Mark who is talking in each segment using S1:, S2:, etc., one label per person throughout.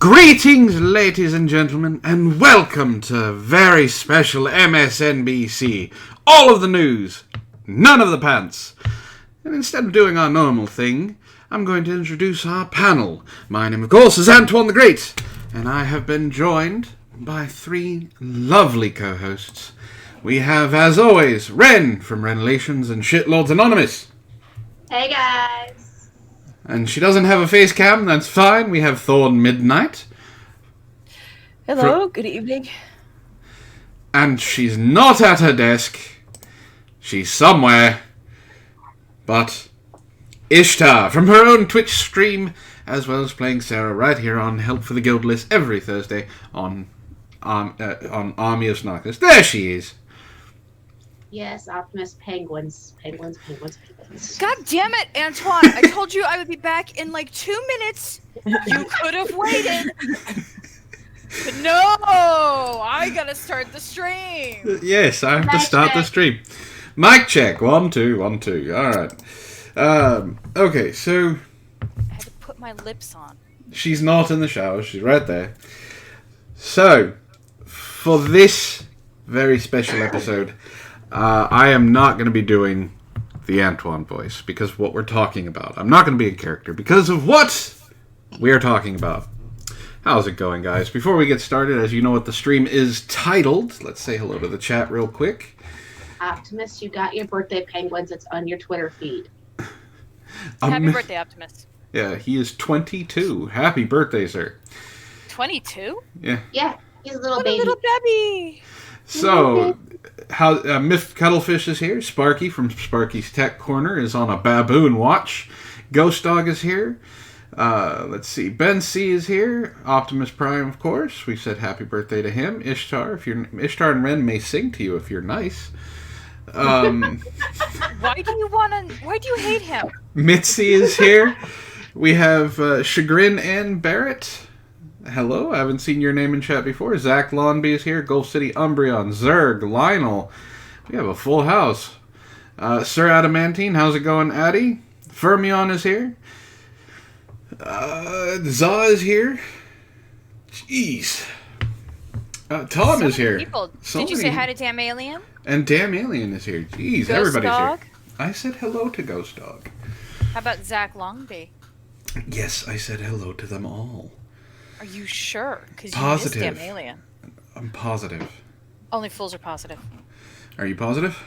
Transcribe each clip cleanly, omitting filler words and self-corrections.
S1: Greetings, ladies and gentlemen, and welcome to very special MSNBC. All of the news, none of the pants. And instead of doing our normal thing, I'm going to introduce our panel. My name, of course, is Antoine the Great, and I have been joined by three lovely co-hosts. We have, as always, Wren from Relations and Shitlords Anonymous.
S2: Hey, guys.
S1: And she doesn't have a face cam, that's fine. We have Thorn Midnight.
S3: Hello, good evening.
S1: And she's not at her desk. She's somewhere. But Ishtar, from her own Twitch stream, as well as playing Sarah right here on Help for the Guildless every Thursday on Army of Snarkness. There she is.
S2: Yes, Optimus, penguins.
S3: God damn it, Antoine! I told you I would be back in like 2 minutes. You could have waited. But no, I gotta start the stream.
S1: Yes, I have to start the stream. Mic check. 1, 2, 1, 2. All right. Okay, so
S3: I had to put my lips on.
S1: She's not in the shower. She's right there. So, for this very special episode, I am not going to be doing the Antoine voice because what we're talking about. I'm not going to be a character because of what we are talking about. How's it going, guys? Before we get started, as you know what the stream is titled, let's say hello to the chat real quick.
S2: Optimus, you got your birthday penguins. It's on your Twitter feed.
S3: Happy birthday, Optimus.
S1: Yeah, he is 22. Happy birthday, sir.
S3: 22?
S1: Yeah.
S2: Yeah, he's a little
S3: What
S2: baby.
S3: a little baby.
S1: So, Myth Cuttlefish is here. Sparky from Sparky's Tech Corner is on a baboon watch. Ghost Dog is here. Let's see. Ben C is here. Optimus Prime, of course. We said happy birthday to him. Ishtar, Ishtar and Wren may sing to you if you're nice.
S3: Why do you hate him?
S1: Mitzi is here. We have Chagrin and Barrett. Hello, I haven't seen your name in chat before. Zach Lawnby is here. Gulf City Umbreon, Zerg, Lionel. We have a full house. Sir Adamantine, how's it going, Addy? Fermion is here. Za is here. Jeez. Tom is here.
S3: Did you say hi to Damn Alien?
S1: And Damn Alien is here. Jeez,
S3: Ghost
S1: everybody's
S3: Dog?
S1: here. I said hello to Ghost Dog.
S3: How about Zach Longby?
S1: Yes, I said hello to them all.
S3: Are you sure? Because you missed
S1: Positive.
S3: Damn Alien.
S1: I'm positive.
S3: Only fools are positive.
S1: Are you positive?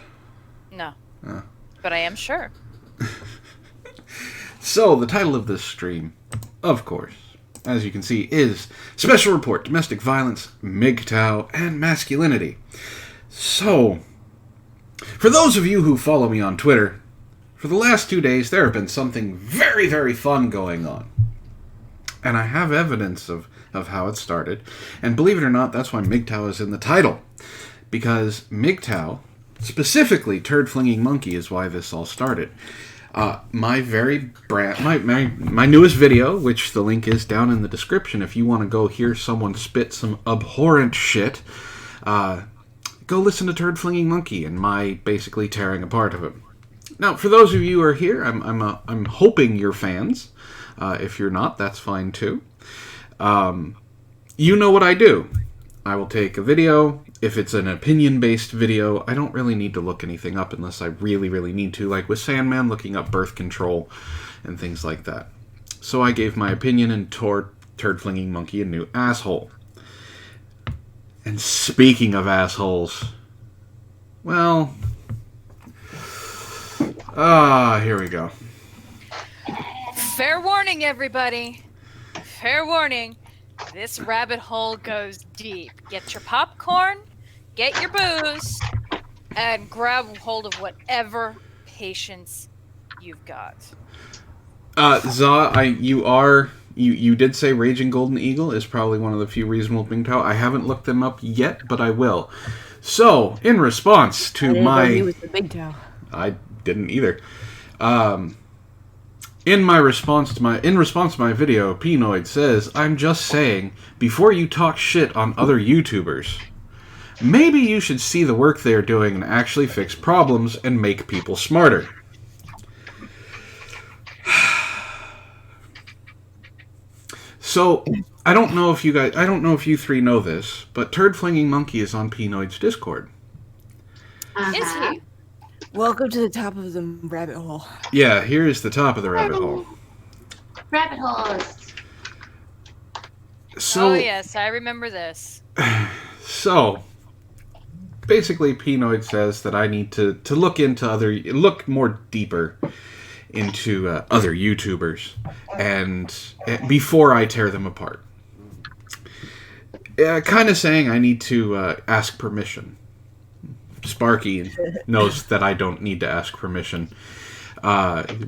S3: No.
S1: Oh.
S3: But I am sure.
S1: So, the title of this stream, of course, as you can see, is Special Report, Domestic Violence, MGTOW, and Masculinity. So, for those of you who follow me on Twitter, for the last 2 days, there have been something very, very fun going on. And I have evidence of how it started. And believe it or not, that's why MGTOW is in the title. Because MGTOW, specifically Turd Flinging Monkey, is why this all started. My newest video, which the link is down in the description, if you want to go hear someone spit some abhorrent shit, go listen to Turd Flinging Monkey and my basically tearing apart of it. Now, for those of you who are here, I'm hoping you're fans. If you're not, that's fine too. You know what I do. I will take a video. If it's an opinion-based video, I don't really need to look anything up unless I really, really need to, like with Sandman looking up birth control and things like that. So I gave my opinion and Turd Flinging Monkey a new asshole. And speaking of assholes, well, here we go.
S3: Fair warning, everybody. Fair warning. This rabbit hole goes deep. Get your popcorn, get your booze, and grab hold of whatever patience you've got.
S1: Za, you did say Raging Golden Eagle is probably one of the few reasonable MGTOW. I haven't looked them up yet, but I will. So, in response to
S3: He was the big toe.
S1: I didn't either. In response to my video, Pinoid says, "I'm just saying, before you talk shit on other YouTubers, maybe you should see the work they're doing and actually fix problems and make people smarter." So, I don't know if you three know this, but Turd Flinging Monkey is on Penoid's Discord.
S3: Is he?
S4: Welcome to the top of the rabbit hole.
S1: Yeah, here is the top of the rabbit hole.
S2: Rabbit holes.
S1: So,
S3: Oh yes, I remember this.
S1: So, basically, Penoid says that I need to look more deeper into other YouTubers, and before I tear them apart. Kind of saying I need to ask permission. Sparky knows that I don't need to ask permission.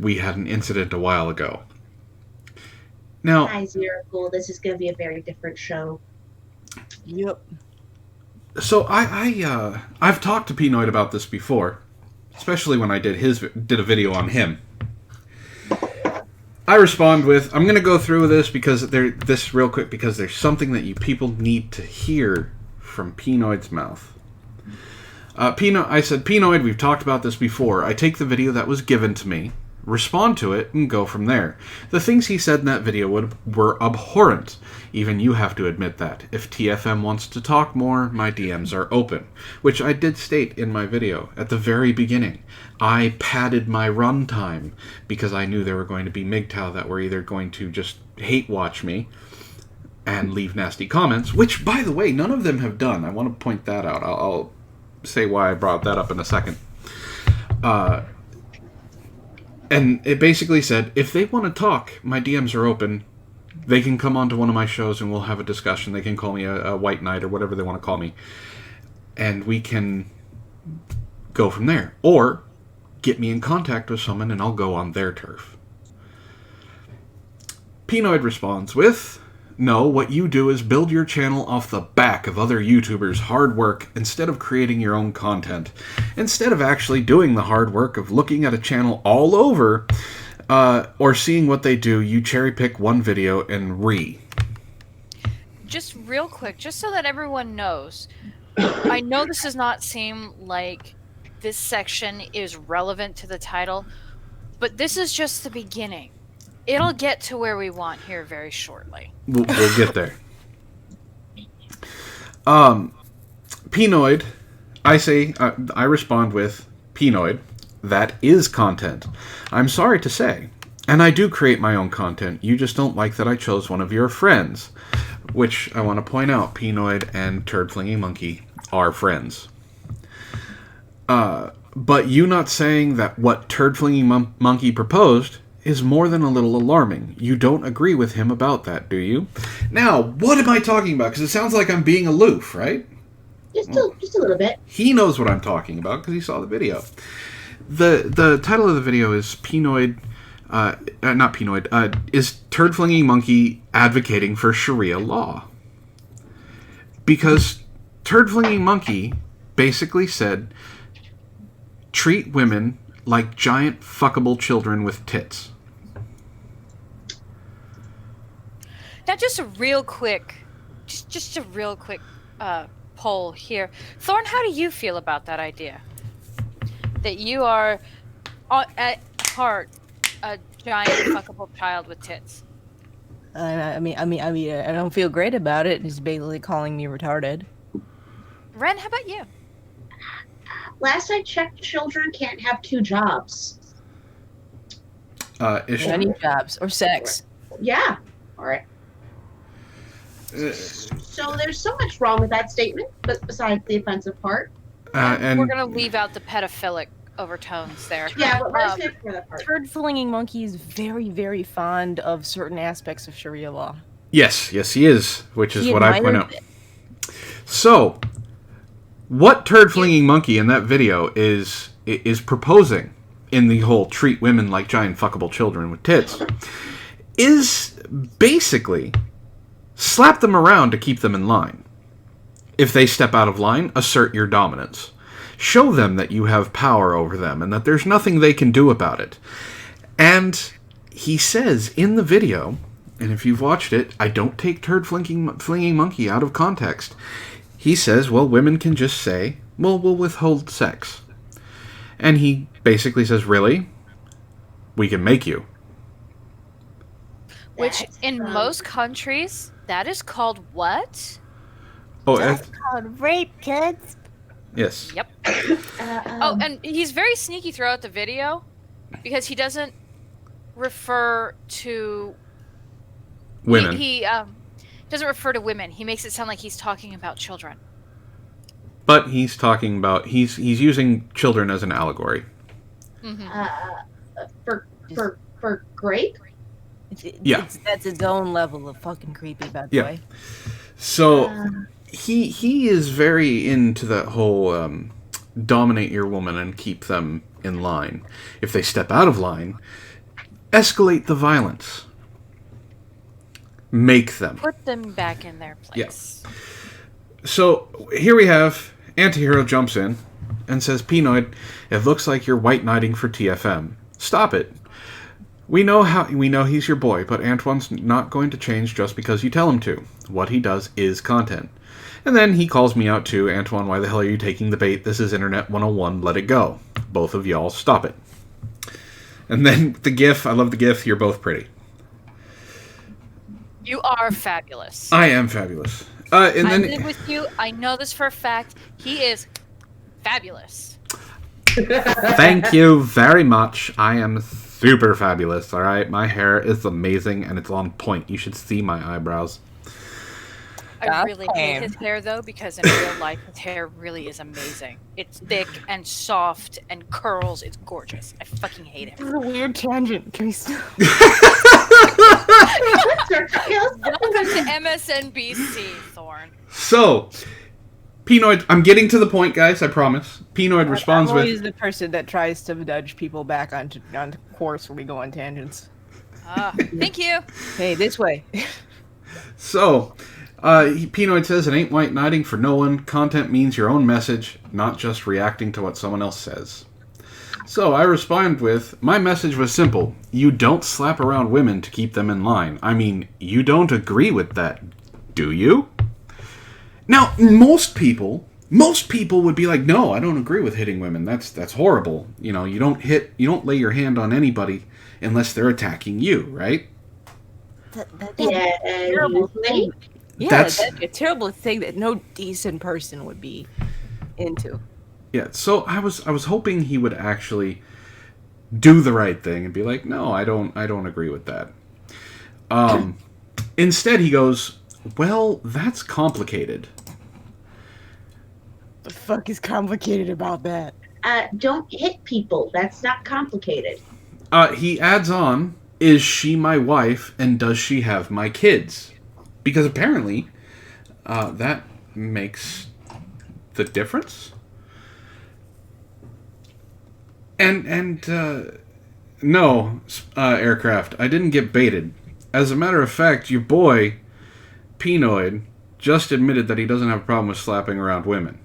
S1: We had an incident a while ago. Now,
S2: Hi, Zero Cool. This is going to be a very different show.
S4: Yep.
S1: so I've talked to Penoid about this before, especially when I did a video on him. I respond with, I'm going to go through this real quick because there's something that you people need to hear from Penoid's mouth. I said, Penoid, we've talked about this before. I take the video that was given to me, respond to it, and go from there. The things he said in that video were abhorrent. Even you have to admit that. If TFM wants to talk more, my DMs are open. Which I did state in my video at the very beginning. I padded my run time because I knew there were going to be MGTOW that were either going to just hate watch me and leave nasty comments, which, by the way, none of them have done. I want to point that out. I'll say why I brought that up in a second. And it basically said, if they want to talk, my DMs are open. They can come onto one of my shows and we'll have a discussion. They can call me a white knight or whatever they want to call me. And we can go from there. Or get me in contact with someone and I'll go on their turf. Penoid responds with, no, what you do is build your channel off the back of other YouTubers' hard work instead of creating your own content. Instead of actually doing the hard work of looking at a channel all over or seeing what they do, you cherry pick one video and
S3: Just real quick, just so that everyone knows, I know this does not seem like this section is relevant to the title, but this is just the beginning. It'll get to where we want here very shortly.
S1: We'll get there. Penoid, I respond with, Penoid, that is content. I'm sorry to say. And I do create my own content. You just don't like that I chose one of your friends. Which, I want to point out, Penoid and Turd Flinging Monkey are friends. But you not saying that what Turd Flinging Monkey proposed is more than a little alarming. You don't agree with him about that, do you? Now, what am I talking about? Because it sounds like I'm being aloof, right?
S2: Just a little bit.
S1: He knows what I'm talking about because he saw the video. The title of the video is Penoid, not Penoid, is Turd Flinging Monkey advocating for Sharia law? Because Turd Flinging Monkey basically said, treat women like giant fuckable children with tits.
S3: Now, just a real quick poll here. Thorn, how do you feel about that idea? That you are, at heart, a giant fuckable child with tits.
S4: I mean, I don't feel great about it. He's basically calling me retarded.
S3: Wren, how about you?
S2: Last I checked, children can't have two jobs.
S4: Any jobs or sex.
S2: Yeah. All right. So there's so much wrong with that statement, but besides the offensive part.
S1: And
S3: we're going to leave out the pedophilic overtones there.
S2: Yeah, but let's get for that part.
S4: Turd Flinging Monkey is very, very fond of certain aspects of Sharia law.
S1: Yes, he is, which is what I point out.
S4: It.
S1: So, what Turd Flinging Monkey in that video is proposing in the whole treat women like giant fuckable children with tits is basically slap them around to keep them in line. If they step out of line, assert your dominance. Show them that you have power over them and that there's nothing they can do about it. And he says in the video, and if you've watched it, I don't take Turd Flinging Monkey out of context. He says, well, women can just say, well, we'll withhold sex. And he basically says, really? We can make you.
S3: Which,
S2: That's,
S3: in most countries, that is called what?
S1: Oh,
S4: That's called rape, kids.
S1: yes.
S3: Yep.
S2: uh,
S3: Oh, and he's very sneaky throughout the video because he doesn't refer to
S1: Women.
S3: He doesn't refer to women. He makes it sound like he's talking about children.
S1: But he's talking about he's using children as an allegory.
S2: for grape.
S4: That's its own level of fucking creepy, by the
S1: Yeah.
S4: way.
S1: So he is very into that whole dominate your woman and keep them in line. If they step out of line, escalate the violence. Make them.
S3: Put them back in their place.
S1: Yeah. So here we have Antihero jumps in and says, Pinoid, it looks like you're white knighting for TFM. Stop it. We know he's your boy, but Antoine's not going to change just because you tell him to. What he does is content. And then he calls me out too. Antoine, why the hell are you taking the bait? This is Internet 101. Let it go. Both of y'all, stop it. And then the GIF. I love the GIF. You're both pretty.
S3: You are fabulous.
S1: I am fabulous. And
S3: I
S1: then
S3: live with you. I know this for a fact. He is fabulous.
S1: thank you very much. I am super fabulous. All right, my hair is amazing and it's on point. You should see my eyebrows.
S3: I really hate his hair though, because in real life his hair really is amazing. It's thick and soft and curls. It's gorgeous. I fucking hate him.
S4: This is a weird tangent. Can we stop?
S3: Welcome to MSNBC, Thorn.
S1: So, Pinoid, I'm getting to the point, guys. I promise. Pinoid responds
S4: I'm always
S1: with,
S4: the person that tries to nudge people back onto course when we go on tangents.
S3: Thank you.
S4: Hey, this way.
S1: so, Pinoid says, it ain't white knighting for no one. Content means your own message, not just reacting to what someone else says. So I respond with, my message was simple. You don't slap around women to keep them in line. I mean, you don't agree with that, do you? Now, most people would be like, no, I don't agree with hitting women. That's horrible. You know, you don't lay your hand on anybody unless they're attacking you, right?
S4: That's a terrible thing. Yeah, that's a terrible thing that no decent person would be into.
S1: Yeah, so I was hoping he would actually do the right thing and be like, no, I don't agree with that. Instead, he goes, well, that's complicated.
S4: The fuck is complicated about that?
S2: Don't hit people. That's not complicated.
S1: He adds on, is she my wife and does she have my kids? Because apparently, that makes the difference. And no, aircraft, I didn't get baited. As a matter of fact, your boy, Pinoid, just admitted that he doesn't have a problem with slapping around women.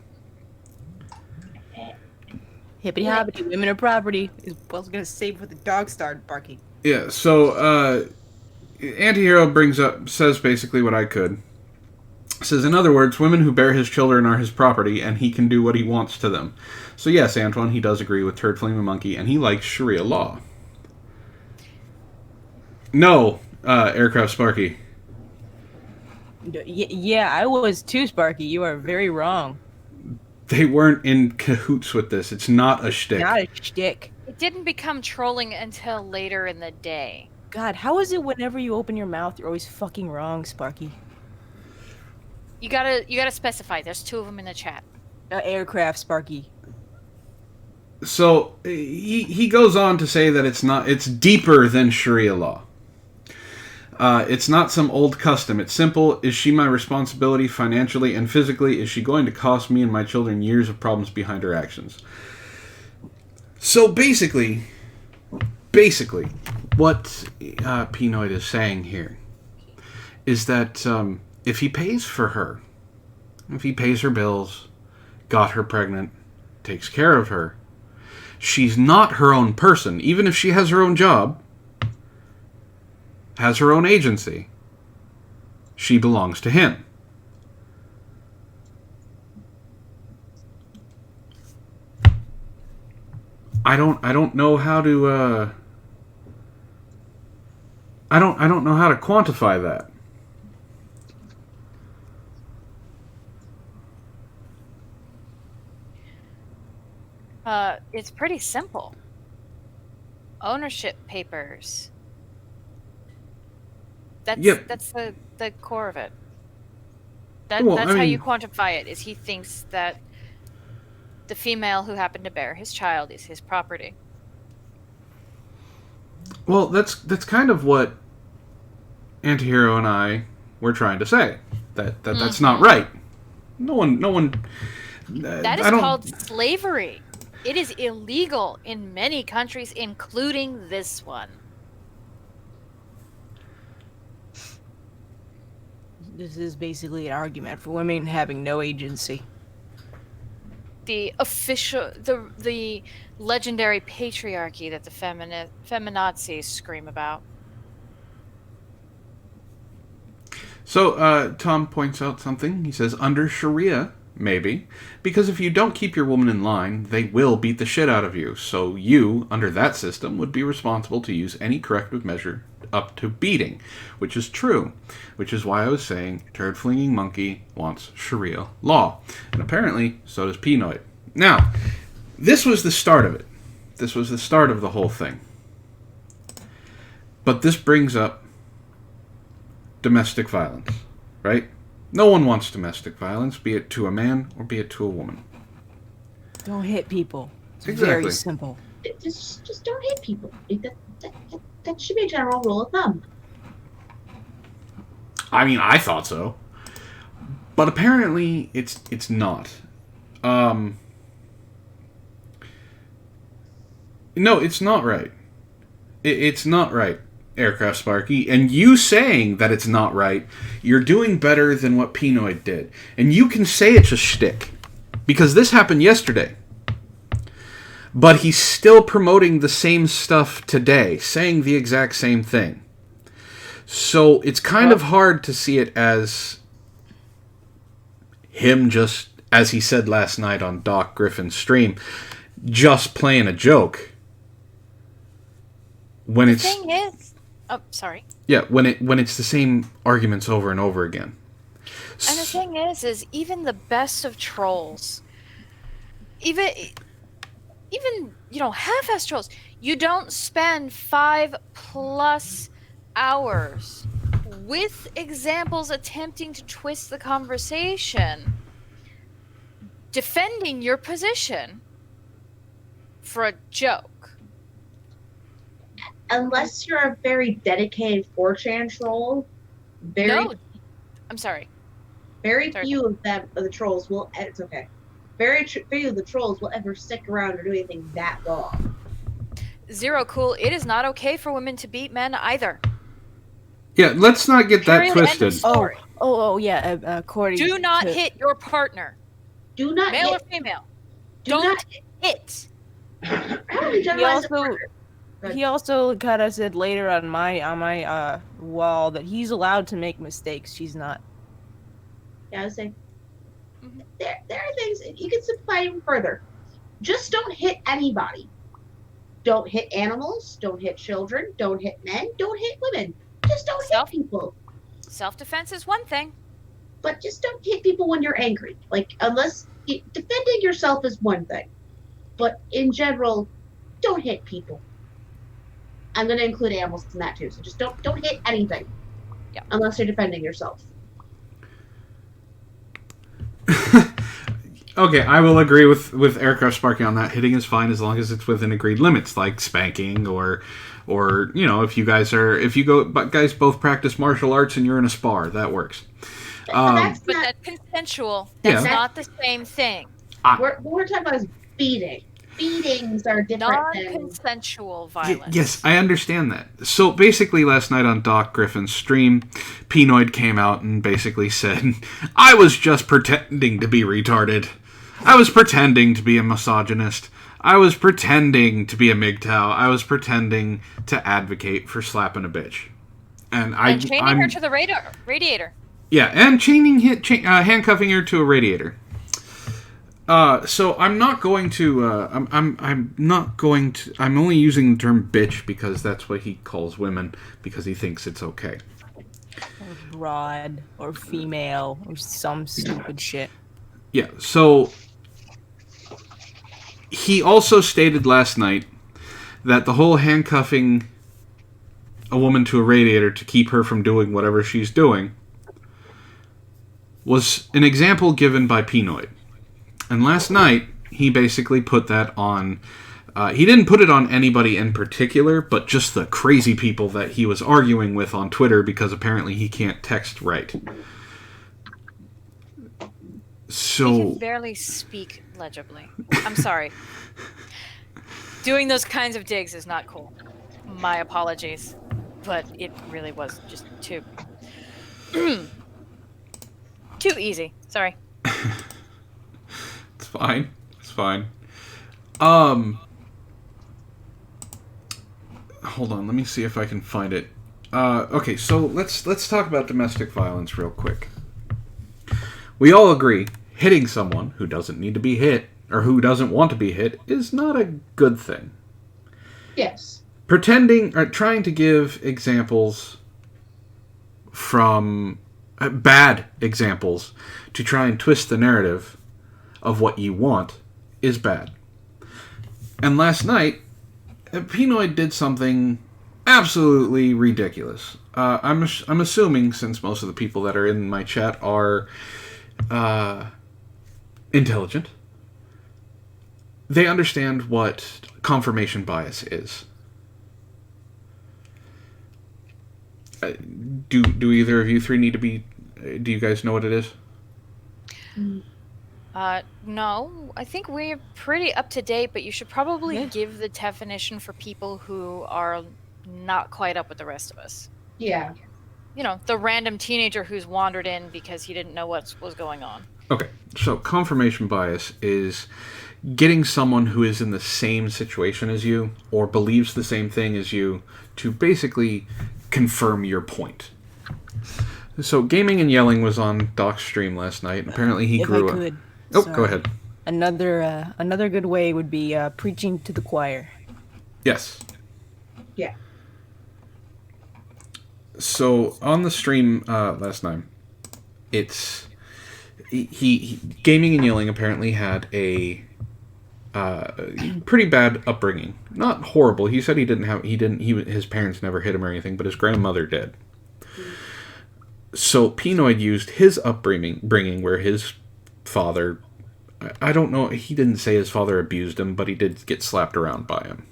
S4: Hippity hoppity, women are property. Is what I was gonna say before the dog started barking.
S1: Yeah, so, Antihero says basically what I could. Says, in other words, women who bear his children are his property, and he can do what he wants to them. So yes, Antoine, he does agree with Turd Flame and Monkey, and he likes Sharia law. No, Aircraft Sparky.
S4: Yeah, I was too, Sparky. You are very wrong.
S1: They weren't in cahoots with this. It's not a shtick.
S4: Not a shtick.
S3: It didn't become trolling until later in the day.
S4: God, how is it whenever you open your mouth, you're always fucking wrong, Sparky?
S3: You gotta specify. There's two of them in the chat.
S4: Aircraft, Sparky.
S1: So he goes on to say that it's deeper than Sharia law. It's not some old custom. It's simple. Is she my responsibility financially and physically? Is she going to cost me and my children years of problems behind her actions? So basically, what Pinoid is saying here is that if he pays for her, if he pays her bills, got her pregnant, takes care of her, she's not her own person. Even if she has her own job, has her own agency, she belongs to him. I don't know how to I don't know how to quantify that.
S3: It's pretty simple. Ownership papers. That's the core of it. That's how you quantify it. Is he thinks that the female who happened to bear his child is his property.
S1: Well, that's kind of what Antihero and I were trying to say. That's not right. No one.
S3: That is called slavery. It is illegal in many countries, including this one.
S4: This is basically an argument for women having no agency.
S3: The legendary patriarchy that the feminazis scream about.
S1: So, Tom points out something. He says, under Sharia, maybe, because if you don't keep your woman in line, they will beat the shit out of you. So you, under that system, would be responsible to use any corrective measure up to beating, which is true. Which is why I was saying turd-flinging monkey wants Sharia law. And apparently, so does Pinoid. Now, this was the start of it. This was the start of the whole thing. But this brings up domestic violence, right? No one wants domestic violence, be it to a man or be it to a woman.
S4: Don't hit people. It's
S1: exactly.
S4: Very simple.
S2: Just don't hit people. That should be a general rule of thumb.
S1: I mean, I thought so. But apparently, it's not. No, it's not right. It's not right, Aircraft Sparky. And you saying that it's not right, you're doing better than what Pinoid did. And you can say it's a shtick. Because this happened yesterday. But he's still promoting the same stuff today, saying the exact same thing. So it's kind of hard to see it as him just, as he said last night on Doc Griffin's stream, just playing a joke. When
S3: the
S1: it's
S3: thing is, sorry.
S1: Yeah, when it's the same arguments over and over again.
S3: And the thing is even the best of trolls, even half-ass trolls, you don't spend 5+ hours with examples attempting to twist the conversation, defending your position for a joke.
S2: Unless you're a very dedicated 4chan troll,
S3: I'm sorry.
S2: Very few of the trolls will. It's okay. Very few of the trolls will ever stick around or do anything that long.
S3: Zero cool. It is not okay for women to beat men either.
S1: Yeah, let's not get that twisted.
S4: Yeah. According
S3: do not hit your partner.
S2: Do not
S3: male
S2: hit,
S3: or female.
S2: Do
S3: Don't
S2: not
S3: hit.
S4: He also kind of said later on my wall that he's allowed to make mistakes. She's not.
S2: Yeah, I was saying. There are things you can simplify even further. Just don't hit anybody. Don't hit animals. Don't hit children. Don't hit men. Don't hit women. Just don't hit people.
S3: Self-defense is one thing.
S2: But just don't hit people when you're angry. Defending yourself is one thing. But in general, don't hit people. I'm going to include animals in that too. So just don't hit anything.
S3: Yeah.
S2: Unless you're defending yourself.
S1: Okay, I will agree with Aircraft Sparky on that. Hitting is fine as long as it's within agreed limits, like spanking or if you guys both practice martial arts and you're in a spar, that works.
S2: But
S3: that's consensual. That's not the same thing.
S2: What we're talking about is beating. Beatings are different
S3: non-consensual violence.
S1: Yes, I understand that. So basically last night on Doc Griffin's stream, Pinoid came out and basically said, I was just pretending to be retarded. I was pretending to be a misogynist. I was pretending to be a MGTOW. I was pretending to advocate for slapping a bitch. And
S3: chaining her to the radiator.
S1: Yeah, and handcuffing her to a radiator. So I'm not going to. I'm not going to. I'm only using the term bitch because that's what he calls women because he thinks it's okay.
S4: Or broad, or female, or some stupid shit.
S1: Yeah. So he also stated last night that the whole handcuffing a woman to a radiator to keep her from doing whatever she's doing was an example given by Penoid. And last night, he basically put that on... he didn't put it on anybody in particular, but just the crazy people that he was arguing with on Twitter because apparently he can't text right. So...
S3: He can barely speak legibly. I'm sorry. Doing those kinds of digs is not cool. My apologies. But it really was just too... too easy. Sorry.
S1: It's fine. It's fine. Hold on. Let me see if I can find it. Okay, so let's talk about domestic violence real quick. We all agree hitting someone who doesn't need to be hit or who doesn't want to be hit is not a good thing.
S2: Yes.
S1: Pretending or trying to give examples from bad examples to try and twist the narrative of what you want is bad. And last night, Penoid did something absolutely ridiculous. I'm assuming, since most of the people that are in my chat are intelligent, they understand what confirmation bias is. Do either of you three need to be... Do you guys know what it is?
S3: No. I think we're pretty up to date, but you should probably give the definition for people who are not quite up with the rest of us.
S2: Yeah.
S3: You know, the random teenager who's wandered in because he didn't know what was going on.
S1: Okay, so confirmation bias is getting someone who is in the same situation as you or believes the same thing as you to basically confirm your point. So Gaming and Yelling was on Doc's stream last night, and apparently he grew up... Oh,
S4: Sorry.
S1: Go ahead.
S4: Another good way would be preaching to the choir.
S1: Yes.
S2: Yeah.
S1: So on the stream last night, it's he Gaming and Yelling apparently had a pretty bad upbringing. Not horrible. He said his parents never hit him or anything, but his grandmother did. So Penoid used his upbringing where his father, I don't know, he didn't say his father abused him, but he did get slapped around by him.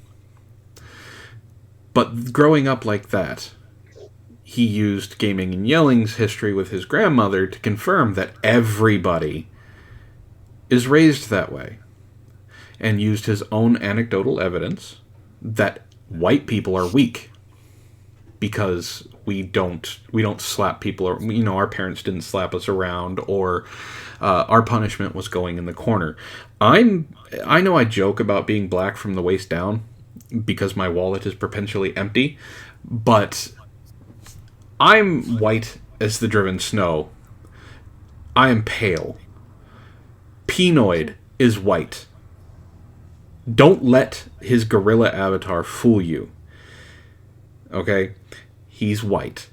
S1: But growing up like that, he used Gaming and Yelling's history with his grandmother to confirm that everybody is raised that way. And used his own anecdotal evidence that white people are weak because we don't slap people, or our parents didn't slap us around, or our punishment was going in the corner. I know I joke about being black from the waist down because my wallet is perpetually empty, but I'm white as the driven snow. I am pale. Penoid is white. Don't let his gorilla avatar fool you. Okay? He's white.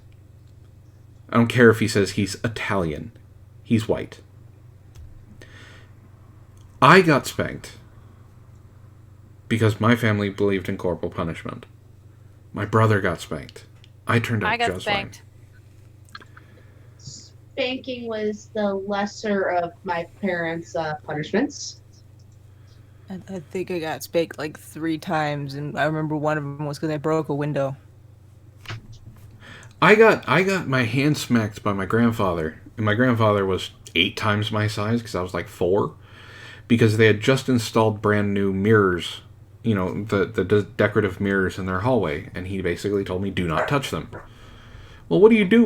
S1: I don't care if he says he's Italian. He's white. I got spanked because my family believed in corporal punishment. My brother got spanked. I turned out just fine.
S2: Spanking was the lesser of my parents' punishments.
S4: I think I got spanked like 3 times, and I remember one of them was because I broke a window.
S1: I got my hand smacked by my grandfather, and my grandfather was 8 times my size because I was like 4, because they had just installed brand new mirrors, the decorative mirrors in their hallway, and he basically told me, do not touch them. Well, what do you do?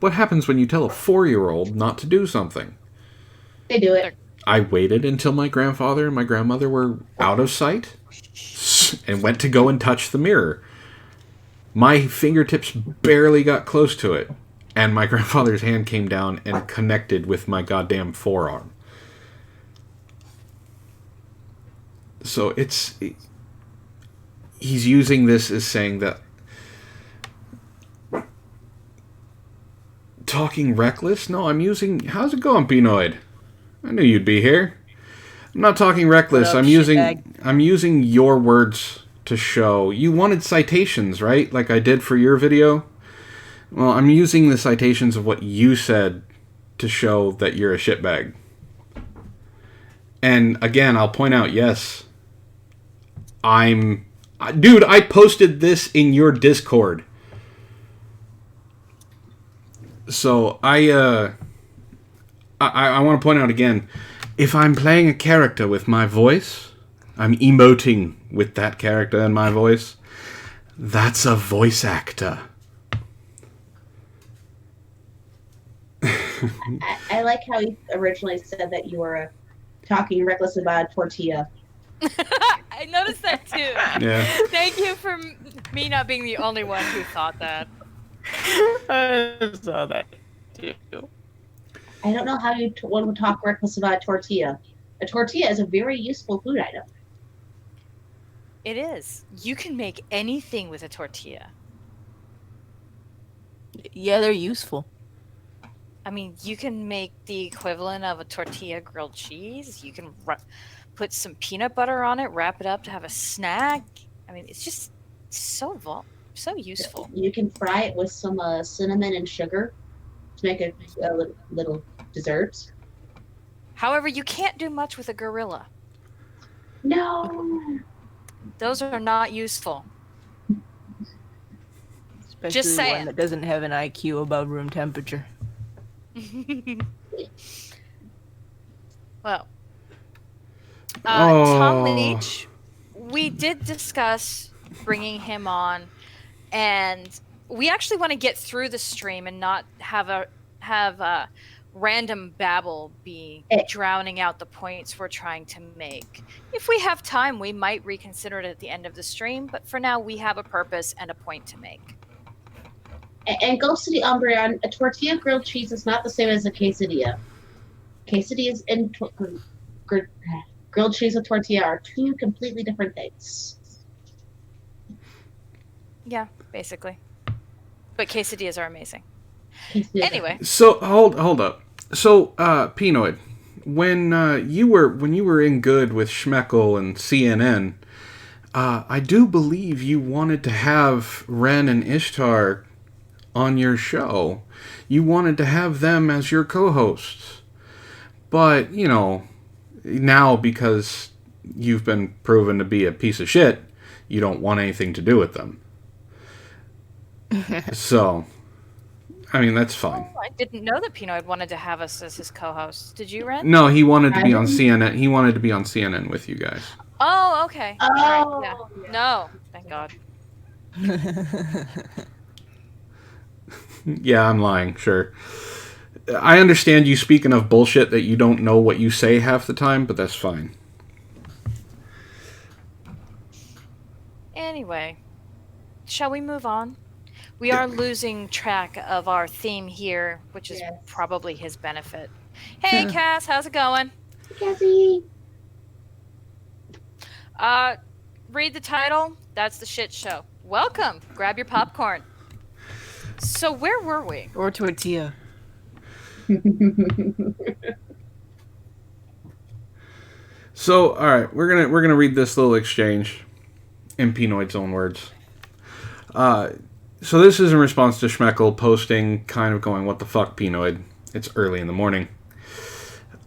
S1: What happens when you tell a 4-year-old not to do something?
S2: They do it.
S1: I waited until my grandfather and my grandmother were out of sight and went to go and touch the mirror. My fingertips barely got close to it, and my grandfather's hand came down and connected with my goddamn forearm. So he's using this as saying that talking reckless? No, I'm using... How's it going, Pinoid? I knew you'd be here. I'm not talking reckless.
S4: What up,
S1: I'm using your words to show. You wanted citations, right? Like I did for your video? Well, I'm using the citations of what you said to show that you're a shitbag. And again, I'll point out, yes, dude, I posted this in your Discord. So I want to point out again, if I'm playing a character with my voice, I'm emoting with that character and my voice, that's a voice actor.
S2: I like how you originally said that you were talking reckless about a tortilla.
S3: I noticed that too.
S1: Yeah.
S3: Thank you for me not being the only one who thought that.
S4: I saw that too.
S2: I don't know how one would talk reckless about a tortilla. A tortilla is a very useful food item.
S3: It is. You can make anything with a tortilla.
S4: Yeah, they're useful.
S3: I mean, you can make the equivalent of a tortilla grilled cheese. You can put some peanut butter on it, wrap it up to have a snack. I mean, it's just so useful.
S2: You can fry it with some cinnamon and sugar to make a little dessert.
S3: However, you can't do much with a gorilla.
S2: No.
S3: Those are not useful.
S4: Especially
S3: Just saying.
S4: one that doesn't have an IQ above room temperature.
S3: Well, Tom Leach, we did discuss bringing him on, and we actually want to get through the stream and not have a random babble be drowning out the points we're trying to make. If we have time, we might reconsider it at the end of the stream, but for now, we have a purpose and a point to make.
S2: And Ghost City Umbreon, a tortilla grilled cheese is not the same as a quesadilla. Quesadillas and grilled cheese with tortilla are two completely different things.
S3: Yeah, basically. But quesadillas are amazing.
S2: Quesadillas.
S3: Anyway.
S1: So hold up. So Pinoid, when you were in good with Schmeckel and CNN, I do believe you wanted to have Wren and Ishtar on your show. You wanted to have them as your co-hosts. But, you know, now because you've been proven to be a piece of shit, you don't want anything to do with them. So, I mean, that's fine.
S3: Oh, I didn't know that Pinoid wanted to have us as his co-hosts. Did you, Wren?
S1: No, he wanted to be on CNN. He wanted to be on CNN with you guys.
S3: Oh, okay.
S2: Oh,
S3: All right, yeah. No, thank God.
S1: Yeah, I'm lying, sure. I understand you speak enough bullshit that you don't know what you say half the time, but that's fine.
S3: Anyway, shall we move on? We are losing track of our theme here, which is probably his benefit. Hey, Cass, how's it going?
S2: Cassie.
S3: Read the title. That's the shit show. Welcome. Grab your popcorn. So where were we?
S4: Or tortilla.
S1: So, all right, we're gonna read this little exchange in Pinoid's own words. So this is in response to Schmeckel posting, kind of going, "What the fuck, Pinoid? It's early in the morning."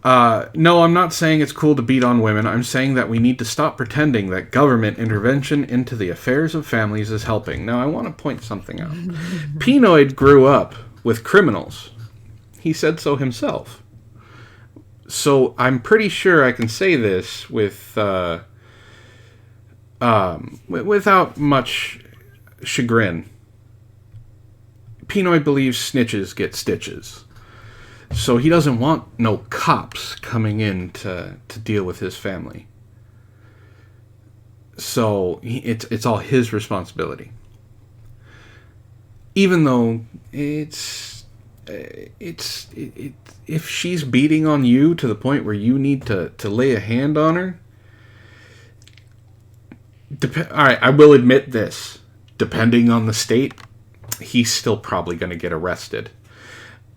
S1: No, I'm not saying it's cool to beat on women. I'm saying that we need to stop pretending that government intervention into the affairs of families is helping. Now, I want to point something out. Pinoid grew up with criminals. He said so himself. So I'm pretty sure I can say this without much chagrin. Pinoid believes snitches get stitches. So he doesn't want no cops coming in to deal with his family. So it's all his responsibility. Even though if she's beating on you to the point where you need to lay a hand on her, All right, I will admit this. Depending on the state, he's still probably going to get arrested.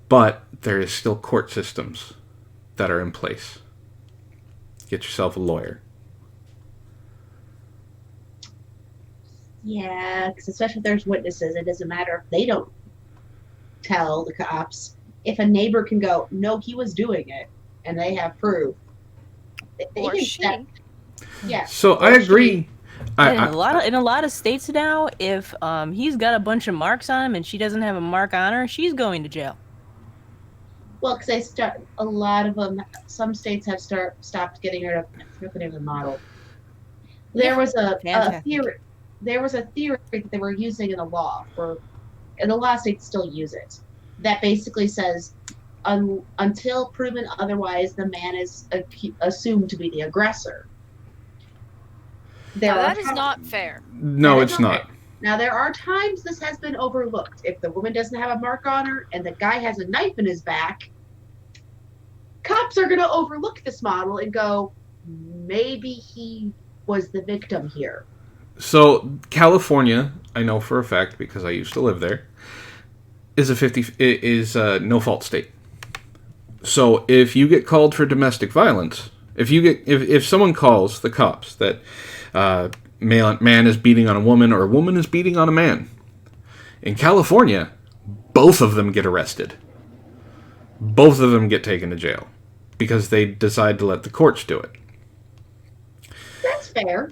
S1: But there is still court systems that are in place. Get yourself a lawyer.
S2: Yeah, because especially if there's witnesses, it doesn't matter if they don't tell the cops. If a neighbor can go, no, he was doing it, and they have proof. They
S3: Or
S2: can
S3: she.
S2: yeah.
S1: So I agree.
S4: In a lot of states now, if he's got a bunch of marks on him and she doesn't have a mark on her, she's going to jail.
S2: Well, because a lot of them, some states have stopped getting rid of, I forget the name of the model. There was a theory. There was a theory that they were using in the law and a lot of states still use it. That basically says, until proven otherwise, the man is assumed to be the aggressor.
S3: That is not fair.
S1: No, it's not.
S2: Now, there are times this has been overlooked. If the woman doesn't have a mark on her and the guy has a knife in his back, cops are going to overlook this model and go, maybe he was the victim here.
S1: So, California, I know for a fact because I used to live there, is a no-fault state. So, if you get called for domestic violence, if someone calls the cops that man is beating on a woman or a woman is beating on a man, in California, both of them get arrested. Both of them get taken to jail because they decide to let the courts do it.
S2: That's fair.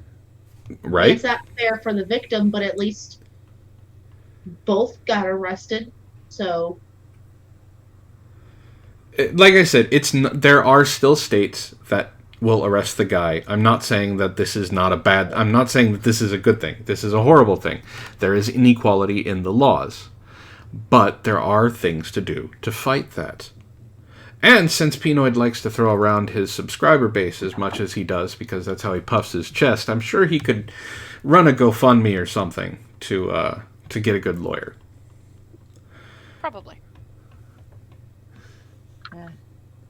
S1: Right?
S2: It's not fair for the victim, but at least both got arrested. So,
S1: like I said, there are still states that will arrest the guy. I'm not saying that this is not I'm not saying that this is a good thing. This is a horrible thing. There is inequality in the laws. But there are things to do to fight that. And since Pinoid likes to throw around his subscriber base as much as he does, because that's how he puffs his chest, I'm sure he could run a GoFundMe or something to get a good lawyer.
S3: Probably.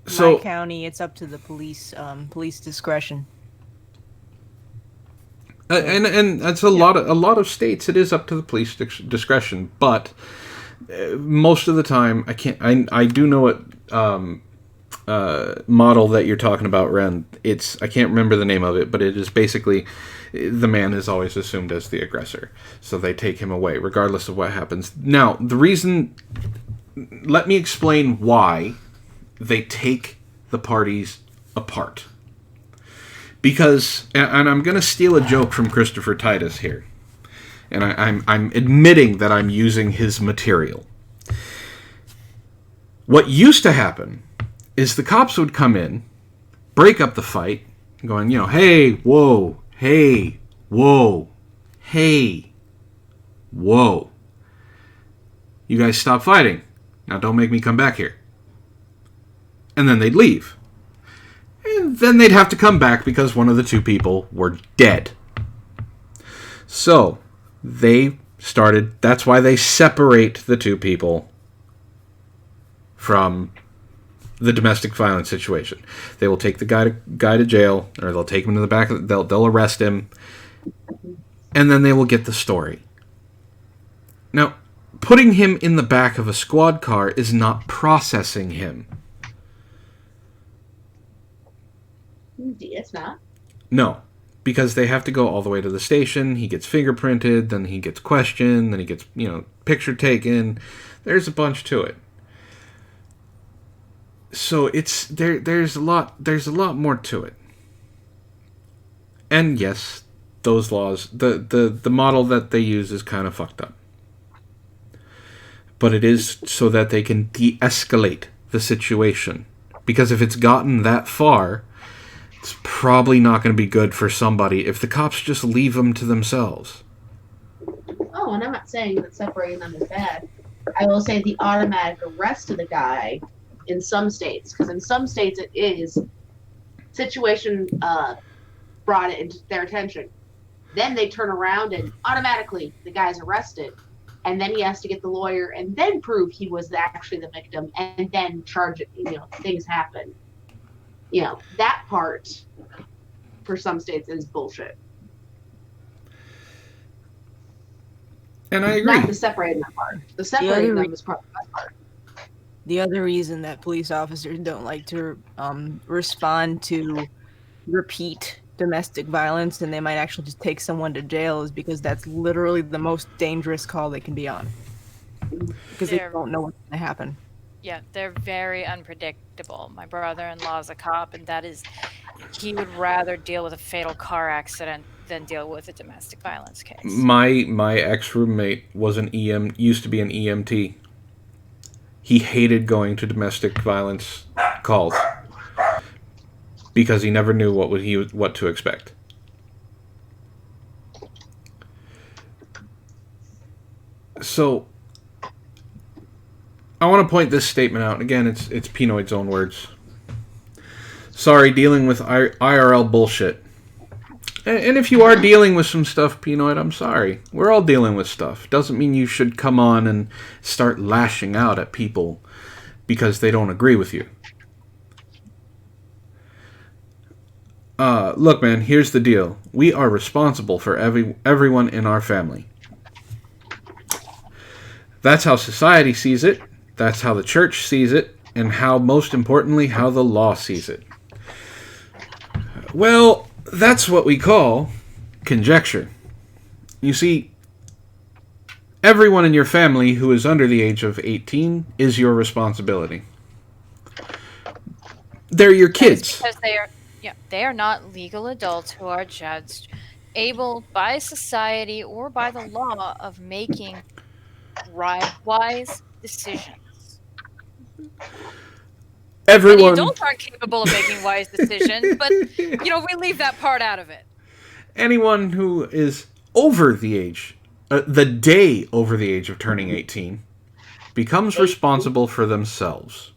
S1: So,
S4: my county, it's up to the police discretion.
S1: And that's a lot of states. It is up to the police discretion, but most of the time, I do know what model that you're talking about, Wren. I can't remember the name of it, but it is basically the man is always assumed as the aggressor, so they take him away regardless of what happens. Now, the reason. Let me explain why they take the parties apart. Because, and I'm going to steal a joke from Christopher Titus here, and I'm admitting that I'm using his material. What used to happen is the cops would come in, break up the fight, going, hey, whoa, hey, whoa, hey, whoa. You guys stop fighting. Now don't make me come back here. And then they'd leave. And then they'd have to come back because one of the two people were dead. So, that's why they separate the two people from the domestic violence situation. They will take the guy to jail, or they'll take him to the back, they'll arrest him, and then they will get the story. Now, putting him in the back of a squad car is not processing him.
S2: It's not.
S1: No, because they have to go all the way to the station. He gets fingerprinted, then he gets questioned, then he gets, picture taken. There's a bunch to it. So it's there's a lot more to it. And yes, those laws, the model that they use is kind of fucked up. But it is so that they can de-escalate the situation. Because if it's gotten that far, it's probably not going to be good for somebody if the cops just leave them to themselves.
S2: Oh, and I'm not saying that separating them is bad. I will say the automatic arrest of the guy in some states, because in some states it is situation brought it into their attention. Then they turn around and automatically the guy's arrested. And then he has to get the lawyer and then prove he was actually the victim and then charge it. Things happen. That part for some states is bullshit.
S1: And I agree.
S2: Not the separating that part. The separating them is probably the best part.
S4: The other reason that police officers don't like to respond to repeat domestic violence and they might actually just take someone to jail is because that's literally the most dangerous call they can be on. Because they don't know what's going to happen.
S3: Yeah, they're very unpredictable. My brother-in-law's a cop, and he would rather deal with a fatal car accident than deal with a domestic violence case.
S1: My ex-roommate was used to be an EMT. He hated going to domestic violence calls because he never knew what to expect. So I want to point this statement out. Again, it's Pinoid's own words. Sorry, dealing with IRL bullshit. And if you are dealing with some stuff, Pinoid, I'm sorry. We're all dealing with stuff. Doesn't mean you should come on and start lashing out at people because they don't agree with you. Look, man, here's the deal. We are responsible for everyone in our family. That's how society sees it. That's how the church sees it. And most importantly, how the law sees it. Well, that's what we call conjecture. You see, everyone in your family who is under the age of 18 is your responsibility. They're your kids.
S3: Because they are not legal adults who are judged, able by society or by the law of making wise decisions.
S1: Everyone.
S3: And the adults aren't capable of making wise decisions, but, we leave that part out of it.
S1: Anyone who is over the age, the day over the age of turning 18, becomes responsible for themselves.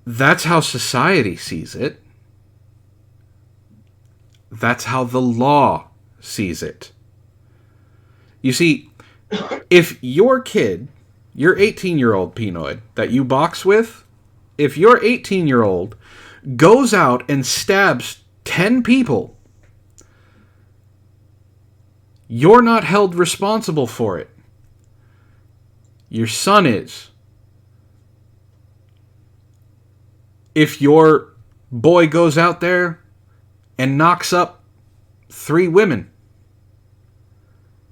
S1: That's how society sees it. That's how the law sees it. You see, if your kid... Your 18-year-old Pinoid that you box with, if your 18-year-old goes out and stabs 10 people, you're not held responsible for it. Your son is. If your boy goes out there and knocks up 3 women,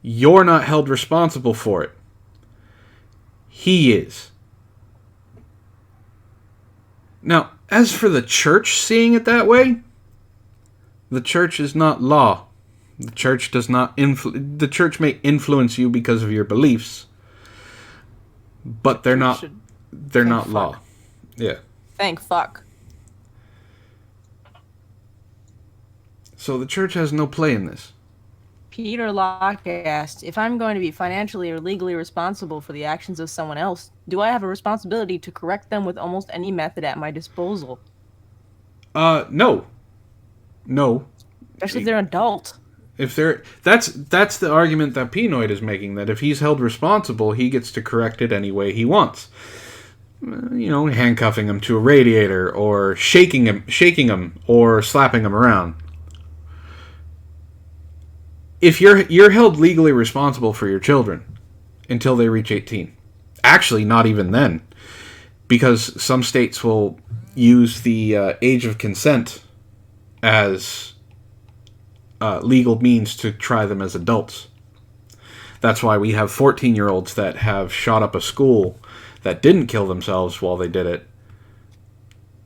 S1: you're not held responsible for it. He is. Now, as for the church seeing it that way, the church is not law. The church does not the church may influence you because of your beliefs, but they're not law. Yeah.
S4: Thank fuck.
S1: So the church has no play in this.
S4: Peter Locke asked, if I'm going to be financially or legally responsible for the actions of someone else, do I have a responsibility to correct them with almost any method at my disposal?
S1: No.
S4: Especially if they're an adult.
S1: That's the argument that Pinoid is making, that if he's held responsible, he gets to correct it any way he wants. Handcuffing him to a radiator, or shaking him, or slapping him around. If you're held legally responsible for your children until they reach 18. Actually, not even then. Because some states will use the age of consent as legal means to try them as adults. That's why we have 14-year-olds that have shot up a school that didn't kill themselves while they did it,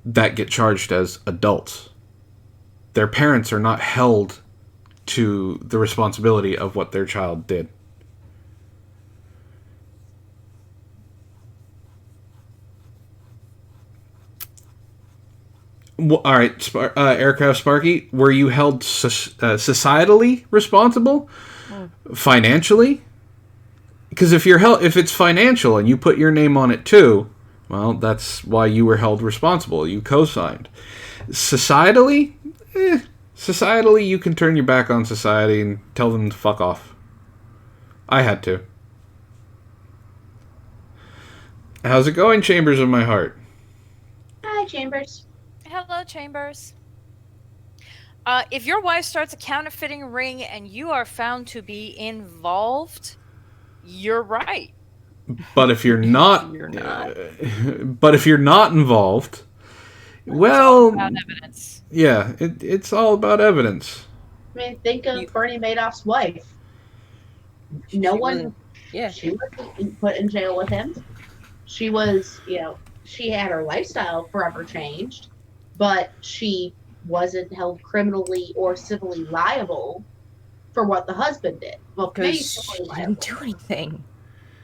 S1: that get charged as adults. Their parents are not held to the responsibility of what their child did. Well, all right, Aircraft Sparky, were you held societally responsible? Financially? Because if it's financial and you put your name on it too, well, that's why you were held responsible. You co-signed. Societally? Societally, you can turn your back on society and tell them to fuck off. I had to. How's it going, Chambers of my heart?
S2: Hi, Chambers.
S3: Hello, Chambers. If your wife starts a counterfeiting ring and you are found to be involved, you're right.
S1: But if you're not,
S4: You're not.
S1: but if you're not involved,
S3: It's all
S1: well,
S3: about evidence.
S1: yeah, it's all about evidence.
S2: I mean, think of
S4: You-
S2: Bernie Madoff's wife. No
S4: She
S2: one,
S4: wasn't- Yeah.
S2: she wasn't put in jail with him. She was, she had her lifestyle forever changed, but she wasn't held criminally or civilly liable for what the husband did. Well, maybe
S4: Because
S2: civilly
S4: she
S2: liable.
S4: didn't do anything.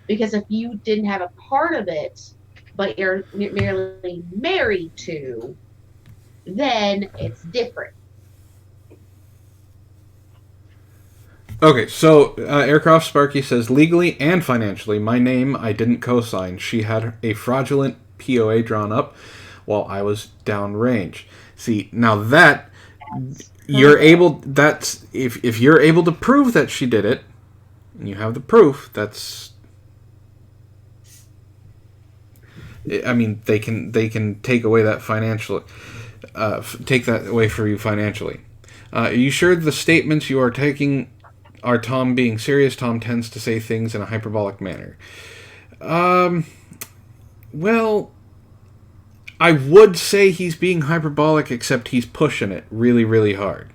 S2: Because if you didn't have a part of it, but you're merely married to, then it's different.
S1: Okay, so Aircroft Sparky says, legally and financially, my name I didn't co-sign. She had a fraudulent POA drawn up while I was downrange. See, now that you're able, that's if you're able to prove that she did it, and you have the proof, that's. I mean, they can take away that financial, take that away for you financially. Are you sure the statements you are taking are Tom being serious? Tom tends to say things in a hyperbolic manner. Well, I would say he's being hyperbolic, except he's pushing it really, really hard.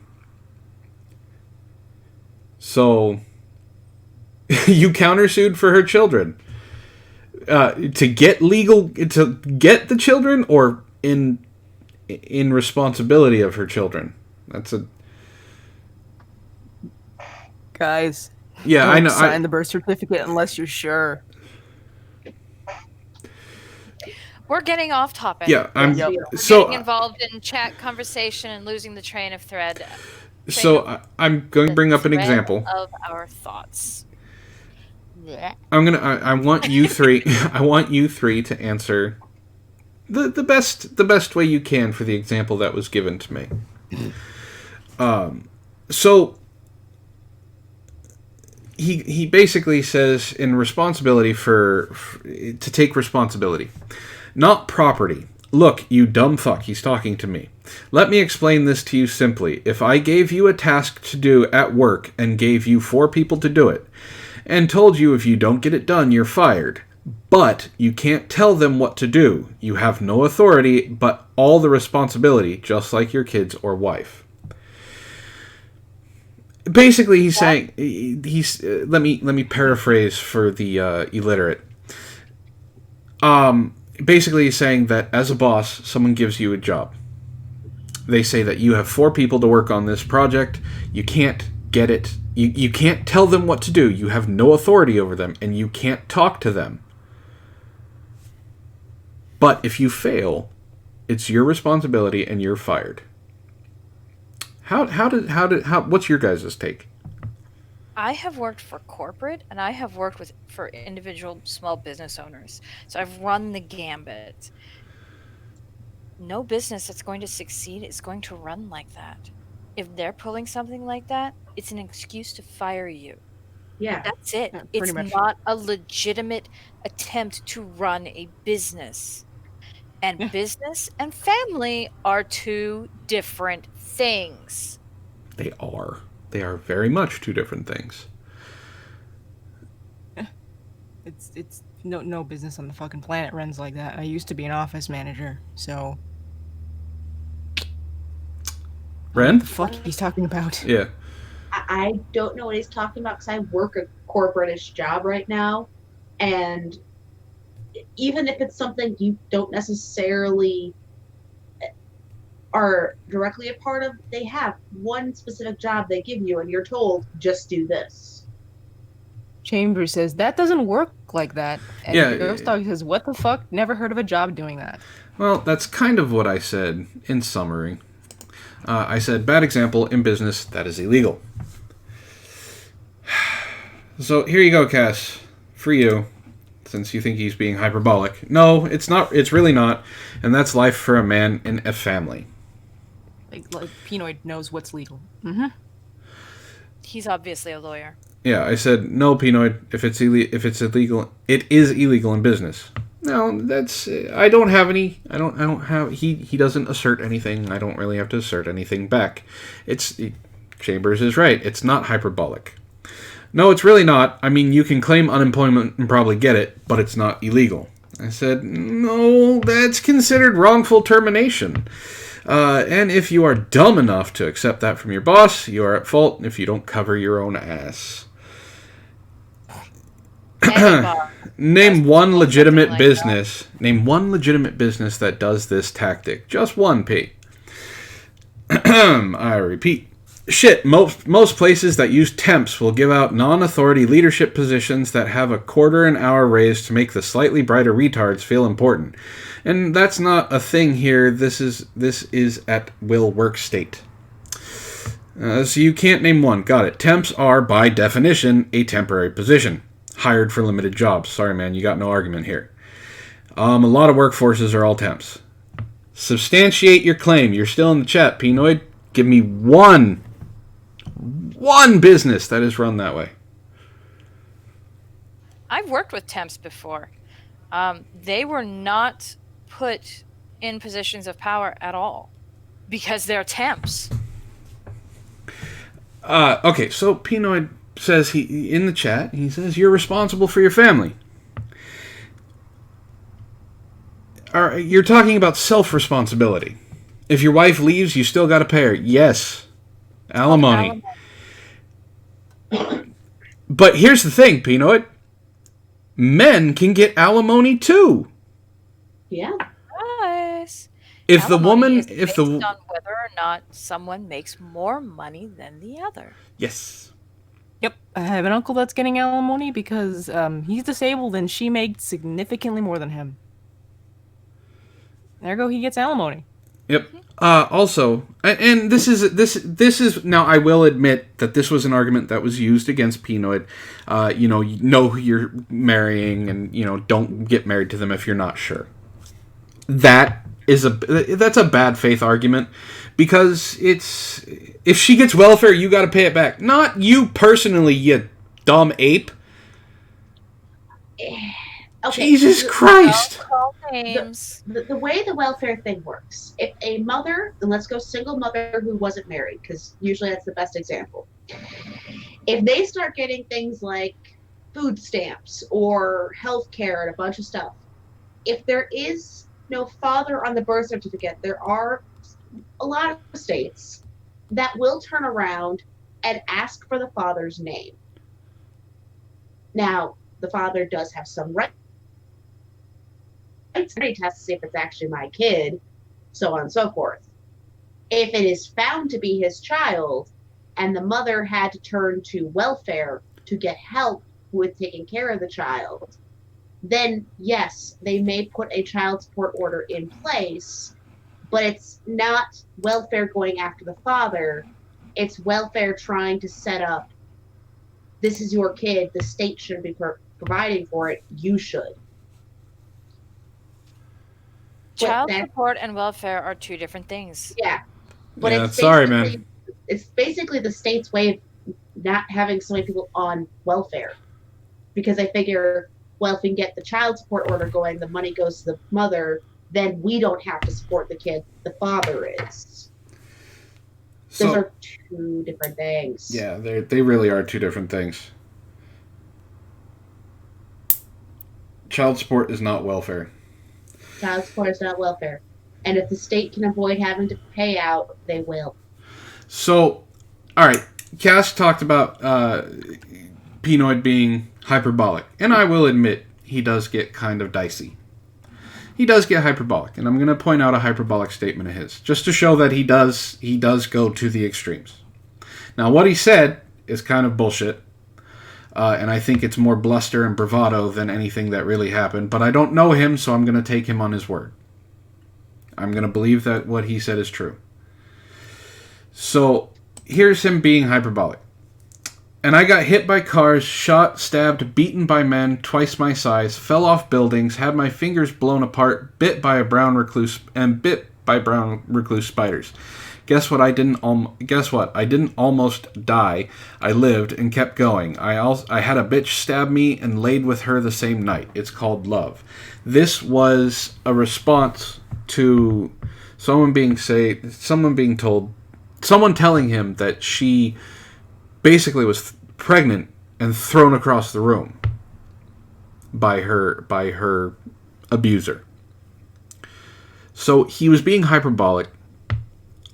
S1: So, you countersued for her children. To get the children, or in responsibility of her children. That's a...
S4: Guys.
S1: Yeah,
S4: Don't
S1: I know.
S4: sign the birth certificate unless you're sure.
S3: We're getting off topic.
S1: Yeah, I'm
S4: Yep.
S3: We're
S1: so
S3: getting involved in chat conversation and losing the train of thread.
S1: I'm going to bring up an
S3: thread
S1: example
S3: of our thoughts.
S1: I want you three. I want you three to answer the best way you can for the example that was given to me. So he basically says in responsibility to take responsibility, not property. Look, you dumb fuck. He's talking to me. Let me explain this to you simply. If I gave you a task to do at work and gave you 4 people to do it, and told you if you don't get it done, you're fired. But you can't tell them what to do. You have no authority, but all the responsibility, just like your kids or wife. Basically, he's saying, let me paraphrase for the illiterate. Basically, he's saying that as a boss, someone gives you a job. They say that you have 4 people to work on this project. You can't get it. You can't tell them what to do. You have no authority over them, and you can't talk to them. But if you fail, it's your responsibility, and you're fired. What's your guys' take?
S3: I have worked for corporate, and I have worked for individual small business owners. So I've run the gambit. No business that's going to succeed is going to run like that. If they're pulling something like that, it's an excuse to fire you.
S2: Yeah.
S3: That's it.
S4: Yeah,
S3: It's
S4: pretty much.
S3: not a legitimate attempt to run a business. And
S4: Yeah.
S3: business and family are 2 different things.
S1: They are. They are very much 2 different things.
S4: It's no business on the fucking planet runs like that. I used to be an office manager, so
S1: Wren?
S4: the fuck he's talking about.
S1: Yeah.
S2: I don't know what he's talking about because I work a corporate-ish job right now, and even if it's something you don't necessarily are directly a part of, they have one specific job they give you, and you're told, just do this.
S4: Chambers says that doesn't work like that. And
S1: Yeah.
S4: Ghost Dog says, "What the fuck? Never heard of a job doing that."
S1: Well, that's kind of what I said in summary. I said, bad example, in business, that is illegal. So here you go, Cass. For you, since you think he's being hyperbolic. No, it's not. It's really not. And that's life for a man in a family.
S4: Like Pinoid knows what's legal. Mm-hmm.
S3: He's obviously a lawyer.
S1: Yeah, I said, no, Pinoid, if it's illegal, it is illegal in business. No, that's I don't have any. I don't have. He doesn't assert anything. I don't really have to assert anything back. Chambers is right. It's not hyperbolic. No, it's really not. I mean, you can claim unemployment and probably get it, but it's not illegal. I said, no, that's considered wrongful termination. And if you are dumb enough to accept that from your boss, you are at fault if you don't cover your own ass. Name one legitimate business. Name one legitimate business that does this tactic. Just one, P. I repeat. Shit, most places that use temps will give out non-authority leadership positions that have a quarter an hour raise to make the slightly brighter retards feel important. And that's not a thing here. This is at will work state. So you can't name one. Got it. Temps are, by definition, a temporary position. Hired for limited jobs. Sorry, man, you got no argument here. A lot of workforces are all temps. Substantiate your claim. You're still in the chat, Pinoid. Give me one business that is run that way.
S3: I've worked with temps before. They were not put in positions of power at all because they're temps.
S1: Okay, so Pinoid says in the chat, he says, you're responsible for your family. You're talking about self-responsibility. If your wife leaves, you still got to pay her. Yes. Alimony. But here's the thing, Pinoid. Men can get alimony too.
S2: Yeah.
S3: Nice.
S1: If
S3: alimony
S1: the woman,
S3: is based on whether or not someone makes more money than the other.
S1: Yes.
S4: Yep, I have an uncle that's getting alimony because he's disabled and she makes significantly more than him. Ergo, he gets alimony.
S1: Yep. Also, and this is now. I will admit that this was an argument that was used against Pinoid. You know who you're marrying, and don't get married to them if you're not sure. That's a bad faith argument, because it's if she gets welfare, you got to pay it back, not you personally, you dumb ape.
S2: Okay.
S1: Jesus Christ.
S2: The way the welfare thing works, if a mother, and let's go single mother who wasn't married, because usually that's the best example. If they start getting things like food stamps or health care and a bunch of stuff, if there is no father on the birth certificate, there are a lot of states that will turn around and ask for the father's name. Now, the father does have some rights. Somebody has to see if it's actually my kid, so on and so forth. If it is found to be his child, and the mother had to turn to welfare to get help with taking care of the child, then yes, they may put a child support order in place, but it's not welfare going after the father. It's welfare trying to set up, this is your kid, the state shouldn't be providing for it, you should.
S3: Child support and welfare are two different things.
S2: Yeah. But
S1: yeah, sorry, man.
S2: It's basically the state's way of not having so many people on welfare. Because they figure, well, if we can get the child support order going, the money goes to the mother, then we don't have to support the kid. The father is. Those are two different things.
S1: Yeah, they really are two different things. Child support is not welfare.
S2: Child support is not welfare. And if the state can avoid having to pay out, they will. So,
S1: all right. Cass talked about Pinoid being hyperbolic. And I will admit, he does get kind of dicey. He does get hyperbolic. And I'm going to point out a hyperbolic statement of his, just to show that he does go to the extremes. Now, what he said is kind of bullshit. And I think it's more bluster and bravado than anything that really happened. But I don't know him, so I'm going to take him on his word. I'm going to believe that what he said is true. So, here's him being hyperbolic. And I got hit by cars, shot, stabbed, beaten by men, twice my size, fell off buildings, had my fingers blown apart, bit by brown recluse spiders. Guess what? Guess what? I didn't almost die. I lived and kept going. I had a bitch stab me and laid with her the same night. It's called love. This was a response to someone telling him that she basically was pregnant and thrown across the room by her abuser. So he was being hyperbolic.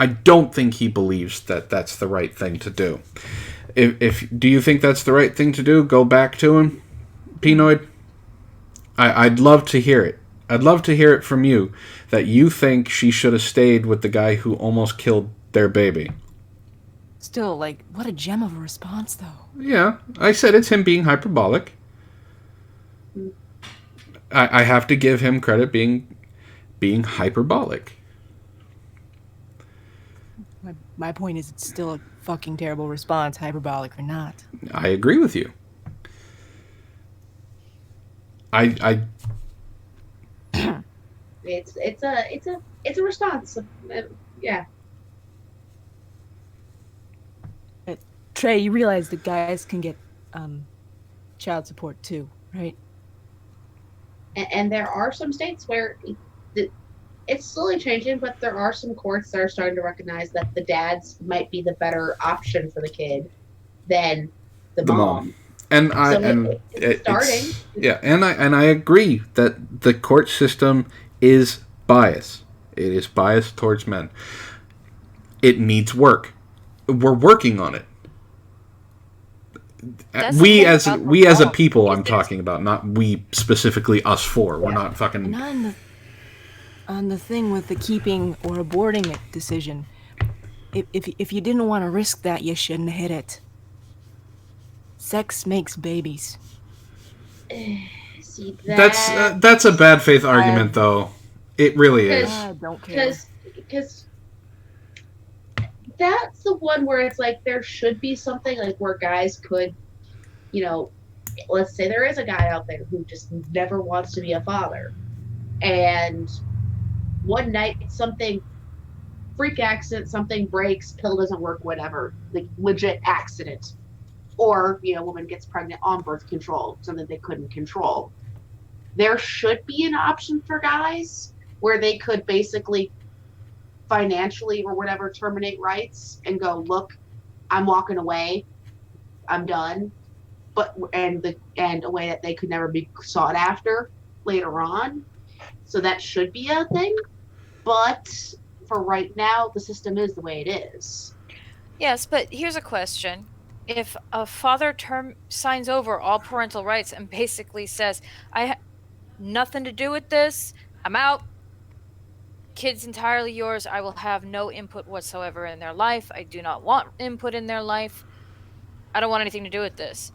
S1: I don't think he believes that that's the right thing to do. If do you think that's the right thing to do? Go back to him, Pinoid. I'd love to hear it. I'd love to hear it from you that you think she should have stayed with the guy who almost killed their baby.
S4: Still, like, what a gem of a response, though.
S1: Yeah, I said it's him being hyperbolic. I have to give him credit being hyperbolic.
S4: My point is, it's still a fucking terrible response, hyperbolic or not.
S1: I agree with you.
S2: It's a response. Yeah.
S4: Trey, you realize that guys can get child support too, right?
S2: And there are some states where it's slowly changing, but there are some courts that are starting to recognize that the dads might be the better option for the kid than the mom.
S1: And
S2: it's starting.
S1: And I agree that the court system is biased. It is biased towards men. It needs work. We're working on it. We as a people, I'm talking about, not we specifically us four. We're not fucking.
S4: And on the thing with the keeping or aborting it decision, if you didn't want to risk that, you shouldn't have hit it. Sex makes babies.
S2: See,
S1: that's a bad faith argument, though. It really is.
S4: I don't care.
S2: Because that's the one where it's like there should be something like where guys could, let's say there is a guy out there who just never wants to be a father, and one night freak accident, something breaks, pill doesn't work, whatever, like legit accident, or woman gets pregnant on birth control, something they couldn't control. There should be an option for guys where they could basically financially or whatever terminate rights and go, look, I'm walking away, I'm done, and a way that they could never be sought after later on. So that should be a thing, but for right now, the system is the way it is.
S3: Yes, but here's a question. If a father signs over all parental rights and basically says, I have nothing to do with this, I'm out, kid's entirely yours, I will have no input whatsoever in their life, I do not want input in their life, I don't want anything to do with this,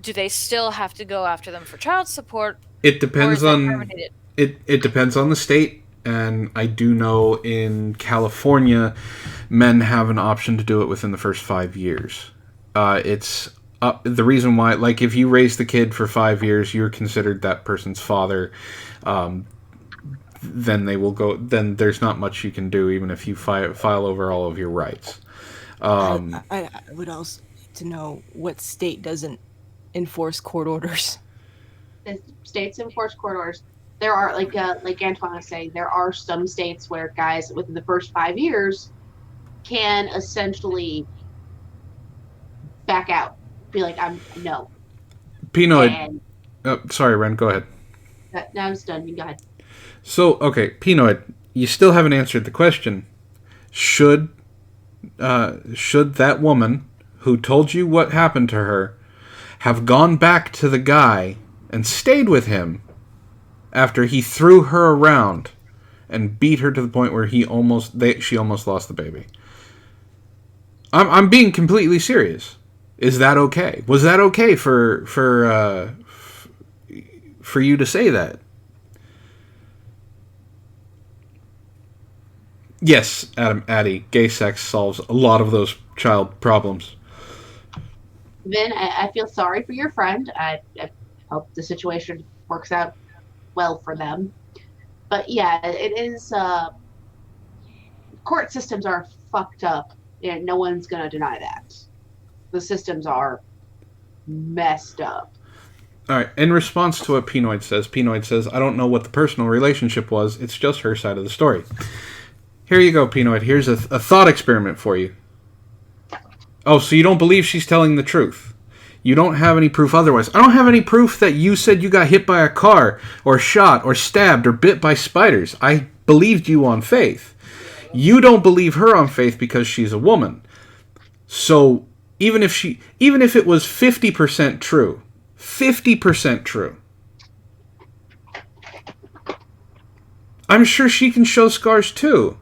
S3: do they still have to go after them for child support?
S1: It depends on it depends on the state, and I do know in California men have an option to do it within the first 5 years. It's the reason why, like, if you raise the kid for 5 years, you're considered that person's father. Then they will go. Then there's not much you can do, even if you file over all of your rights.
S4: I would also like to know what state doesn't enforce court orders.
S2: The states enforce court orders. There are, like Antoine was saying, there are some states where guys within the first 5 years can essentially back out, be like, no.
S1: Pinoid. Sorry, Wren, go ahead.
S2: Now I'm done. You go ahead.
S1: So, okay, Pinoid, you still haven't answered the question. Should that woman who told you what happened to her have gone back to the guy and stayed with him after he threw her around and beat her to the point where she almost lost the baby? I'm being completely serious. Is that okay? Was that okay for you to say that? Yes, Addy, gay sex solves a lot of those child problems.
S2: Vin, I feel sorry for your friend. I hope the situation works out well for them. But yeah, it is. Court systems are fucked up, and no one's going to deny that. The systems are messed up.
S1: All right. In response to what Penoid says, I don't know what the personal relationship was. It's just her side of the story. Here you go, Penoid. Here's a thought experiment for you. Oh, so you don't believe she's telling the truth? You don't have any proof otherwise. I don't have any proof that you said you got hit by a car, or shot, or stabbed, or bit by spiders. I believed you on faith. You don't believe her on faith because she's a woman. So even if it was 50% true, 50% true, I'm sure she can show scars too.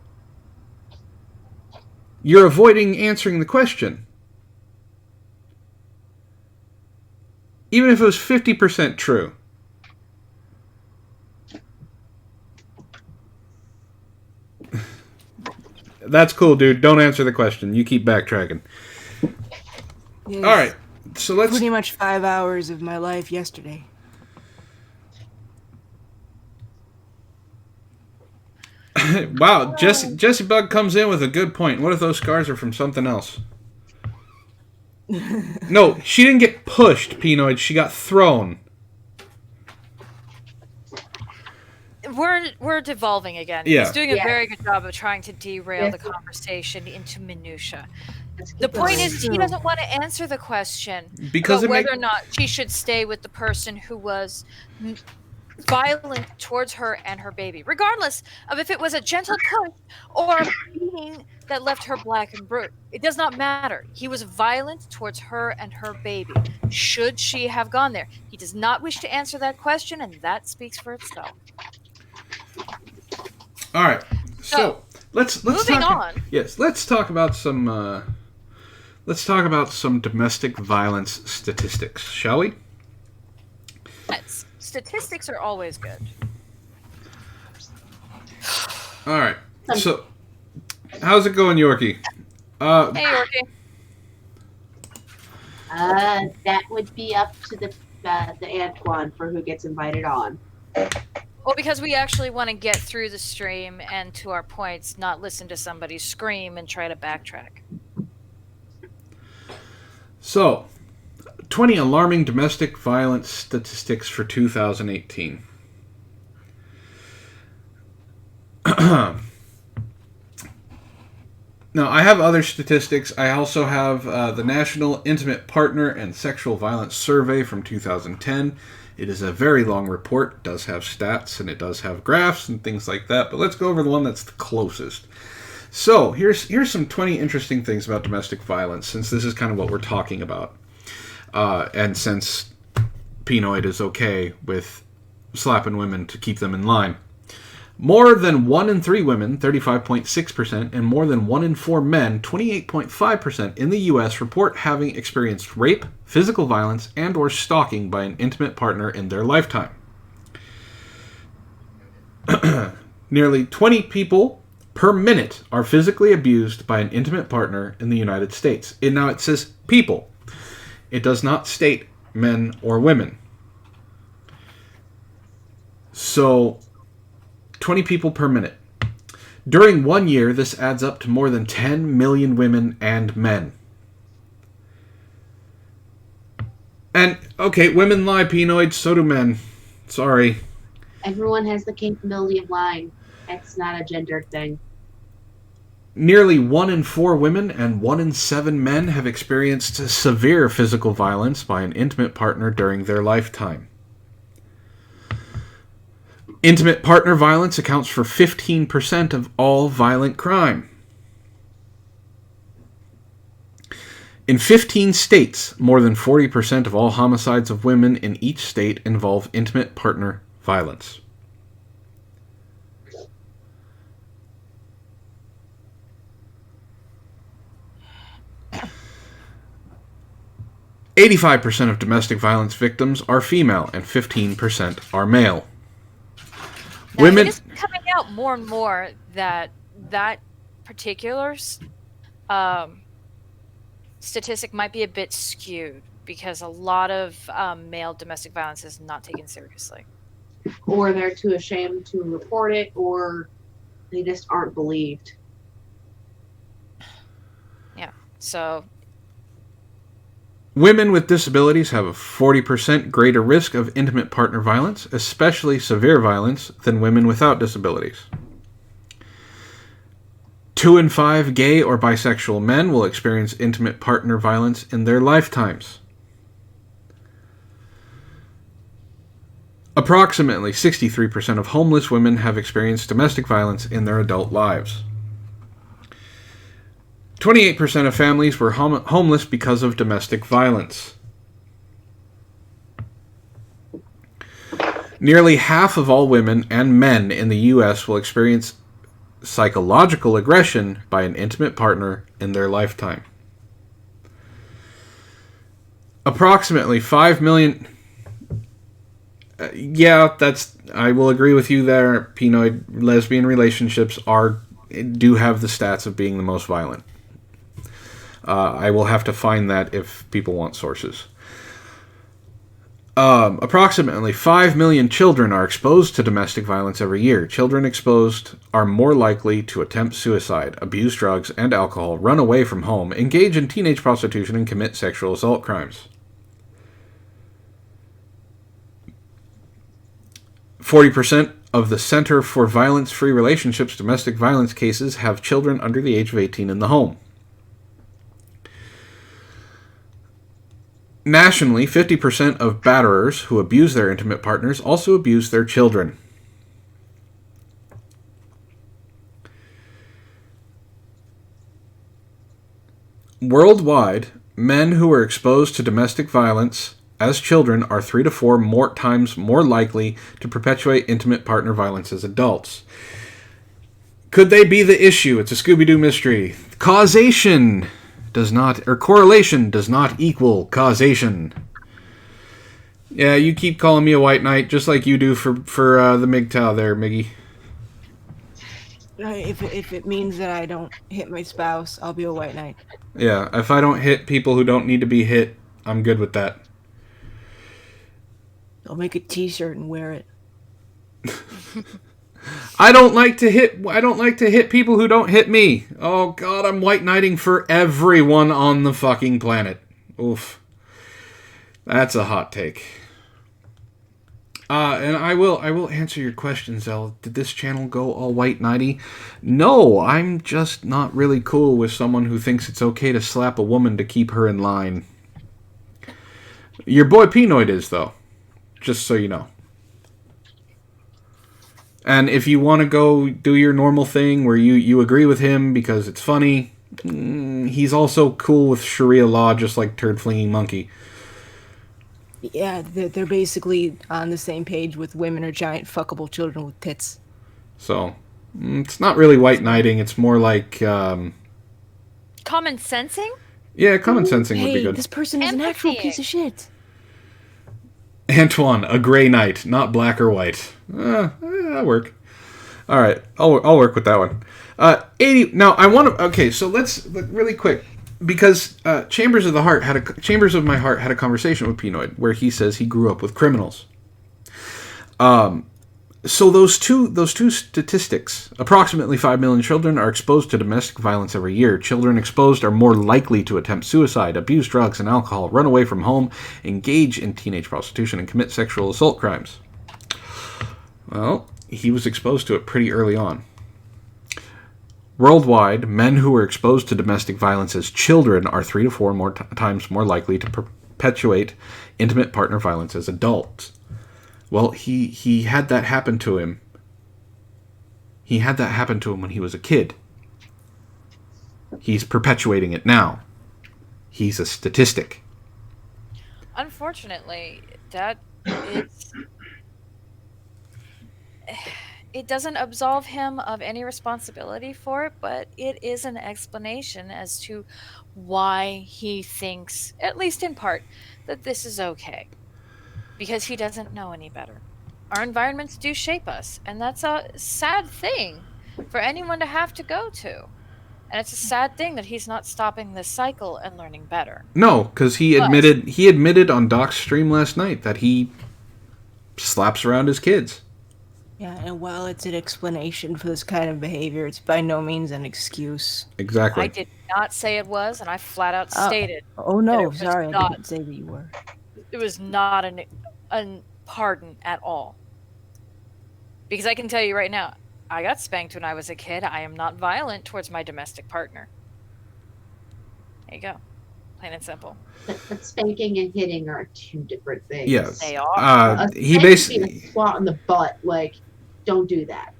S1: You're avoiding answering the question. Even if it was 50% true. That's cool, dude. Don't answer the question. You keep backtracking.
S4: Yes.
S1: All right. So let's...
S4: Pretty much 5 hours of my life yesterday.
S1: Wow. Jesse Bug comes in with a good point. What if those scars are from something else? No, she didn't get pushed, Penoid. She got thrown.
S3: We're devolving again.
S1: Yeah.
S3: He's doing a very good job of trying to derail the conversation into minutia. The point is, he doesn't want to answer the question
S1: because
S3: about whether or not she should stay with the person who was violent towards her and her baby, regardless of if it was a gentle push or a beating that left her black and bruised. It does not matter. He was violent towards her and her baby. Should she have gone there? He does not wish to answer that question, and that speaks for itself.
S1: All right. So let's
S3: moving on.
S1: Yes, let's talk about some domestic violence statistics, shall we?
S3: Yes. Statistics are always good.
S1: All right. So, how's it going, Yorkie?
S3: Hey, Yorkie.
S2: That would be up to the Antoine for who gets invited on.
S3: Well, because we actually want to get through the stream and to our points, not listen to somebody scream and try to backtrack. So,
S1: 20 alarming domestic violence statistics for 2018. Now, I have other statistics. I also have the National Intimate Partner and Sexual Violence Survey from 2010. It is a very long report. It does have stats, and it does have graphs and things like that. But let's go over the one that's the closest. So, here's some 20 interesting things about domestic violence, since this is kind of what we're talking about. And since Penoid is okay with slapping women to keep them in line. More than 1 in 3 women, 35.6%, and more than 1 in 4 men, 28.5%, in the U.S. report having experienced rape, physical violence, and or stalking by an intimate partner in their lifetime. Nearly 20 people per minute are physically abused by an intimate partner in the United States. Now it says people. It does not state men or women. So, 20 people per minute. During 1 year, this adds up to more than 10 million women and men. And, okay, women lie, Penoid, so do men. Sorry.
S2: Everyone has the capability of lying. That's not a gendered thing.
S1: Nearly 1 in 4 women and 1 in 7 men have experienced severe physical violence by an intimate partner during their lifetime. Intimate partner violence accounts for 15% of all violent crime. In 15 states, more than 40% of all homicides of women in each state involve intimate partner violence. "85% of domestic violence victims are female and 15% are male."
S3: Now,
S1: Women...
S3: It is coming out more and more that particular statistic might be a bit skewed because a lot of male domestic violence is not taken seriously.
S2: Or they're too ashamed to report it, or they just aren't believed.
S3: So,
S1: Women with disabilities have a 40% greater risk of intimate partner violence, especially severe violence, than women without disabilities. 2 in 5 gay or bisexual men will experience intimate partner violence in their lifetimes. Approximately 63% of homeless women have experienced domestic violence in their adult lives. 28% of families were homeless because of domestic violence. Nearly half of all women and men in the U.S. will experience psychological aggression by an intimate partner in their lifetime. Approximately 5 million... I will agree with you there. Penoid lesbian relationships do have the stats of being the most violent. I will have to find that if people want sources. Approximately 5 million children are exposed to domestic violence every year. Children exposed are more likely to attempt suicide, abuse drugs and alcohol, run away from home, engage in teenage prostitution, and commit sexual assault crimes. 40% of the Center for Violence-Free Relationships domestic violence cases have children under the age of 18 in the home. Nationally, 50% of batterers who abuse their intimate partners also abuse their children. Worldwide, men who are exposed to domestic violence as children are 3 to 4 times more likely to perpetuate intimate partner violence as adults. Could they be the issue? It's a Scooby-Doo mystery. Causation does not, or correlation does not equal causation. Yeah, you keep calling me a white knight, just like you do for the MGTOW there, Miggy.
S4: If it means that I don't hit my spouse, I'll be a white knight.
S1: Yeah, if I don't hit people who don't need to be hit, I'm good with that.
S4: I'll make a t-shirt and wear it.
S1: I don't like to hit people who don't hit me. Oh god, I'm white knighting for everyone on the fucking planet. Oof. That's a hot take. And I will answer your question, Zell. Did this channel go all white knighty? No, I'm just not really cool with someone who thinks it's okay to slap a woman to keep her in line. Your boy Penoid is, though. Just so you know. And if you want to go do your normal thing where you agree with him because it's funny, he's also cool with Sharia law, just like Turd Flinging Monkey.
S4: Yeah, they're basically on the same page with women are giant fuckable children with tits.
S1: So, it's not really white knighting, it's more like...
S3: common sensing?
S1: Yeah, common sensing would be good.
S4: This person is an actual piece of shit.
S1: Antoine, a gray knight, not black or white. That'll work. All right, I'll work with that one. 80. Now I want to. Okay, so let's really quick because Chambers of my Heart had a conversation with Penoid where he says he grew up with criminals. So those two statistics, approximately 5 million children are exposed to domestic violence every year. Children exposed are more likely to attempt suicide, abuse drugs and alcohol, run away from home, engage in teenage prostitution, and commit sexual assault crimes. Well, he was exposed to it pretty early on. Worldwide, men who were exposed to domestic violence as children are 3 to 4 times more likely to perpetuate intimate partner violence as adults. Well, he had that happen to him. He had that happen to him when he was a kid. He's perpetuating it now. He's a statistic.
S3: Unfortunately, that is... It doesn't absolve him of any responsibility for it, but it is an explanation as to why he thinks, at least in part, that this is okay. Because he doesn't know any better. Our environments do shape us, and that's a sad thing for anyone to have to go to. And it's a sad thing that he's not stopping this cycle and learning better.
S1: No, because he admitted on Doc's stream last night that he slaps around his kids.
S4: Yeah, and while it's an explanation for this kind of behavior, it's by no means an excuse.
S1: Exactly.
S3: I did not say it was, and I flat out
S4: Oh,
S3: stated
S4: oh
S3: that
S4: no,
S3: it was
S4: sorry, I
S3: not.
S4: didn't say that you were.
S3: It was not an pardon at all. Because I can tell you right now, I got spanked when I was a kid. I am not violent towards my domestic partner. There you go. Plain and simple.
S2: But spanking and hitting are two different things.
S1: Yes.
S3: They are.
S1: He
S2: Spanking
S1: basically.
S2: being a swat in the butt, like, don't do that.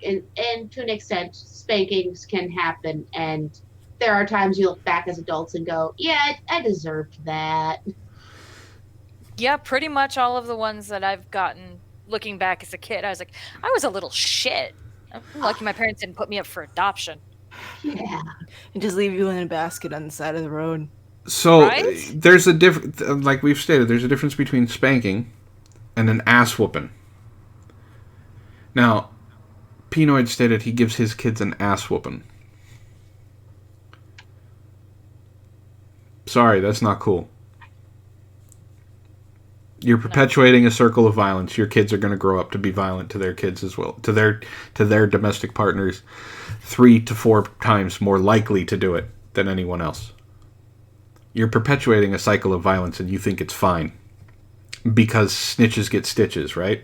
S2: And to an extent, spankings can happen, and there are times you look back as adults and go, yeah, I deserved that.
S3: Yeah, pretty much all of the ones that I've gotten looking back as a kid, I was like, I was a little shit. I'm lucky my parents didn't put me up for adoption.
S2: Yeah.
S4: And just leave you in a basket on the side of the road.
S1: So
S3: Right?
S1: there's a difference, like we've stated, there's a difference between spanking and an ass whooping. Now, Pinoid stated he gives his kids an ass whooping. Sorry, that's not cool. You're perpetuating a circle of violence. Your kids are going to grow up to be violent to their kids as well, to their domestic partners, 3 to 4 times more likely to do it than anyone else. You're perpetuating a cycle of violence, and you think it's fine because snitches get stitches, right?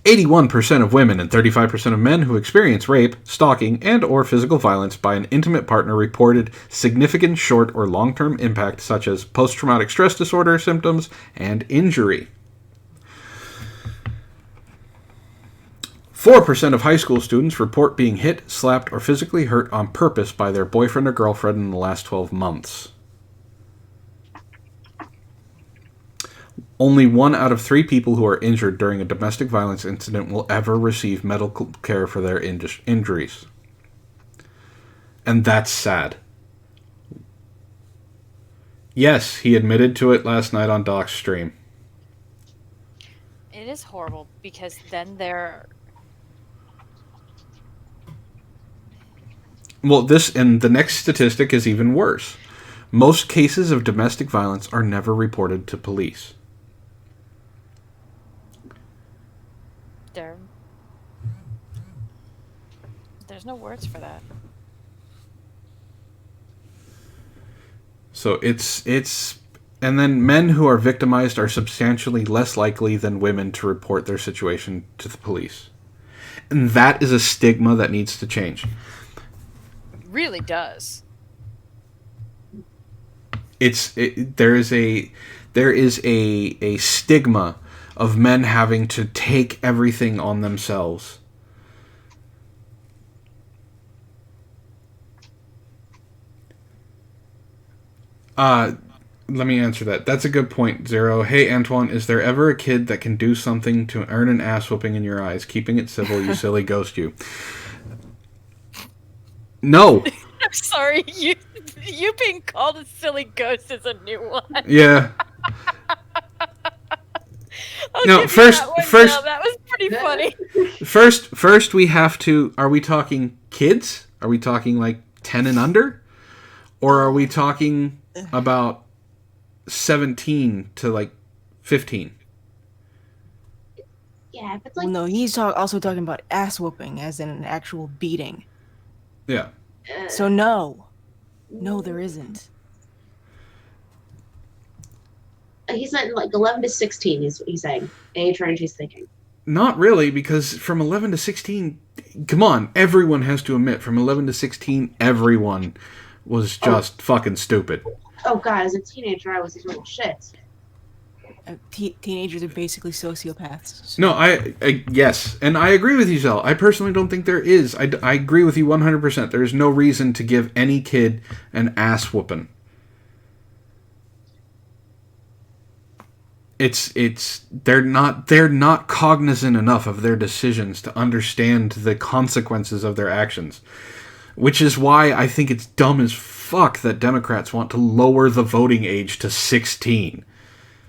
S1: 81% of women and 35% of men who experience rape, stalking, and or physical violence by an intimate partner reported significant short or long-term impact such as post-traumatic stress disorder symptoms and injury. 4% of high school students report being hit, slapped, or physically hurt on purpose by their boyfriend or girlfriend in the last 12 months. Only 1 out of 3 people who are injured during a domestic violence incident will ever receive medical care for their injuries. And that's sad. Yes, he admitted to it last night on Doc's stream.
S3: It is horrible because then they're...
S1: Well, the next statistic is even worse. Most cases of domestic violence are never reported to police.
S3: There's no words for that.
S1: So it's and then men who are victimized are substantially less likely than women to report their situation to the police. And that is a stigma that needs to change.
S3: It really does.
S1: There is a stigma of men having to take everything on themselves. Let me answer that. That's a good point, Zero. Hey, Antoine, is there ever a kid that can do something to earn an ass whooping in your eyes? Keeping it civil, you silly ghost, you. No.
S3: I'm sorry, you being called a silly ghost is a new one.
S1: Yeah.
S3: No,
S1: first,
S3: that was pretty funny.
S1: First, we have to. Are we talking kids? Are we talking like 10 and under, or are we talking about 17 to like 15?
S2: Yeah, if it's like...
S4: Well, no, he's also talking about ass whooping, as in an actual beating.
S1: Yeah.
S4: So no, there isn't.
S2: He's not like 11 to 16 is what he's saying. Age range he's thinking.
S1: Not really, because from 11 to 16, come on, everyone has to admit, from 11 to 16, everyone was just fucking stupid.
S2: Oh god, as a teenager, I was these little shits.
S4: Teenagers are basically sociopaths. So.
S1: No, I yes, and I agree with you, Zell. I personally don't think there is. I agree with you 100%. There is no reason to give any kid an ass whooping. They're not cognizant enough of their decisions to understand the consequences of their actions, which is why I think it's dumb as fuck that Democrats want to lower the voting age to 16.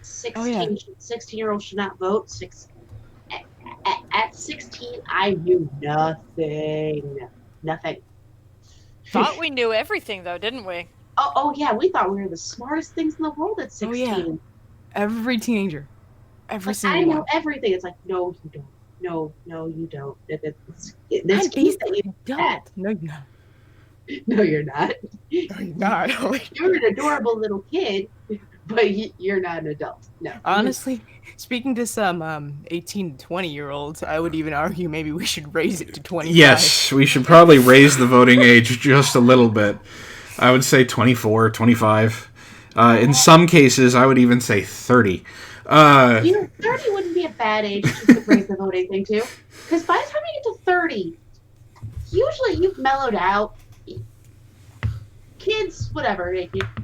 S2: 16-year-olds should not vote. At 16, I knew nothing.
S3: Thought we knew everything, though, didn't we?
S2: Oh yeah, we thought we were the smartest things in the world at 16.
S4: Oh, yeah. Every teenager. Every
S2: Like,
S4: single
S2: I know
S4: one.
S2: everything. It's like, no, you don't. No, you don't. This
S4: I'm
S2: kid that you
S4: basically adult. No, you're not.
S2: no, you're not.
S4: No, you're not.
S2: You're an adorable little kid, but you're not an adult. No.
S4: Honestly, speaking to some 18 to 20-year-olds, I would even argue maybe we should raise it to 25.
S1: Yes, we should probably raise the voting age just a little bit. I would say 24, 25. In some cases, I would even say 30.
S2: 30 wouldn't be a bad age to raise the voting thing too. Because by the time you get to 30, usually you've mellowed out. Kids, whatever.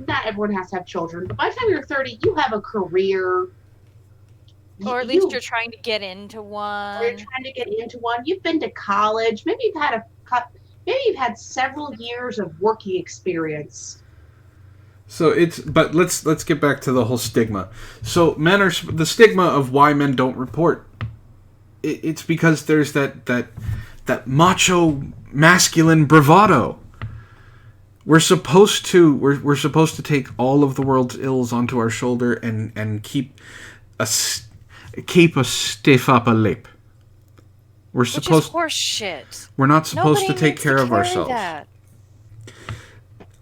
S2: Not everyone has to have children, but by the time you're 30, you have a career.
S3: Or at least you're trying to get into one.
S2: Or you're trying to get into one. You've been to college. Maybe you've had several years of working experience.
S1: So but let's get back to the whole stigma. So the stigma of why men don't report. It's because there's that macho masculine bravado. We're supposed to take all of the world's ills onto our shoulder and keep a stiff upper lip.
S3: Which is horse shit.
S1: We're not supposed to take care of ourselves.
S3: That.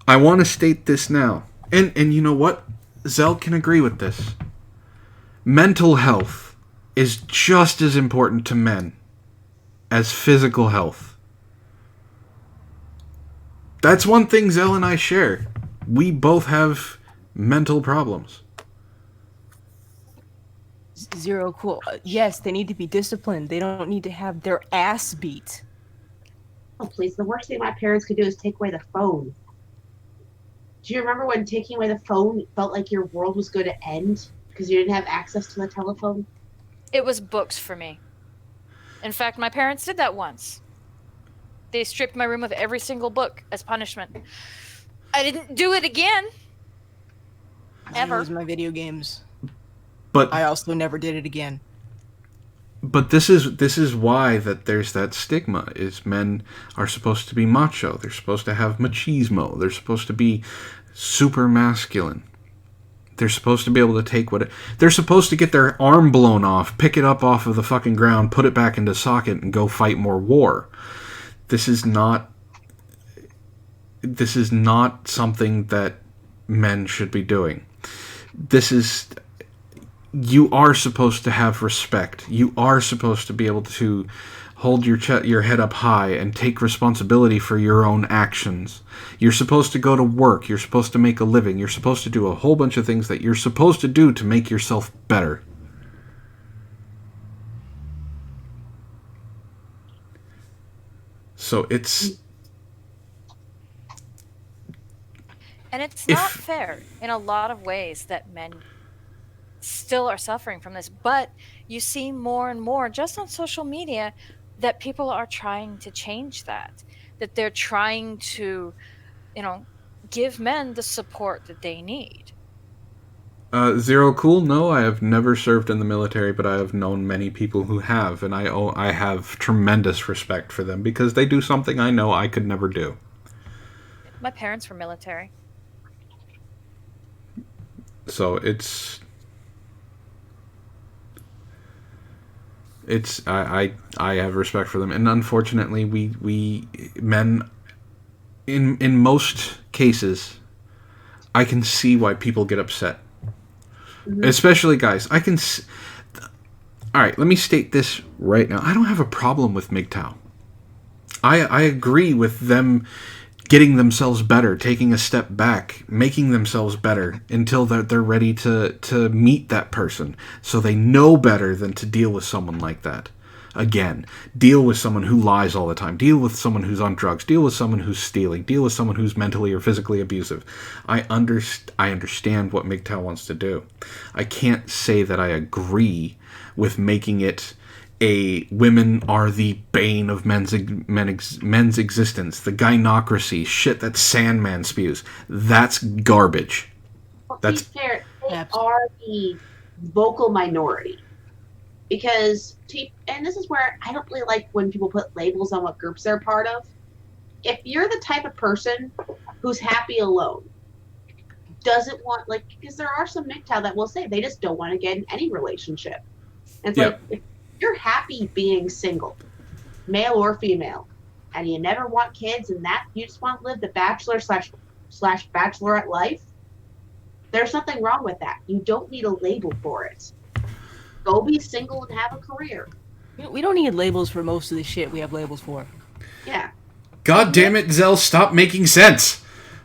S1: I want to state this now. And you know what? Zell can agree with this. Mental health is just as important to men as physical health. That's one thing Zell and I share. We both have mental problems.
S4: Zero cool. Yes, they need to be disciplined. They don't need to have their ass beat.
S2: Oh, please. The worst thing my parents could do is take away the phone. Do you remember when taking away the phone felt like your world was going to end because you didn't have access to the telephone?
S3: It was books for me. In fact, my parents did that once. They stripped my room of every single book as punishment. I didn't do it again. Ever.
S4: It was my video games.
S1: But
S4: I also never did it again.
S1: But this is why that there's that stigma. Is men are supposed to be macho. They're supposed to have machismo. They're supposed to be super masculine. They're supposed to be able to take they're supposed to get their arm blown off, pick it up off of the fucking ground, put it back into socket, and go fight more war. This is not something that men should be doing. You are supposed to have respect. You are supposed to be able to hold your head up high and take responsibility for your own actions. You're supposed to go to work. You're supposed to make a living. You're supposed to do a whole bunch of things that you're supposed to do to make yourself better. So it's...
S3: And it's not fair in a lot of ways that men still are suffering from this, but you see more and more just on social media that people are trying to change that they're trying to give men the support that they need.
S1: Zero Cool, no, I have never served in the military, but I have known many people who have, and I have tremendous respect for them because they do something I know I could never do.
S3: My parents were military.
S1: So I have respect for them, and unfortunately we men in most cases I can see why people get upset. Mm-hmm. Especially guys. All right, let me state this right now. I don't have a problem with MGTOW. I agree with them getting themselves better, taking a step back, making themselves better until they're ready to meet that person. So they know better than to deal with someone like that. Again, deal with someone who lies all the time. Deal with someone who's on drugs. Deal with someone who's stealing. Deal with someone who's mentally or physically abusive. I understand what MGTOW wants to do. I can't say that I agree with making it women are the bane of men's existence. The gynocracy shit that Sandman spews. That's garbage.
S2: Well, to be fair, they are the vocal minority. Because, and this is where I don't really like when people put labels on what groups they're part of. If you're the type of person who's happy alone, doesn't want, like, because there are some MGTOW that will say they just don't want to get in any relationship. And it's
S1: Yeah.
S2: like, if you're happy being single, male or female, and you never want kids, and that you just want to live the bachelor slash bachelorette life, there's nothing wrong with that. You don't need a label for it. Go be single and have a career.
S4: We don't need labels for most of the shit we have labels for.
S2: Yeah.
S1: God damn it, Zell, stop making sense.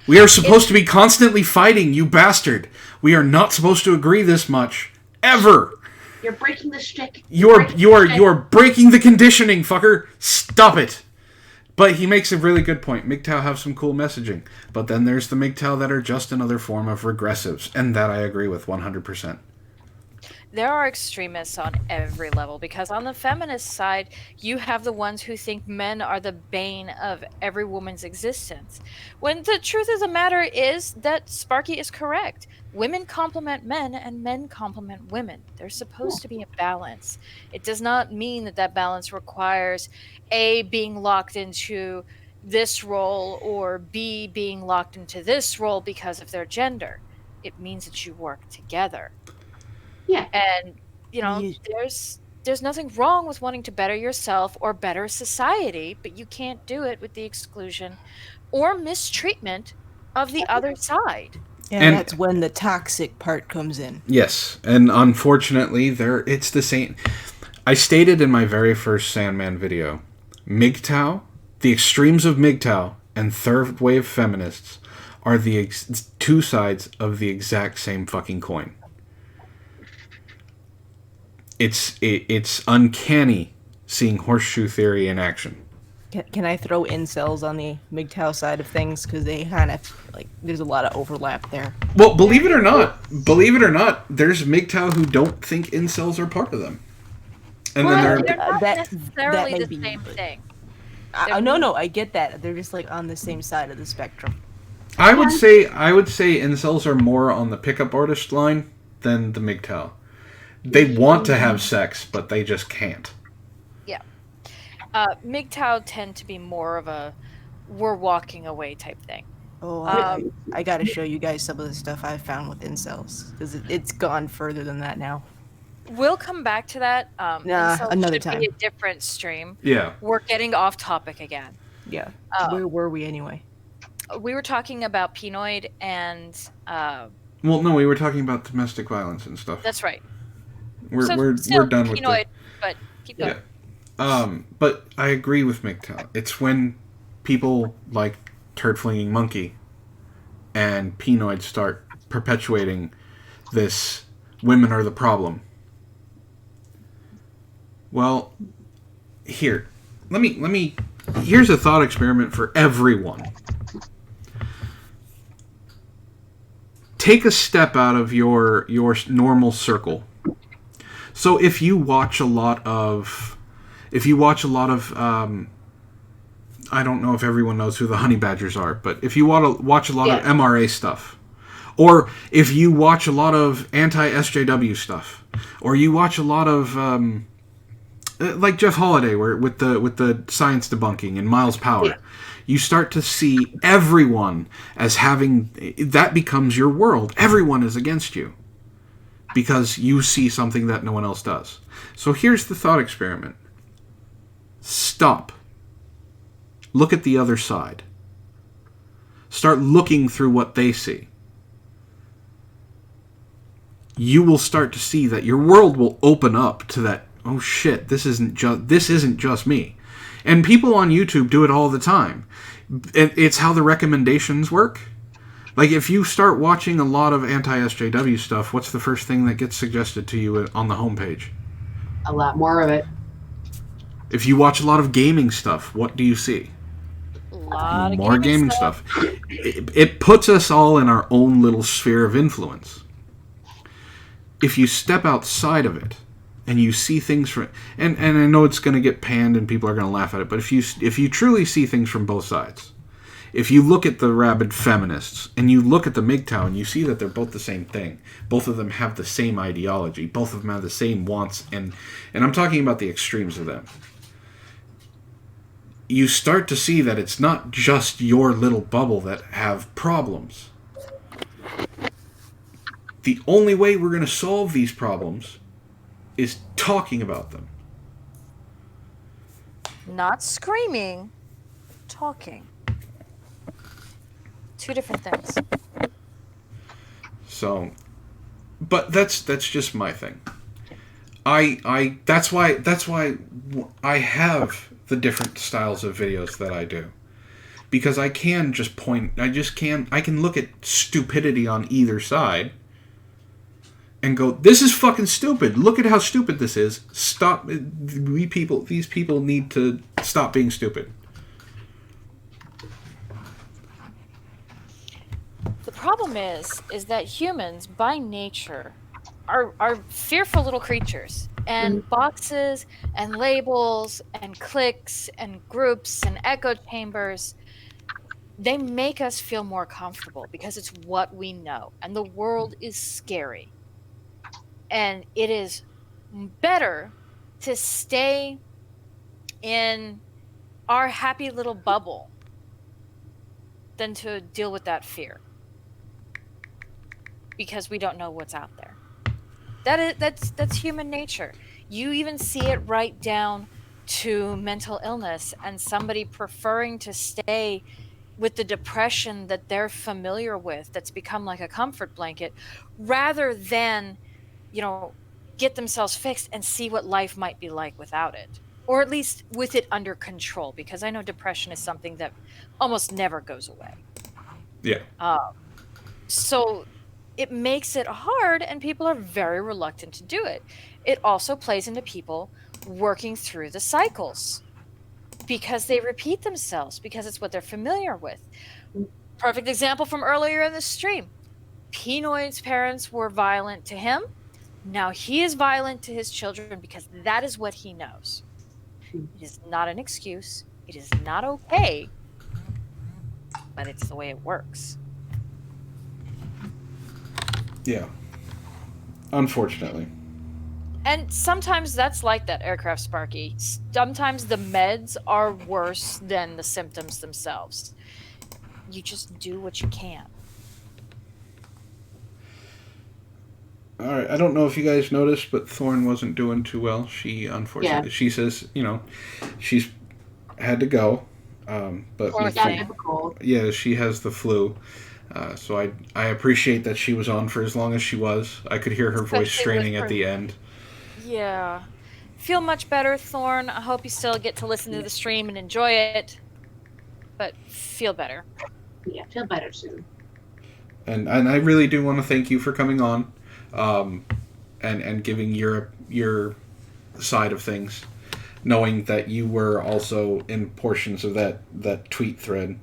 S1: We are supposed to be constantly fighting, you bastard. We are not supposed to agree this much. Ever.
S2: You're breaking the shtick.
S1: You are breaking the conditioning, fucker. Stop it. But he makes a really good point. MGTOW have some cool messaging. But then there's the MGTOW that are just another form of regressives. And that I agree with 100%.
S3: There are extremists on every level, because on the feminist side, you have the ones who think men are the bane of every woman's existence. When the truth of the matter is that Sparky is correct. Women complement men and men complement women. There's supposed to be a balance. It does not mean that that balance requires A, being locked into this role, or B, being locked into this role because of their gender. It means that you work together.
S2: Yeah.
S3: And, you know, there's nothing wrong with wanting to better yourself or better society, but you can't do it with the exclusion or mistreatment of the other side.
S4: And that's when the toxic part comes in.
S1: Yes, and unfortunately, it's the same. I stated in my very first Sandman video, MGTOW, the extremes of MGTOW, and third wave feminists are the two sides of the exact same fucking coin. It's uncanny seeing horseshoe theory in action.
S4: Can I throw incels on the MGTOW side of things? Because they kind of, like, there's a lot of overlap there.
S1: Well, believe it or not, there's MGTOW who don't think incels are part of them. And
S3: Well,
S1: then
S3: they're not
S4: that
S3: necessarily
S4: may
S3: the
S4: be,
S3: same
S4: but-
S3: thing.
S4: No, I get that. They're just, like, on the same side of the spectrum.
S1: I would say incels are more on the pickup artist line than the MGTOW. They want to have sex, but they just can't.
S3: Yeah. MGTOW tend to be more of a we're walking away type thing.
S4: Oh, I gotta show you guys some of the stuff I've found with incels. Because it's gone further than that now.
S3: We'll come back to that. Incels
S4: another
S3: should
S4: time.
S3: be a different stream.
S1: Yeah.
S3: We're getting off topic again.
S4: Yeah. Where were we anyway?
S3: We were talking about Penoid and...
S1: Well, no, we were talking about domestic violence and stuff.
S3: That's right.
S1: We're
S3: Still
S1: done with
S3: Penoid,
S1: that.
S3: but keep going.
S1: Yeah. But I agree with MGTOW. It's when people like Turd Flinging Monkey and Penoid start perpetuating this women are the problem. Well, here's a thought experiment for everyone. Take a step out of your normal circle. So if you watch a lot of I don't know if everyone knows who the honey badgers are, but if you want to watch a lot of MRA stuff, or if you watch a lot of anti-SJW stuff, or you watch a lot of like Jeff Holiday, with the science debunking and Miles Power, you start to see everyone as having that becomes your world. Everyone is against you because you see something that no one else does. So here's the thought experiment. Stop. Look at the other side. Start looking through what they see. You will start to see that your world will open up to that, oh shit, this isn't just me. And people on YouTube do it all the time. It's how the recommendations work. Like, if you start watching a lot of anti-SJW stuff, what's the first thing that gets suggested to you on the homepage?
S2: A lot more of it.
S1: If you watch a lot of gaming stuff, what do you see?
S3: A lot of
S1: More gaming stuff. It puts us all in our own little sphere of influence. If you step outside of it, and you see things from... And I know it's going to get panned and people are going to laugh at it, but if you truly see things from both sides, if you look at the rabid feminists, and you look at the MGTOW, and you see that they're both the same thing, both of them have the same ideology, both of them have the same wants, and I'm talking about the extremes of them, you start to see that it's not just your little bubble that have problems. the only way we're going to solve these problems is talking about them.
S3: Not screaming, talking. Two different things.
S1: So, but that's just my thing. That's why I have the different styles of videos that I do. Because I can just I can look at stupidity on either side and go, this is fucking stupid. Look at how stupid this is. Stop. These people need to stop being stupid.
S3: The problem is that humans, by nature, are fearful little creatures. And boxes and labels and cliques and groups and echo chambers, they make us feel more comfortable because it's what we know. And the world is scary. And it is better to stay in our happy little bubble than to deal with that fear. Because we don't know what's out there. That's human nature. You even see it right down to mental illness and somebody preferring to stay with the depression that they're familiar with, that's become like a comfort blanket, rather than, get themselves fixed and see what life might be like without it. Or at least with it under control, because I know depression is something that almost never goes away.
S1: Yeah.
S3: So it makes it hard, and people are very reluctant to do it. It also plays into people working through the cycles because they repeat themselves, because it's what they're familiar with. Perfect example from earlier in the stream. Pinoid's parents were violent to him. Now he is violent to his children because that is what he knows. It is not an excuse. It is not okay, but it's the way it works.
S1: Yeah. Unfortunately.
S3: And sometimes that's like that, Aircraft Sparky. Sometimes the meds are worse than the symptoms themselves. You just do what you can.
S1: Alright, I don't know if you guys noticed, but Thorne wasn't doing too well. She, unfortunately, she says, she's had to go. But yeah, she has the flu. So I appreciate that she was on for as long as she was. I could hear her voice straining at the end.
S3: Yeah. Feel much better, Thorne. I hope you still get to listen to the stream and enjoy it. But feel better.
S2: Yeah, feel better soon.
S1: And I really do want to thank you for coming on, and giving your side of things, knowing that you were also in portions of that tweet thread.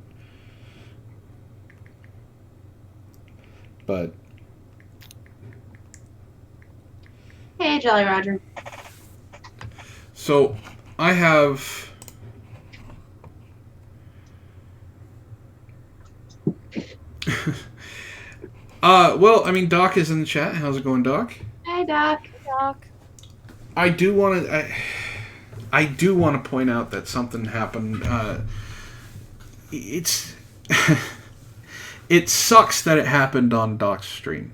S1: But
S2: hey, Jolly Roger.
S1: So I have well, I mean, Doc is in the chat. How's it going, Doc?
S2: Hey, Doc.
S3: Hey, Doc.
S1: I do want to point out that something happened. It's it sucks that it happened on Doc's stream.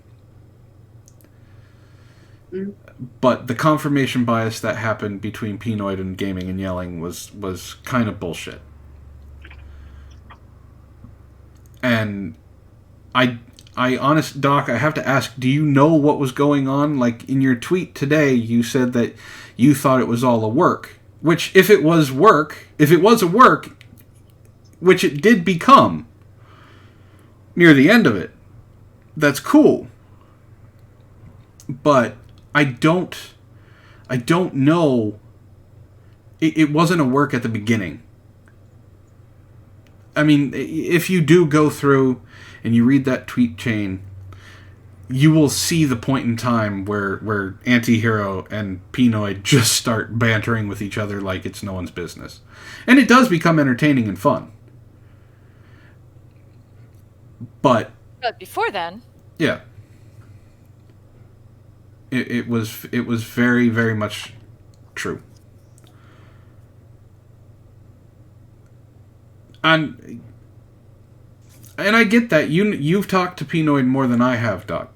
S2: Mm.
S1: But the confirmation bias that happened between Pinoid and Gaming and Yelling was kind of bullshit. And Doc, I have to ask, do you know what was going on? Like, in your tweet today, you said that you thought it was all a work. Which, if it was a work, which it did become near the end of it, that's cool. But I don't know. It wasn't a work at the beginning. I mean, if you do go through and you read that tweet chain, you will see the point in time where Anti-Hero and Pinoid just start bantering with each other like it's no one's business. And it does become entertaining and fun. But
S3: before then...
S1: Yeah. It was very, very much true. And I get that you've talked to Pinoid more than I have, Doc.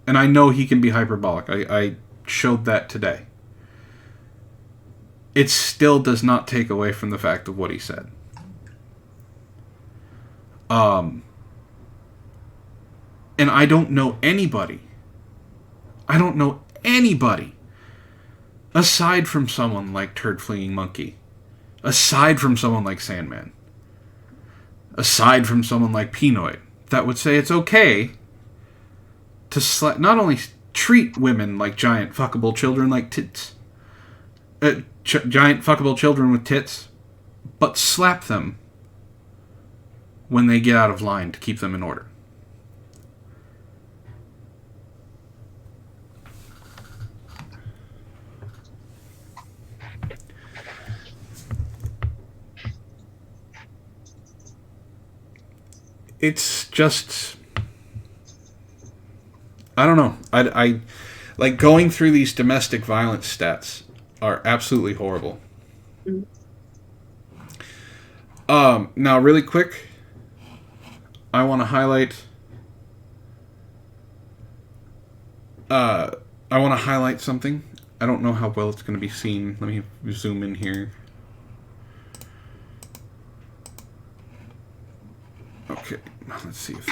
S1: And I know he can be hyperbolic. I showed that today. It still does not take away from the fact of what he said. And I don't know anybody. Aside from someone like Turd Fleeing Monkey. Aside from someone like Sandman. Aside from someone like Pinoid. That would say it's okay to not only treat women like giant fuckable children like tits. Giant fuckable children with tits. But slap them when they get out of line to keep them in order. It's just, I don't know. I like going through these domestic violence stats are absolutely horrible. Now really quick, I want to highlight something. I don't know how well it's going to be seen. Let me zoom in here. Okay, let's see if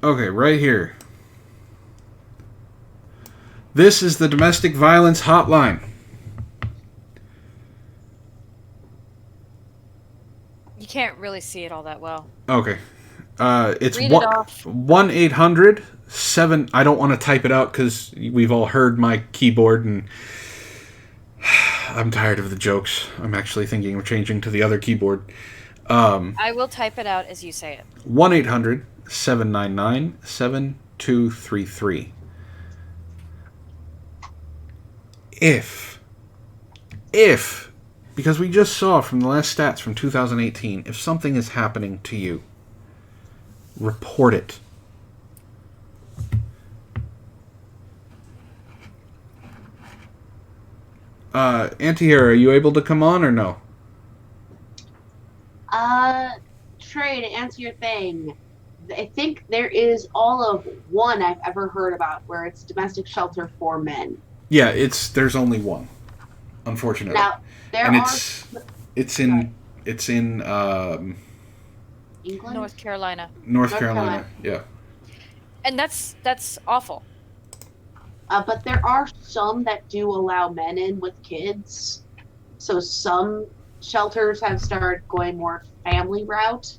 S1: okay, right here. This is the domestic violence hotline.
S3: You can't really see it all that well.
S1: Okay. It's
S3: Read it off.
S1: 1-800-7. I don't want to type it out because we've all heard my keyboard and I'm tired of the jokes. I'm actually thinking of changing to the other keyboard.
S3: I will type it out as you say it.
S1: 1-800-799-7233. If, because we just saw from the last stats from 2018, if something is happening to you, report it. Anti-hero, are you able to come on or no?
S2: Trey, to answer your thing, I think there is all of one I've ever heard about where it's domestic shelter for men.
S1: Yeah, there's only one, unfortunately.
S2: Now
S1: it's in
S2: England,
S3: North Carolina.
S1: North Carolina. Yeah.
S3: And that's awful.
S2: but there are some that do allow men in with kids. So some shelters have started going more family route,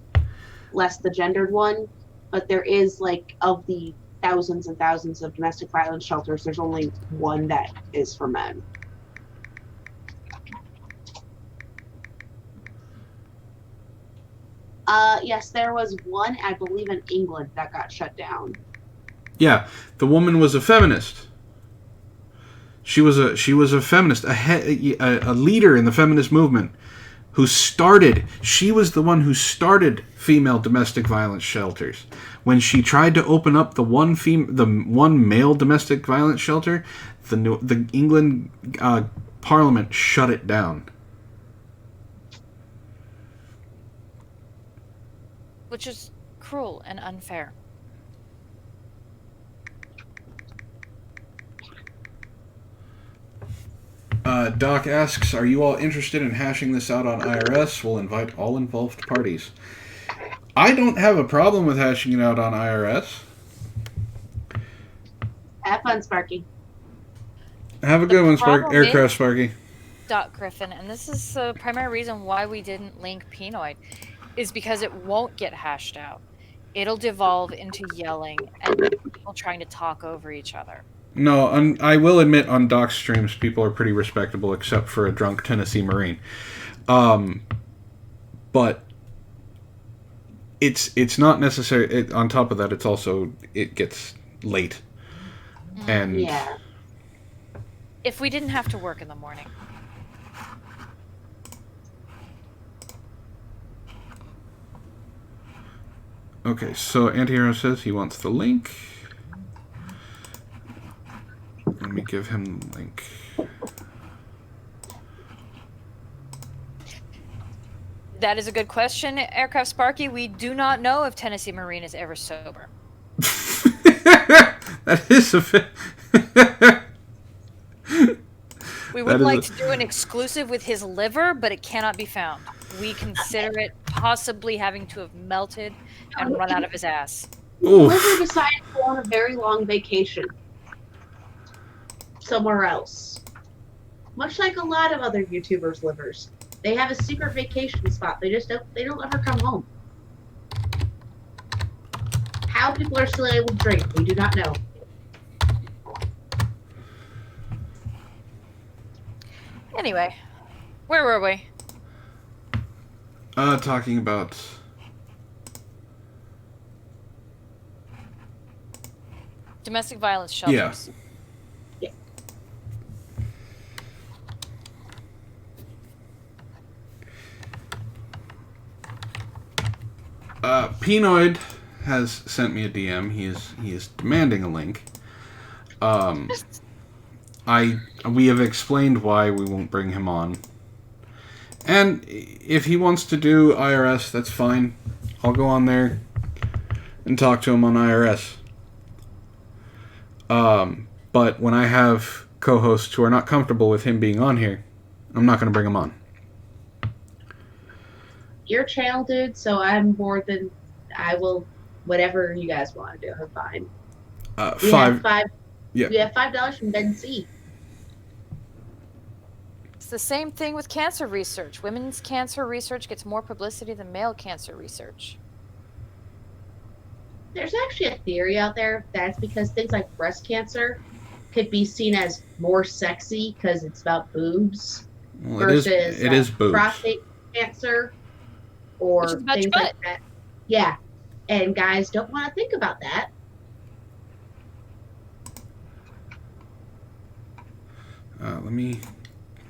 S2: less the gendered one. But there is, like, of the thousands and thousands of domestic violence shelters, there's only one that is for men. Yes, there was one, I believe, in England that got shut down.
S1: Yeah, the woman was a feminist. She was a feminist, a leader in the feminist movement. She was the one who started female domestic violence shelters. When she tried to open up the one male domestic violence shelter, the England Parliament shut it down.
S3: Which is cruel and unfair.
S1: Doc asks, are you all interested in hashing this out on IRS? We'll invite all involved parties. I don't have a problem with hashing it out on IRS.
S2: Have fun, Sparky.
S1: Have a good one, Aircraft Sparky.
S3: Doc Griffin, and this is the primary reason why we didn't link Pinoid, is because it won't get hashed out. It'll devolve into yelling and people trying to talk over each other.
S1: No, I will admit on Doc's streams, people are pretty respectable, except for a drunk Tennessee Marine. But it's not necessary. On top of that, it gets late, and
S2: yeah.
S3: If we didn't have to work in the morning.
S1: Okay, so Antihero says he wants the link. Let me give him the link.
S3: That is a good question, Aircraft Sparky. We do not know if Tennessee Marine is ever sober.
S1: That is a.
S3: We would like to do an exclusive with his liver, but it cannot be found. We consider it possibly having to have melted and run out of his ass.
S2: The liver decided to go on a very long vacation somewhere else. Much like a lot of other YouTubers' livers. They have a secret vacation spot. They don't ever come home. How people are still able to drink, we do not know.
S3: Anyway, where were we?
S1: Talking about
S3: Domestic violence shelters.
S2: Yeah.
S1: Penoid has sent me a DM. He is demanding a link. We have explained why we won't bring him on. And if he wants to do IRS, that's fine. I'll go on there and talk to him on IRS. But when I have co-hosts who are not comfortable with him being on here, I'm not going to bring him on.
S2: Your channel, dude, so I will, whatever you guys want to do, I'm fine. We have $5 from Ben C.
S3: It's the same thing with cancer research. Women's cancer research gets more publicity than male cancer research.
S2: There's actually a theory out there that's because things like breast cancer could be seen as more sexy because it's about boobs versus
S1: it is boobs.
S2: prostate cancer or things like that. Yeah, and guys don't want to think about that.
S1: Let me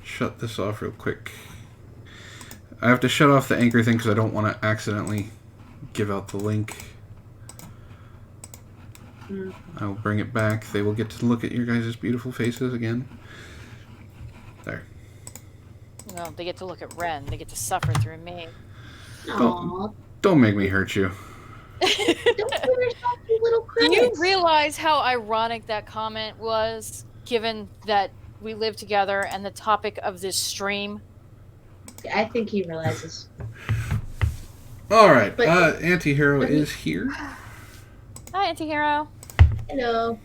S1: shut this off real quick. I have to shut off the anchor thing because I don't want to accidentally give out the link. I will bring it back. They will get to look at your guys' beautiful faces again. There.
S3: No, they get to look at Wren. They get to suffer through me.
S1: Don't make me hurt you.
S2: Don't kill yourself, you little
S3: Do
S2: critics.
S3: you realize how ironic that comment was, given that we live together and the topic of this stream?
S2: I think he realizes.
S1: Alright, Anti-Hero is here.
S3: Hi, Anti-Hero.
S2: Hello.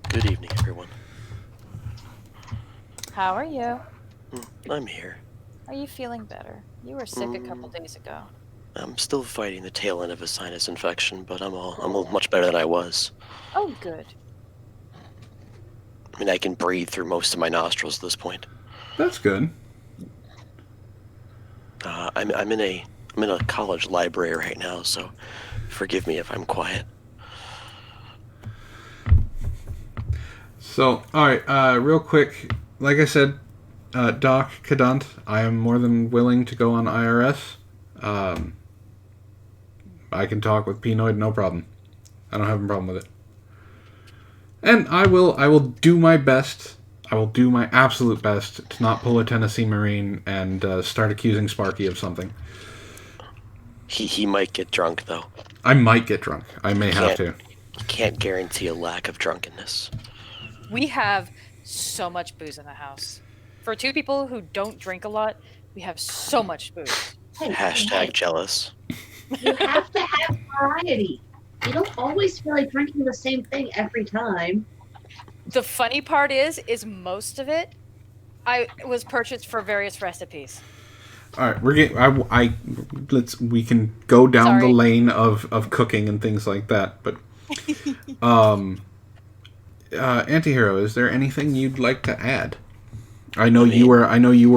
S5: Good evening, everyone.
S3: How are you?
S5: I'm here.
S3: Are you feeling better? You were sick a couple days ago.
S5: I'm still fighting the tail end of a sinus infection, but I'm much better than I was.
S3: Oh, good.
S5: I mean, I can breathe through most of my nostrils at this point.
S1: That's good.
S5: I'm in a college library right now, so forgive me if I'm quiet.
S1: So, alright, real quick, like I said, Doc Kadunt, I am more than willing to go on IRS. I can talk with Penoid, no problem. I don't have a problem with it. And I will do my best. I will do my absolute best to not pull a Tennessee Marine and start accusing Sparky of something.
S5: He might get drunk, though.
S1: I might get drunk. I may have to.
S5: Can't guarantee a lack of drunkenness.
S3: We have so much booze in the house. For two people who don't drink a lot, we have so much booze.
S5: Hashtag jealous.
S2: You have to have variety. You don't always feel like drinking the same thing every time.
S3: The funny part is most of it I was purchased for various recipes.
S1: All right, we're getting. We can go down the lane of cooking and things like that, but Antihero, is there anything you'd like to add? I know you were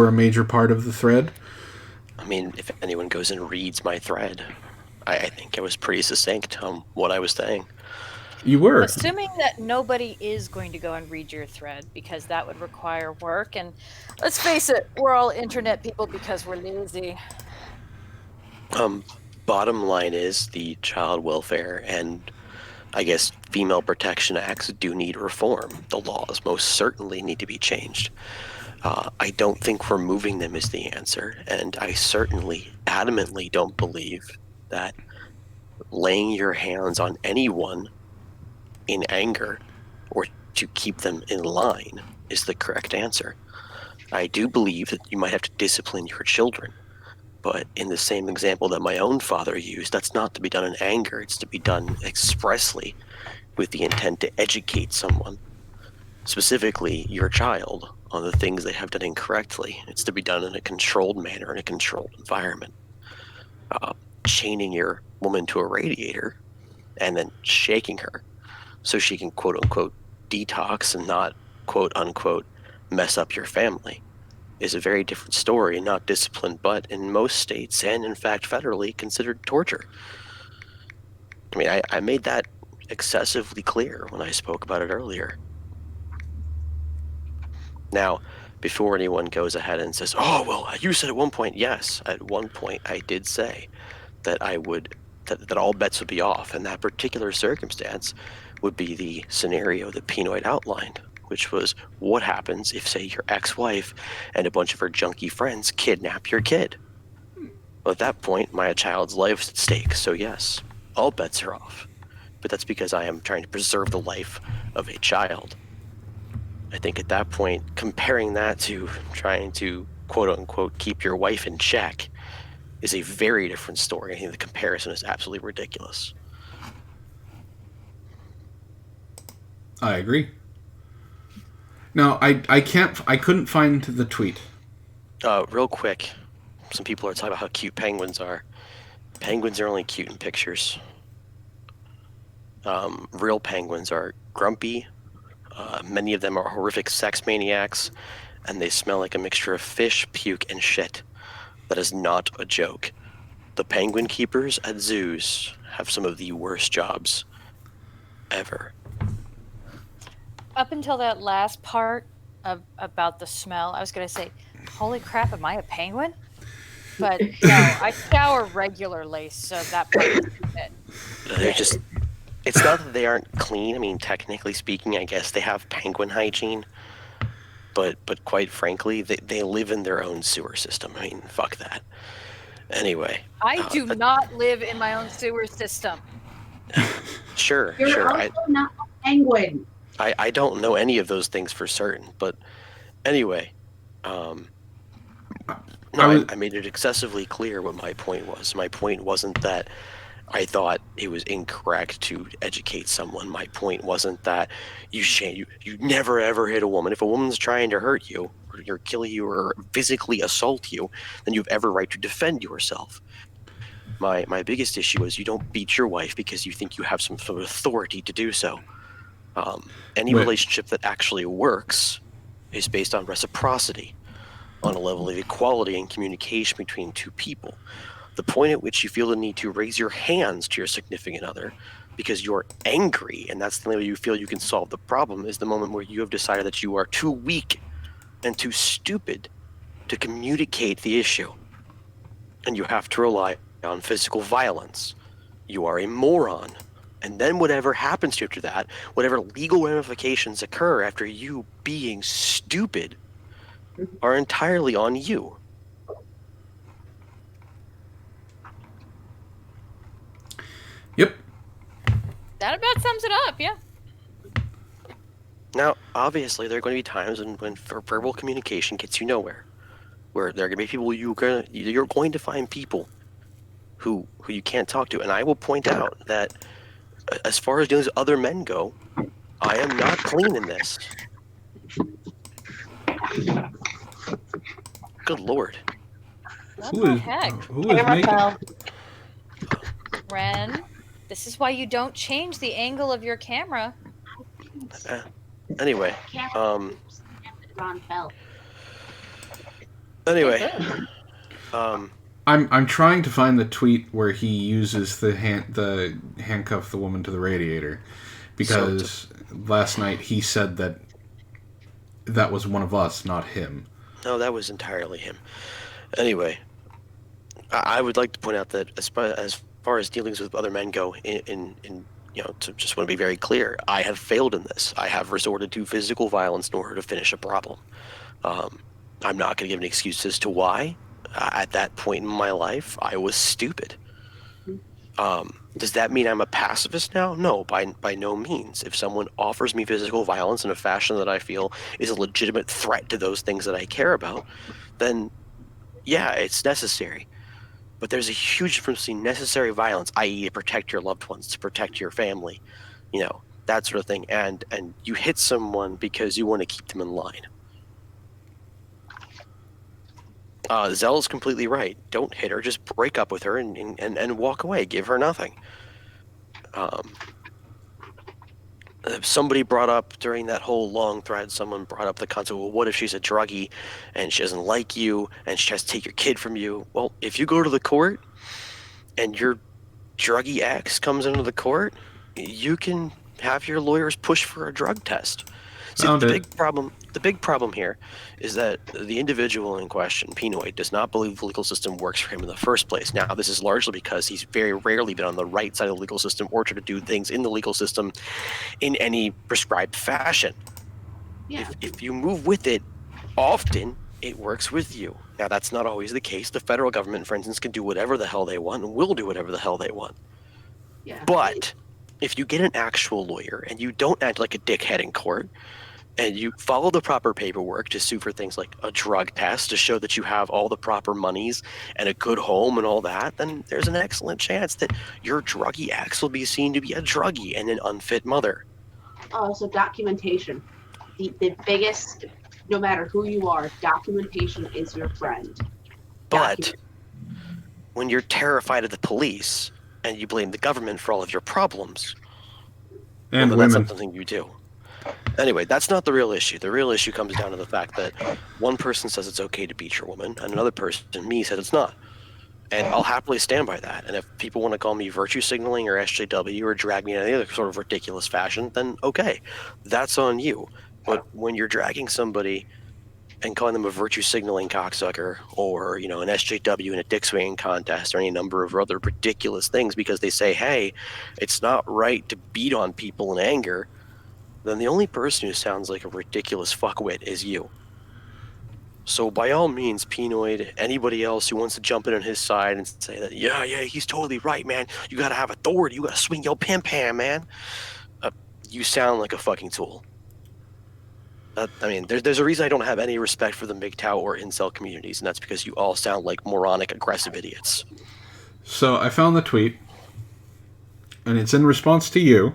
S1: a major part of the thread.
S5: I mean, if anyone goes and reads my thread, I think I was pretty succinct on what I was saying.
S1: You were.
S3: Assuming that nobody is going to go and read your thread, because that would require work, and let's face it, we're all internet people because we're lazy.
S5: Bottom line is the child welfare and, I guess, female protection acts do need reform. The laws most certainly need to be changed. I don't think removing them is the answer, and I certainly adamantly don't believe that laying your hands on anyone in anger or to keep them in line is the correct answer. I do believe that you might have to discipline your children, but in the same example that my own father used, that's not to be done in anger. It's to be done expressly with the intent to educate someone, specifically your child, on the things they have done incorrectly. It's to be done in a controlled manner, in a controlled environment. Chaining your woman to a radiator and then shaking her so she can quote-unquote detox and not quote-unquote mess up your family is a very different story, and not discipline, but in most states, and in fact federally, considered torture. I mean, I made that excessively clear when I spoke about it earlier. Now, before anyone goes ahead and says, oh, well, you said at one point, yes, at one point I did say that that all bets would be off, and that particular circumstance would be the scenario that Pinoid outlined, which was what happens if, say, your ex-wife and a bunch of her junkie friends kidnap your kid? Well, at that point, my child's life is at stake, so yes, all bets are off. But that's because I am trying to preserve the life of a child. I think at that point, comparing that to trying to quote-unquote keep your wife in check is a very different story. I think the comparison is absolutely ridiculous.
S1: I agree. Now, I couldn't find the tweet.
S5: Real quick, some people are talking about how cute penguins are. Penguins are only cute in pictures. Real penguins are grumpy. Many of them are horrific sex maniacs, and they smell like a mixture of fish, puke, and shit. That is not a joke. The penguin keepers at zoos have some of the worst jobs ever.
S3: Up until that last part about the smell, I was going to say, holy crap, am I a penguin? But no, I shower regularly, so that part is it.
S5: They're just... It's not that they aren't clean. I mean, technically speaking, I guess they have penguin hygiene. But quite frankly, they live in their own sewer system. I mean, fuck that. Anyway.
S3: I do not live in my own sewer system.
S5: Sure.
S2: You're also not a penguin.
S5: I don't know any of those things for certain, but anyway, I made it excessively clear what my point was. My point wasn't that I thought it was incorrect to educate someone. My point wasn't that you never ever hit a woman. If a woman's trying to hurt you, or kill you, or physically assault you, then you have every right to defend yourself. My biggest issue is you don't beat your wife because you think you have some sort of authority to do so. Any relationship that actually works is based on reciprocity, on a level of equality and communication between two people. The point at which you feel the need to raise your hands to your significant other because you're angry, and that's the only way you feel you can solve the problem, is the moment where you have decided that you are too weak and too stupid to communicate the issue. And you have to rely on physical violence. You are a moron. And then whatever happens to you after that, whatever legal ramifications occur after you being stupid, are entirely on you.
S1: Yep.
S3: That about sums it up, yeah.
S5: Now, obviously, there are going to be times when verbal communication gets you nowhere. Where there are going to be people you're going to find people who you can't talk to. And I will point out that as far as dealing with other men go, I am not clean in this. Good Lord.
S3: What the heck?
S1: Who is making...
S3: Wren, this is why you don't change the angle of your camera.
S5: Anyway,
S1: I'm trying to find the tweet where he uses the handcuff the woman to the radiator, because last night he said that was one of us, not him.
S5: No, that was entirely him. Anyway, I would like to point out that as far as dealings with other men go, to just want to be very clear, I have failed in this. I have resorted to physical violence in order to finish a problem. I'm not going to give an excuse as to why. At that point in my life, I was stupid. Does that mean I'm a pacifist now? No, by no means. If someone offers me physical violence in a fashion that I feel is a legitimate threat to those things that I care about, then yeah, it's necessary. But there's a huge difference between necessary violence, i.e. to protect your loved ones, to protect your family, that sort of thing, and you hit someone because you want to keep them in line. Zell is completely right. Don't hit her. Just break up with her and walk away. Give her nothing. Somebody brought up during that whole long thread, someone brought up the concept, well, what if she's a druggie and she doesn't like you and she has to take your kid from you? Well, if you go to the court and your druggie ex comes into the court, you can have your lawyers push for a drug test. See, the big problem here is that the individual in question, Pinoid, does not believe the legal system works for him in the first place. Now, this is largely because he's very rarely been on the right side of the legal system or to do things in the legal system in any prescribed fashion. Yeah. If you move with it, often it works with you. Now, that's not always the case. The federal government, for instance, can do whatever the hell they want and will do whatever the hell they want. Yeah. But if you get an actual lawyer and you don't act like a dickhead in court, and you follow the proper paperwork to sue for things like a drug test to show that you have all the proper monies and a good home and all that, then there's an excellent chance that your druggie ex will be seen to be a druggie and an unfit mother.
S2: So documentation. The biggest, no matter who you are, documentation is your friend.
S5: But when you're terrified of the police and you blame the government for all of your problems,
S1: and
S5: well,
S1: women.
S5: That's not something you do. Anyway, that's not the real issue. The real issue comes down to the fact that one person says it's okay to beat your woman, and another person, me, says it's not. And I'll happily stand by that. And if people want to call me virtue signaling or SJW or drag me in any other sort of ridiculous fashion, then okay, that's on you. But when you're dragging somebody and calling them a virtue signaling cocksucker or, an SJW in a dick swinging contest or any number of other ridiculous things because they say, hey, it's not right to beat on people in anger, then the only person who sounds like a ridiculous fuckwit is you. So by all means, Pinoid, anybody else who wants to jump in on his side and say that, yeah, he's totally right, man. You gotta have authority. You gotta swing your pam-pam, man. You sound like a fucking tool. There's a reason I don't have any respect for the MGTOW or incel communities, and that's because you all sound like moronic, aggressive idiots.
S1: So I found the tweet, and it's in response to you.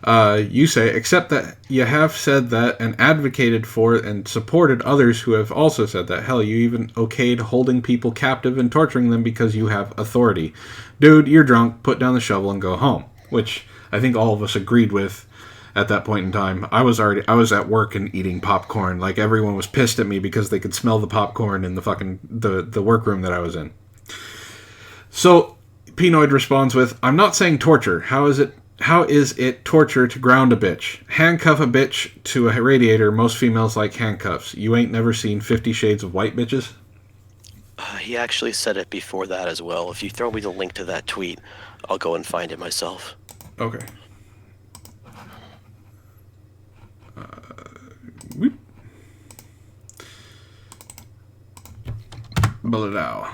S1: You say, except that you have said that and advocated for and supported others who have also said that. Hell, you even okayed holding people captive and torturing them because you have authority. Dude, you're drunk, put down the shovel and go home. Which I think all of us agreed with at that point in time. I was at work and eating popcorn. Like, everyone was pissed at me because they could smell the popcorn in the fucking the workroom that I was in. So Pinoid responds with, I'm not saying torture. How is it torture to ground a bitch? Handcuff a bitch to a radiator. Most females like handcuffs. You ain't never seen 50 Shades of White, bitches?
S5: He actually said it before that as well. If you throw me the link to that tweet, I'll go and find it myself.
S1: Okay. Bullet.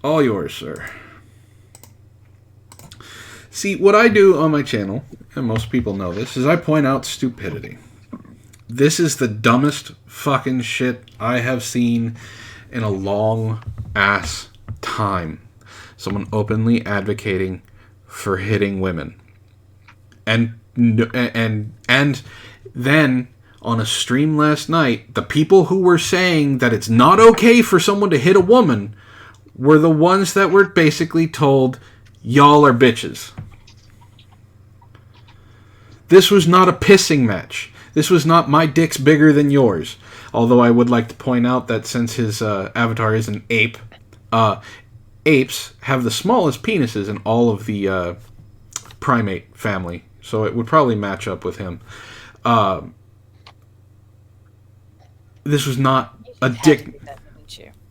S1: All yours, sir. See, what I do on my channel, and most people know this, is I point out stupidity. This is the dumbest fucking shit I have seen in a long ass time. Someone openly advocating for hitting women. And then on a stream last night, the people who were saying that it's not okay for someone to hit a woman were the ones that were basically told, y'all are bitches. This was not a pissing match. This was not my dick's bigger than yours. Although I would like to point out that since his avatar is an ape, apes have the smallest penises in all of the primate family. So it would probably match up with him. This was not a dick...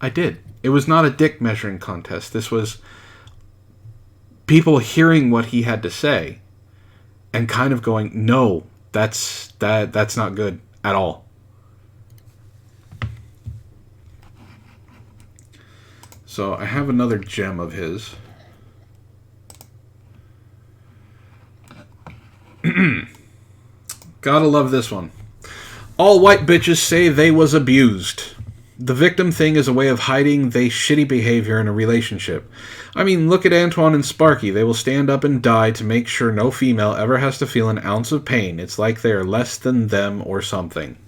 S1: I did. It was not a dick measuring contest. This was people hearing what he had to say and kind of going, no, that's not good at all. So I have another gem of his. Gotta love this one. All white bitches say they was abused. The victim thing is a way of hiding they shitty behavior in a relationship. I mean, look at Antoine and Sparky. They will stand up and die to make sure no female ever has to feel an ounce of pain. It's like they are less than them or something.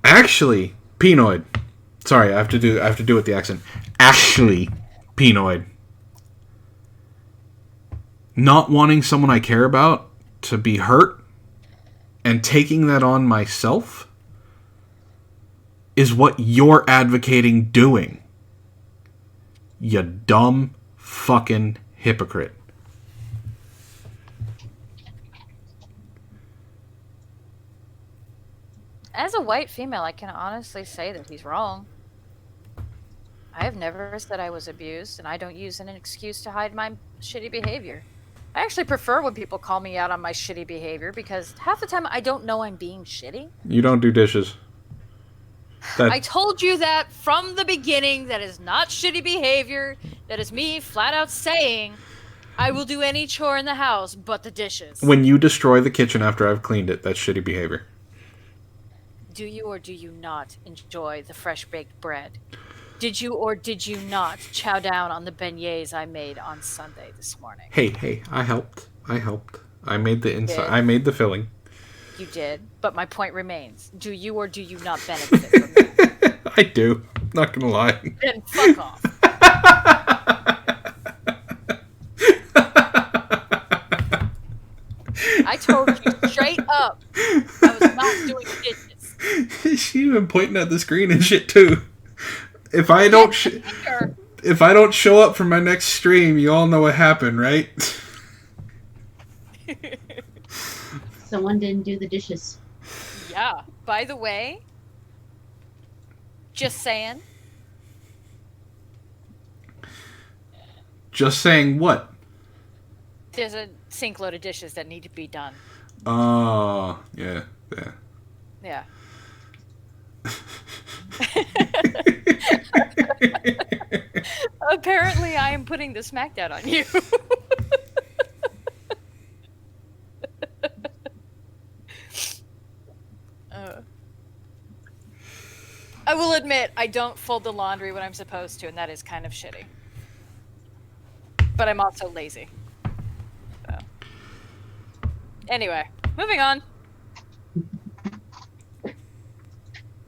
S1: Actually, Penoid. Sorry, I have to do it with the accent. Actually, Penoid. Not wanting someone I care about to be hurt and taking that on myself is what you're advocating doing. You dumb fucking hypocrite.
S3: As a white female, I can honestly say that he's wrong. I have never said I was abused, and I don't use an excuse to hide my shitty behavior. I actually prefer when people call me out on my shitty behavior because half the time I don't know I'm being shitty.
S1: You don't do dishes.
S3: I told you that from the beginning. That is not shitty behavior. That is me flat out saying I will do any chore in the house but the dishes.
S1: When you destroy the kitchen after I've cleaned it, that's shitty behavior.
S3: Do you or do you not enjoy the fresh baked bread? Did you or did you not chow down on the beignets I made on Sunday this morning?
S1: Hey, I helped. I made the inside.
S3: Did.
S1: I made the filling.
S3: You did, but my point remains. Do you or do you not benefit from that?
S1: I do. Not gonna lie.
S3: Then fuck off. I told you straight up I was not doing dishes.
S1: She even pointing at the screen and shit too. If I don't show up for my next stream, you all know what happened, right?
S2: Someone didn't do the dishes.
S3: Yeah. By the way, just saying.
S1: Just saying what?
S3: There's a sink load of dishes that need to be done.
S1: Oh, yeah.
S3: Yeah. Apparently, I am putting the smackdown on you. I will admit, I don't fold the laundry when I'm supposed to, and that is kind of shitty. But I'm also lazy. So. Anyway, moving on.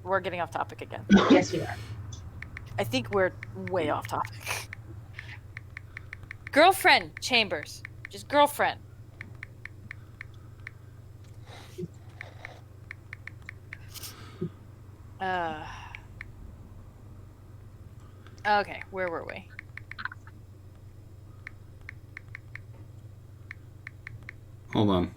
S3: We're getting off topic again.
S2: Yes, we are.
S3: I think we're way off topic. Girlfriend Chambers. Just girlfriend. Okay, where were we?
S1: Hold on.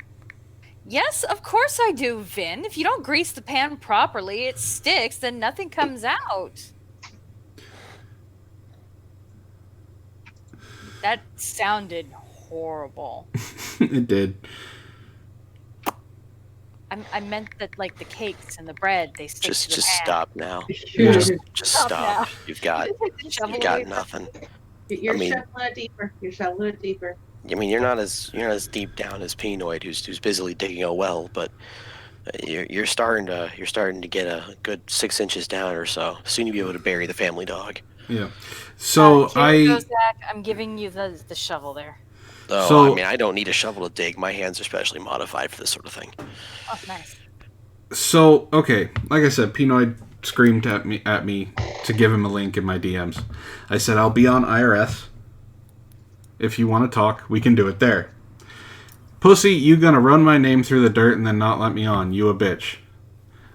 S3: Yes, of course I do, Vin. If you don't grease the pan properly, it sticks, then nothing comes out. That sounded horrible.
S1: It did.
S3: I meant that, like, the cakes and the bread, they stick to the
S5: Just
S3: pan.
S5: stop now.
S1: Yeah.
S5: Just
S3: Stop
S5: stop.
S3: now.
S5: You've got nothing.
S2: You're
S5: I mean-
S2: shoveling it deeper. You're shoveling it deeper.
S5: I mean, you're not as deep down as Penoid, who's busily digging a well, but you're starting to get a good 6 inches down or so. Soon you'll be able to bury the family dog.
S1: Yeah. So
S3: Here you go, Zach. I'm giving you the shovel there.
S5: Oh,
S1: So-
S5: I mean, I don't need a shovel to dig. My hands are specially modified for this sort of thing.
S3: Oh, nice.
S1: So, okay, like I said, Penoid screamed at me to give him a link in my DMs. I said, I'll be on IRS. If you want to talk, we can do it there. Pussy, you gonna run my name through the dirt and then not let me on, you a bitch.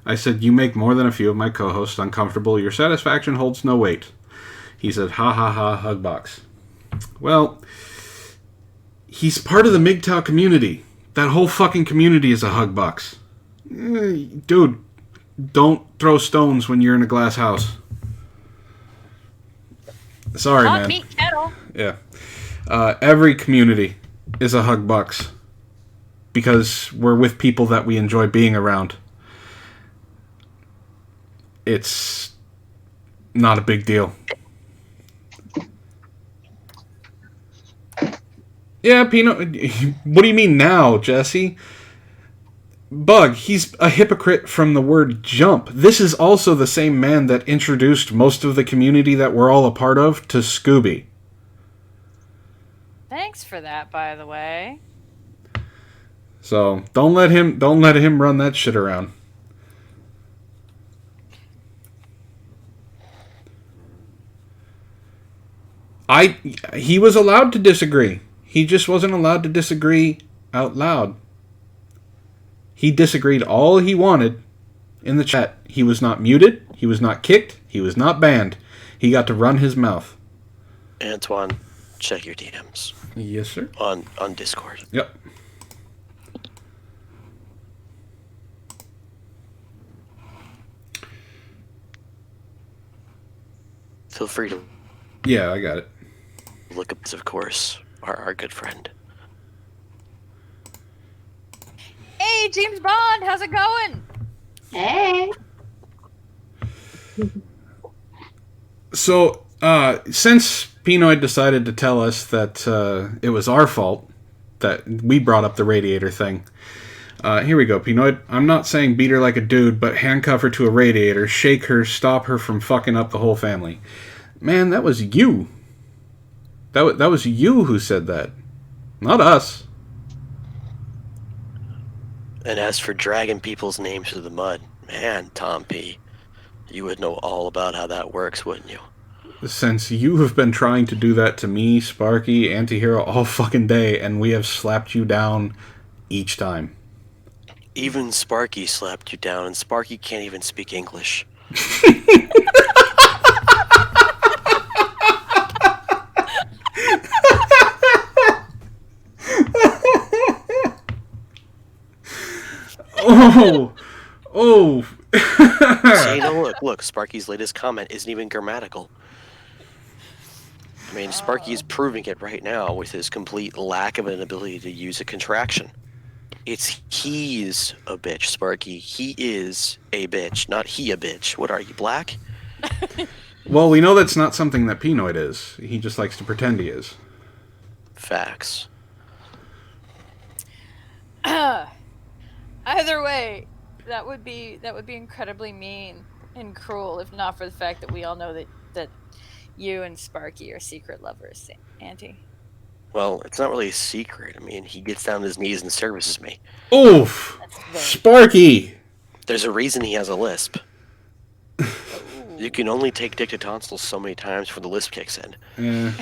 S1: I said, you make more than a few of my co-hosts uncomfortable. Your satisfaction holds no weight. He said, ha ha ha, hug box. Well, he's part of the MGTOW community. That whole fucking community is a hug box. Dude, don't throw stones when you're in a glass house. Sorry,
S3: Hot
S1: man.
S3: meat kettle.
S1: Yeah. Every community is a hug box because we're with people that we enjoy being around. It's not a big deal. Yeah, Peanut. What do you mean now, Jesse? Bug, he's a hypocrite from the word jump. This is also the same man that introduced most of the community that we're all a part of to Scooby.
S3: Thanks for that, by the way.
S1: So don't let him run that shit around. He was allowed to disagree. He just wasn't allowed to disagree out loud. He disagreed all he wanted in the chat. He was not muted. He was not kicked. He was not banned. He got to run his mouth.
S5: Antoine, check your DMs.
S1: Yes, sir.
S5: On Discord.
S1: Yep.
S5: Feel free to
S1: Yeah, I got it.
S5: look up, of course, our good friend.
S3: Hey, James Bond, how's it going?
S2: Hey.
S1: So, since Pinoid decided to tell us that it was our fault that we brought up the radiator thing, here we go, Pinoid. I'm not saying beat her like a dude, but handcuff her to a radiator, shake her, stop her from fucking up the whole family. Man, that was you. That was you who said that, not us.
S5: And as for dragging people's names through the mud, man, Tom P., you would know all about how that works, wouldn't you?
S1: Since you have been trying to do that to me, Sparky, Antihero, all fucking day, and we have slapped you down each time.
S5: Even Sparky slapped you down, and Sparky can't even speak English.
S1: Oh.
S5: See, look, Sparky's latest comment isn't even grammatical. I mean, Sparky's proving it right now with his complete lack of an ability to use a contraction. He's a bitch, Sparky. He is a bitch, not he a bitch. What are you, black?
S1: Well, we know that's not something that Pinoid is. He just likes to pretend he is.
S5: Facts.
S3: Either way, that would be incredibly mean and cruel, if not for the fact that we all know that you and Sparky are secret lovers, Auntie.
S5: Well, it's not really a secret. I mean, he gets down on his knees and services me.
S1: Oof! Sparky!
S5: There's a reason he has a lisp. You can only take dick to tonsils so many times before the lisp kicks in.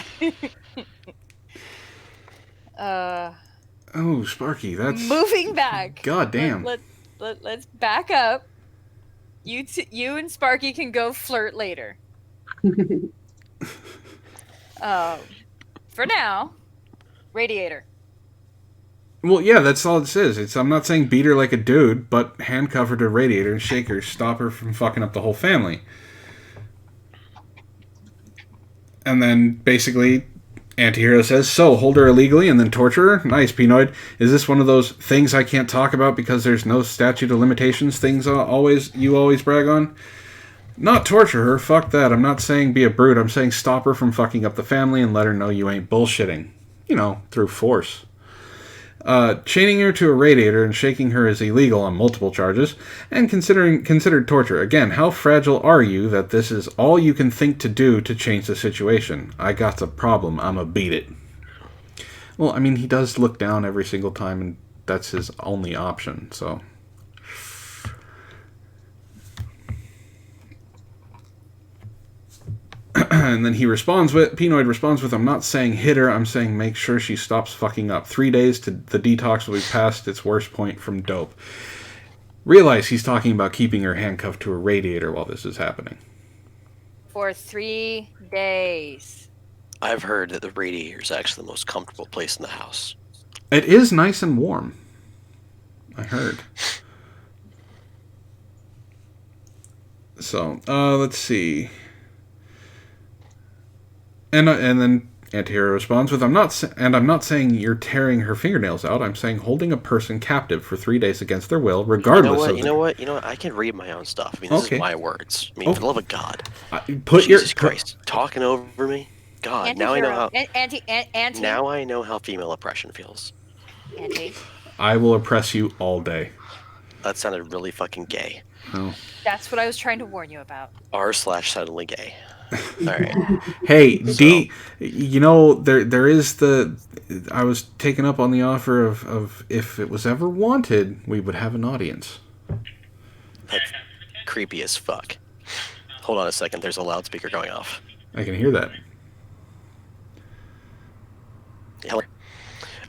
S1: Yeah. Oh, Sparky, that's...
S3: Moving back.
S1: God damn.
S3: Let's back up. You and Sparky can go flirt later. For now, radiator.
S1: Well, yeah, that's all it says. I'm not saying beat her like a dude, but handcuff her to a radiator and shake her, stop her from fucking up the whole family. And then, basically, Antihero says, so, hold her illegally and then torture her? Nice, Pinoid. Is this one of those things I can't talk about because there's no statute of limitations things you always brag on? Not torture her, fuck that. I'm not saying be a brute. I'm saying stop her from fucking up the family and let her know you ain't bullshitting. You know, through force. Chaining her to a radiator and shaking her is illegal on multiple charges, and considered torture. Again, how fragile are you that this is all you can think to do to change the situation? I got the problem, I'ma beat it. Well, I mean, he does look down every single time, and that's his only option, so... And then Pinoid responds with, I'm not saying hit her, I'm saying make sure she stops fucking up. 3 days to the detox will be past its worst point from dope. Realize he's talking about keeping her handcuffed to a radiator while this is happening.
S3: For 3 days.
S5: I've heard that the radiator is actually the most comfortable place in the house.
S1: It is nice and warm. I heard. So, let's see. And then Antihero responds with, I'm not saying you're tearing her fingernails out. I'm saying holding a person captive for 3 days against their will, regardless of...
S5: You know what? I can read my own stuff. I mean, this is my words. I mean, for the love of God.
S1: Christ.
S5: Talking over me? God, now I know how.
S3: Auntie.
S5: Now I know how female oppression feels.
S3: Auntie.
S1: I will oppress you all day.
S5: That sounded really fucking gay.
S1: Oh.
S3: That's what I was trying to warn you about.
S5: r/suddenly gay. All right.
S1: Hey,
S5: So-
S1: D, you know, there is the... I was taken up on the offer of if it was ever wanted, we would have an audience.
S5: That's creepy as fuck. Hold on a second, there's a loudspeaker going off.
S1: I can hear that.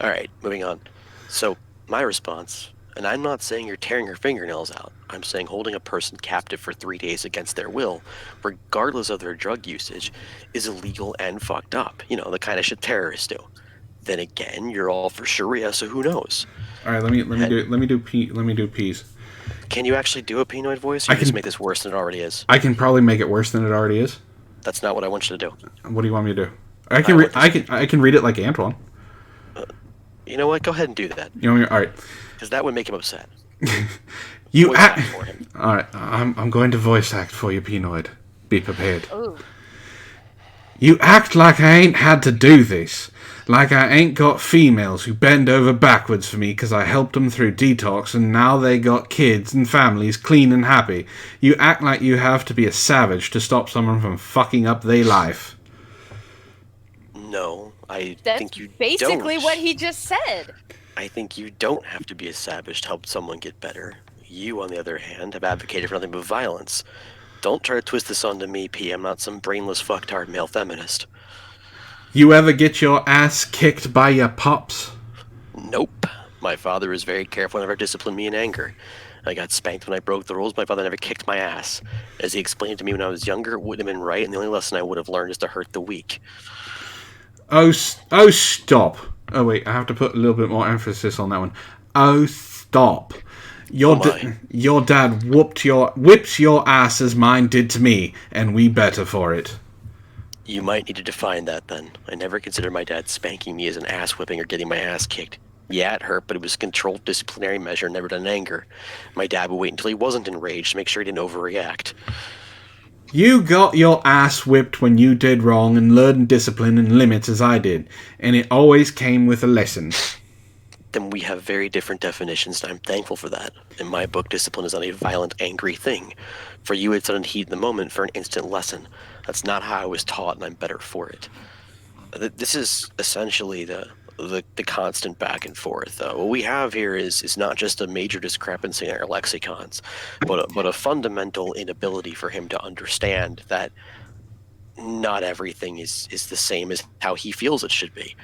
S5: All right, moving on. So, my response, and I'm not saying you're tearing your fingernails out. I'm saying holding a person captive for 3 days against their will, regardless of their drug usage, is illegal and fucked up. You know, the kind of shit terrorists do. Then again, you're all for Sharia, so who knows?
S1: All right, let me do peas.
S5: Can you actually do a Pinoid voice, or you just make this worse than it already is?
S1: I can probably make it worse than it already is.
S5: That's not what I want you to do.
S1: What do you want me to do? I can read it like Antoine.
S5: You know what? Go ahead and do that.
S1: You know, all right.
S5: Because that would make him upset.
S1: You
S5: Voice
S1: act
S5: act for him.
S1: All right, I'm going to voice act for you, Pinoid. Be prepared.
S3: Ooh.
S1: You act like I ain't had to do this. Like I ain't got females who bend over backwards for me because I helped them through detox and now they got kids and families clean and happy. You act like you have to be a savage to stop someone from fucking up their life.
S5: No, I
S3: That's
S5: think you
S3: basically
S5: don't.
S3: what he just said.
S5: I think you don't have to be a savage to help someone get better. You, on the other hand, have advocated for nothing but violence. Don't try to twist this onto me, P. I'm not some brainless fucktard male feminist.
S1: You ever get your ass kicked by your pops?
S5: Nope. My father was very careful and never disciplined me in anger. I got spanked when I broke the rules. My father never kicked my ass. As he explained to me when I was younger, it wouldn't have been right, and the only lesson I would have learned is to hurt the weak.
S1: Oh, stop. Oh, wait, I have to put a little bit more emphasis on that one. Oh, stop. Your dad whips your ass as mine did to me, and we better for it.
S5: You might need to define that, then. I never considered my dad spanking me as an ass whipping or getting my ass kicked. Yeah, it hurt, but it was a controlled disciplinary measure, never done in anger. My dad would wait until he wasn't enraged to make sure he didn't overreact.
S1: You got your ass whipped when you did wrong and learned discipline and limits as I did, and it always came with a lesson.
S5: Then we have very different definitions, and I'm thankful for that. In my book, discipline is not a violent, angry thing. For you, it's on heat in the moment for an instant lesson. That's not how I was taught, and I'm better for it. This is essentially the constant back and forth. What we have here is not just a major discrepancy in our lexicons, but a fundamental inability for him to understand that not everything is the same as how he feels it should be.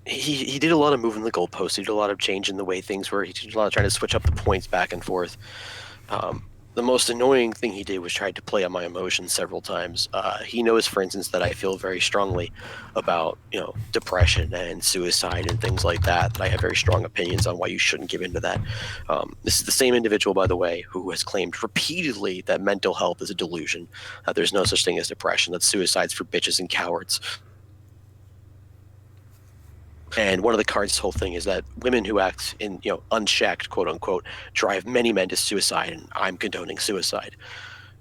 S5: He did a lot of moving the goalposts. He did a lot of changing the way things were. He did a lot of trying to switch up the points back and forth. The most annoying thing he did was try to play on my emotions several times. He knows, for instance, that I feel very strongly about, depression and suicide and things like that. That I have very strong opinions on why you shouldn't give into that. This is the same individual, by the way, who has claimed repeatedly that mental health is a delusion, that there's no such thing as depression, that suicide's for bitches and cowards. And one of the cards, this whole thing, is that women who act in, unchecked, quote unquote, drive many men to suicide, and I'm condoning suicide.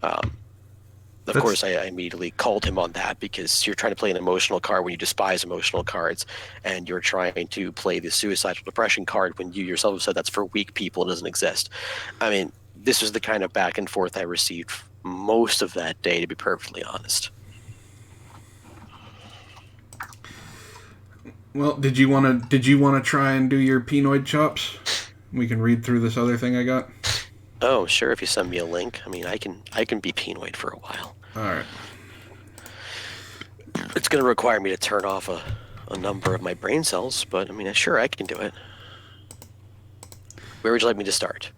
S5: Of course, I immediately called him on that because you're trying to play an emotional card when you despise emotional cards, and you're trying to play the suicidal depression card when you yourself have said that's for weak people, it doesn't exist. I mean, this was the kind of back and forth I received most of that day, to be perfectly honest.
S1: Well, did you want to try and do your Pinoid chops? We can read through this other thing I got.
S5: Oh, sure. If you send me a link, I mean, I can be Pinoid for a while.
S1: All right.
S5: It's going to require me to turn off a number of my brain cells, but I mean, sure, I can do it. Where would you like me to start?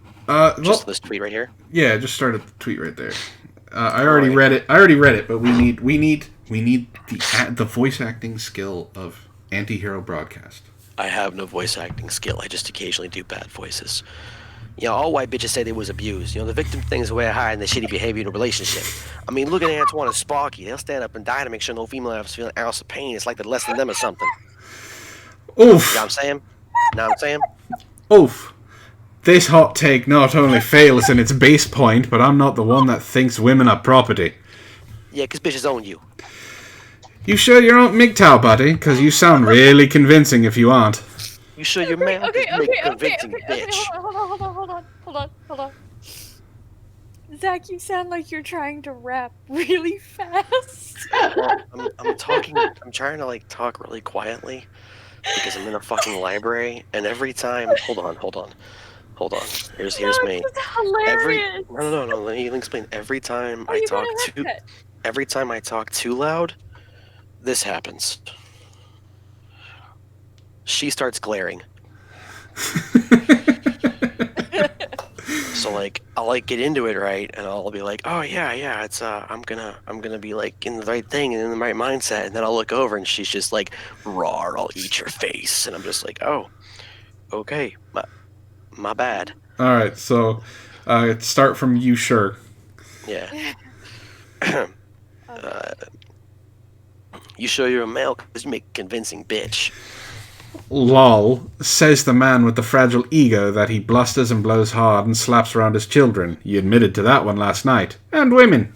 S5: Just this tweet right here.
S1: Yeah, just start at the tweet right there. I already read it, but we need the voice acting skill of Anti-Hero Broadcast.
S5: I have no voice acting skill. I just occasionally do bad voices. All white bitches say they was abused. The victim thing is a way of hiding the shitty behavior in a relationship. I mean, look at Antoine and Sparky. They'll stand up and die to make sure no female is feeling an ounce of pain. It's like they're less than them or something.
S1: Oof.
S5: You know what I'm saying?
S1: Oof. This hot take not only fails in its base point, but I'm not the one that thinks women are property.
S5: Yeah, because bitches own you.
S1: You show your own MGTOW, buddy, because you sound really convincing if you aren't.
S5: You show your man
S3: Okay.
S5: convincing bitch.
S3: Hold on. Zach, you sound like you're trying to rap really fast.
S5: I'm talking. I'm trying to like talk really quietly because I'm in a fucking library, and every time. Hold on. Here's me.
S3: This is hilarious.
S5: No. Let me explain. Every time
S3: Oh,
S5: I
S3: you
S5: talk
S3: got a
S5: too.
S3: haircut.
S5: Every time I talk too loud, this happens. She starts glaring. So like I'll like get into it right, and I'll be like, oh yeah, it's I'm gonna be like in the right thing and in the right mindset, and then I'll look over and she's just like, "Rawr, I'll eat your face," and I'm just like, oh, okay, my bad.
S1: All right, so start from you, sure.
S5: Yeah. You show you're a male because you make a convincing bitch.
S1: Lol, says the man with the fragile ego that he blusters and blows hard and slaps around his children. You admitted to that one last night. And women.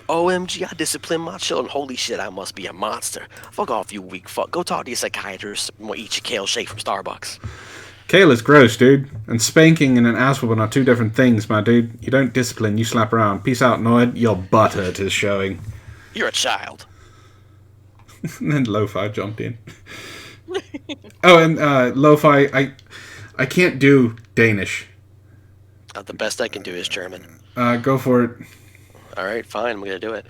S5: OMG, I discipline my children. Holy shit, I must be a monster. Fuck off, you weak fuck. Go talk to your psychiatrist and eat your kale shake from Starbucks.
S1: Kale is gross, dude. And spanking and an ass whooping are two different things, my dude. You don't discipline, you slap around. Peace out, Noid. Your butthurt is showing.
S5: You're a child.
S1: And then Lo-Fi jumped in. Oh, and Lo-Fi, I can't do Danish.
S5: The best I can do is German.
S1: Go for it.
S5: Alright, fine, I'm gonna do it.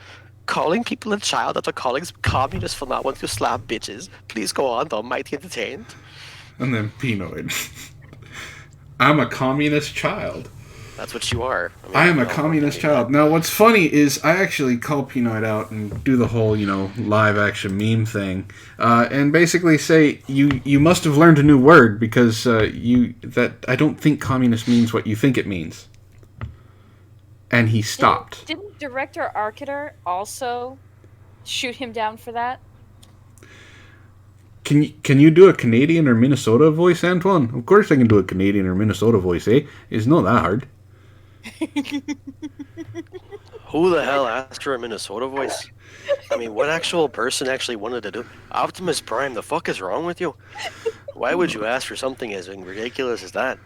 S5: Calling people a child after calling communists for not wanting to slap bitches. Please go on, though, mighty entertained.
S1: And then Pinoid. I'm a communist child.
S5: That's what you are.
S1: I am a communist child. Now, what's funny is I actually call Pinoid out and do the whole, live action meme thing, and basically say you must have learned a new word because that I don't think communist means what you think it means. And he stopped.
S3: Didn't director Arciter also shoot him down for that?
S1: Can you do a Canadian or Minnesota voice, Antoine? Of course I can do a Canadian or Minnesota voice, eh? It's not that hard.
S5: Who the hell asked for a Minnesota voice? I mean, what actual person actually wanted to do? Optimus Prime, the fuck is wrong with you? Why would you ask for something as ridiculous as that?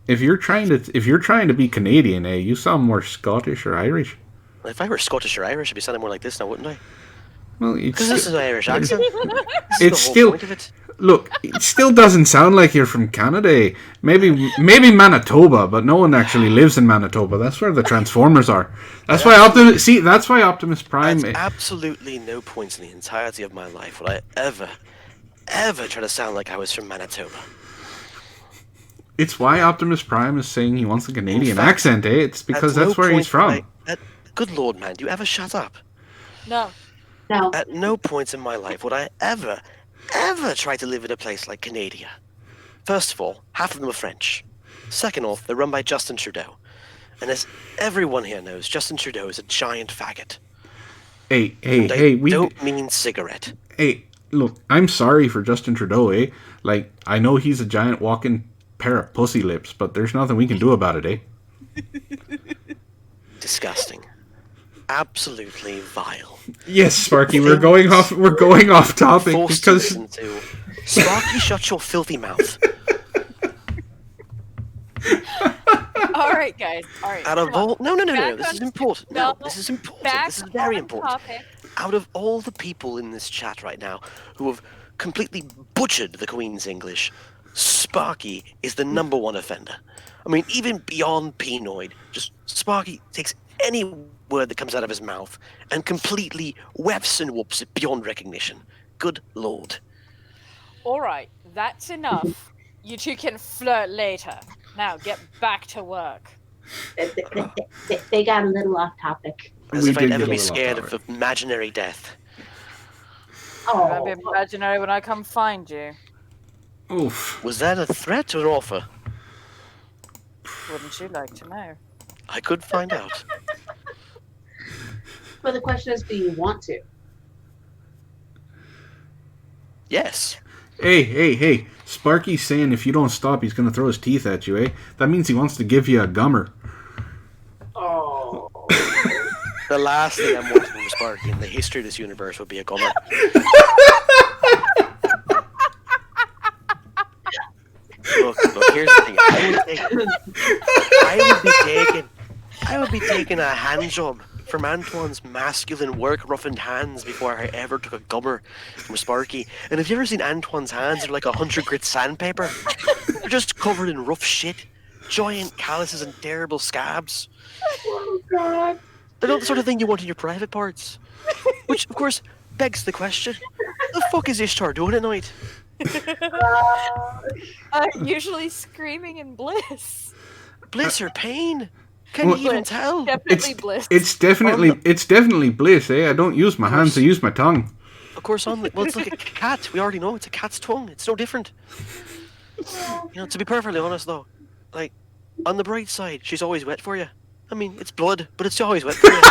S1: If you're trying to be Canadian, eh, you sound more Scottish or Irish.
S5: If I were Scottish or Irish, I'd be sounding more like this now, wouldn't I?
S1: Well,
S5: because this is an Irish accent.
S1: It's still look. It still doesn't sound like you're from Canada. Eh? Maybe Manitoba, but no one actually lives in Manitoba. That's where the Transformers are. That's why Optimus. See, that's why Optimus Prime.
S5: At absolutely no points in the entirety of my life would I ever try to sound like I was from Manitoba.
S1: It's why Optimus Prime is saying he wants a Canadian accent, eh? It's because that's where he's from.
S5: Good Lord, man, do you ever shut up?
S3: No.
S5: At no point in my life would I ever try to live in a place like Canada. First of all, half of them are French. Second off, they're run by Justin Trudeau. And as everyone here knows, Justin Trudeau is a giant faggot.
S1: Hey, we
S5: don't mean cigarette.
S1: Hey, look, I'm sorry for Justin Trudeau, eh? Like, I know he's a giant walking pair of pussy lips, but there's nothing we can do about it, eh?
S5: Disgusting. Absolutely vile.
S1: Yes, Sparky, we're going off topic because
S5: Sparky, shut your filthy mouth.
S3: All right, guys. All right.
S5: Out of all, no. This is important.
S3: No,
S5: this is important. This is very important.
S3: Topic.
S5: Out of all the people in this chat right now who have completely butchered the Queen's English, Sparky is the number one offender. I mean, even beyond Pinoid, just Sparky takes any word that comes out of his mouth and completely wefts and whoops it beyond recognition. Good Lord.
S3: All right, that's enough. You two can flirt later. Now get back to work.
S2: They got a little off topic.
S5: As if I'd ever be scared of imaginary death.
S3: I'll be imaginary when I come find you.
S1: Oof.
S5: Was that a threat or an offer?
S3: Wouldn't you like to know?
S5: I could find out.
S2: But the question is, do you want to?
S5: Yes.
S1: Hey. Sparky's saying if you don't stop, he's going to throw his teeth at you, eh? That means he wants to give you a gummer.
S2: Oh.
S5: The last thing I'm wanting from Sparky in the history of this universe would be a gummer. Look, here's the thing. I would be taking a hand job from Antoine's masculine work-roughened hands before I ever took a gummer from Sparky. And have you ever seen Antoine's hands? They're like 100 grit sandpaper. They're just covered in rough shit. Giant calluses and terrible scabs.
S2: Oh, God.
S5: They're not the sort of thing you want in your private parts. Which, of course, begs the question, the fuck is Ishtar doing at night?
S3: Usually screaming in bliss.
S5: Bliss or pain? Can you even tell?
S3: Definitely bliss.
S1: It's definitely bliss, eh? I don't use my hands, I use my tongue.
S5: Of course, it's like a cat. We already know it's a cat's tongue. It's no different. To be perfectly honest, though, like, on the bright side, she's always wet for you. I mean, it's blood, but it's always wet for you.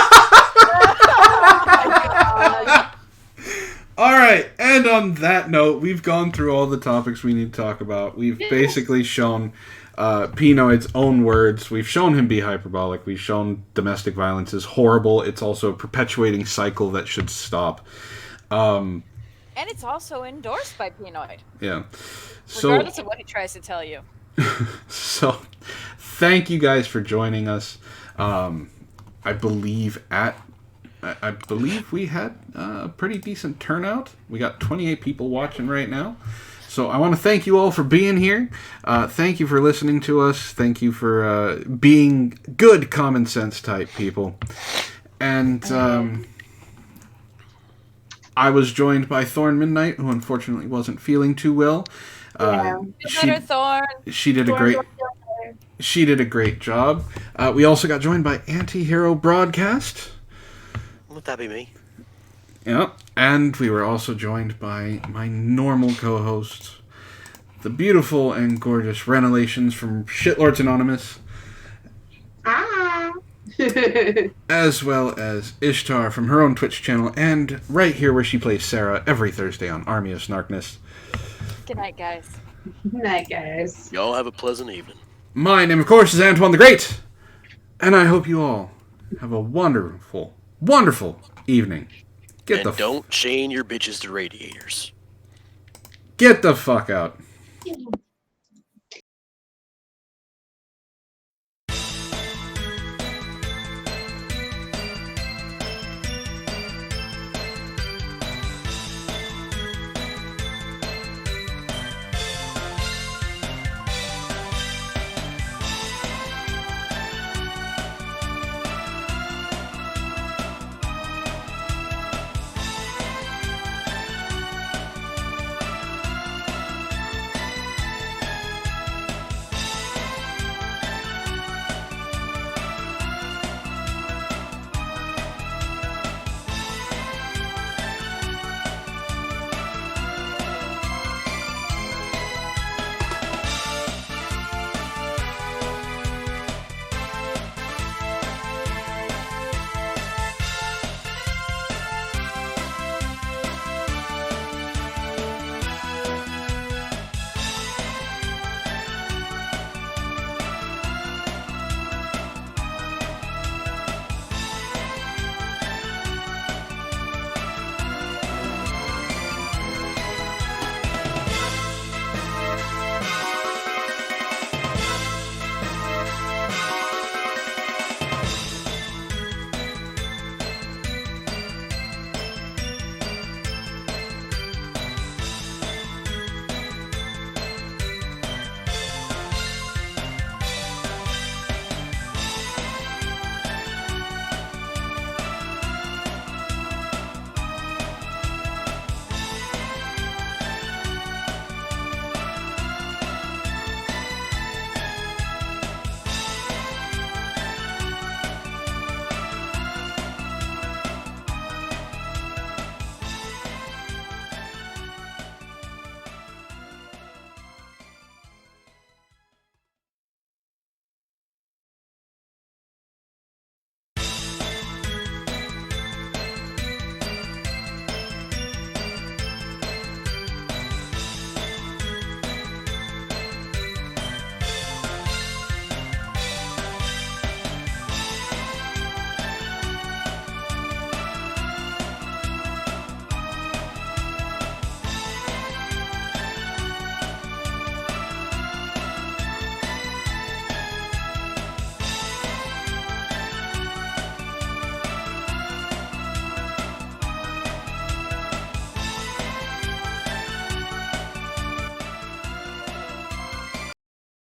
S1: Alright, and on that note, we've gone through all the topics we need to talk about. We've basically shown Pinoid's own words. We've shown him be hyperbolic. We've shown domestic violence is horrible. It's also a perpetuating cycle that should stop.
S3: And it's also endorsed by Pinoid.
S1: Yeah.
S3: Regardless of what he tries to tell you.
S1: So, thank you guys for joining us. I believe we had a pretty decent turnout. We got 28 people watching right now. So I want to thank you all for being here. Thank you for listening to us. Thank you for being good common sense type people. And I was joined by Thorn Midnight, who unfortunately wasn't feeling too well. She did a great job. We also got joined by Anti-Hero Broadcast.
S5: Would that be me?
S1: Yeah, and we were also joined by my normal co-host, the beautiful and gorgeous Renelations from Shitlords Anonymous. As well as Ishtar from her own Twitch channel, and right here where she plays Sarah every Thursday on Army of Snarkness.
S3: Good night, guys.
S2: Good night, guys.
S5: Y'all have a pleasant evening.
S1: My name, of course, is Antoine the Great, and I hope you all have a wonderful, wonderful evening.
S5: Don't chain your bitches to radiators.
S1: Get the fuck out.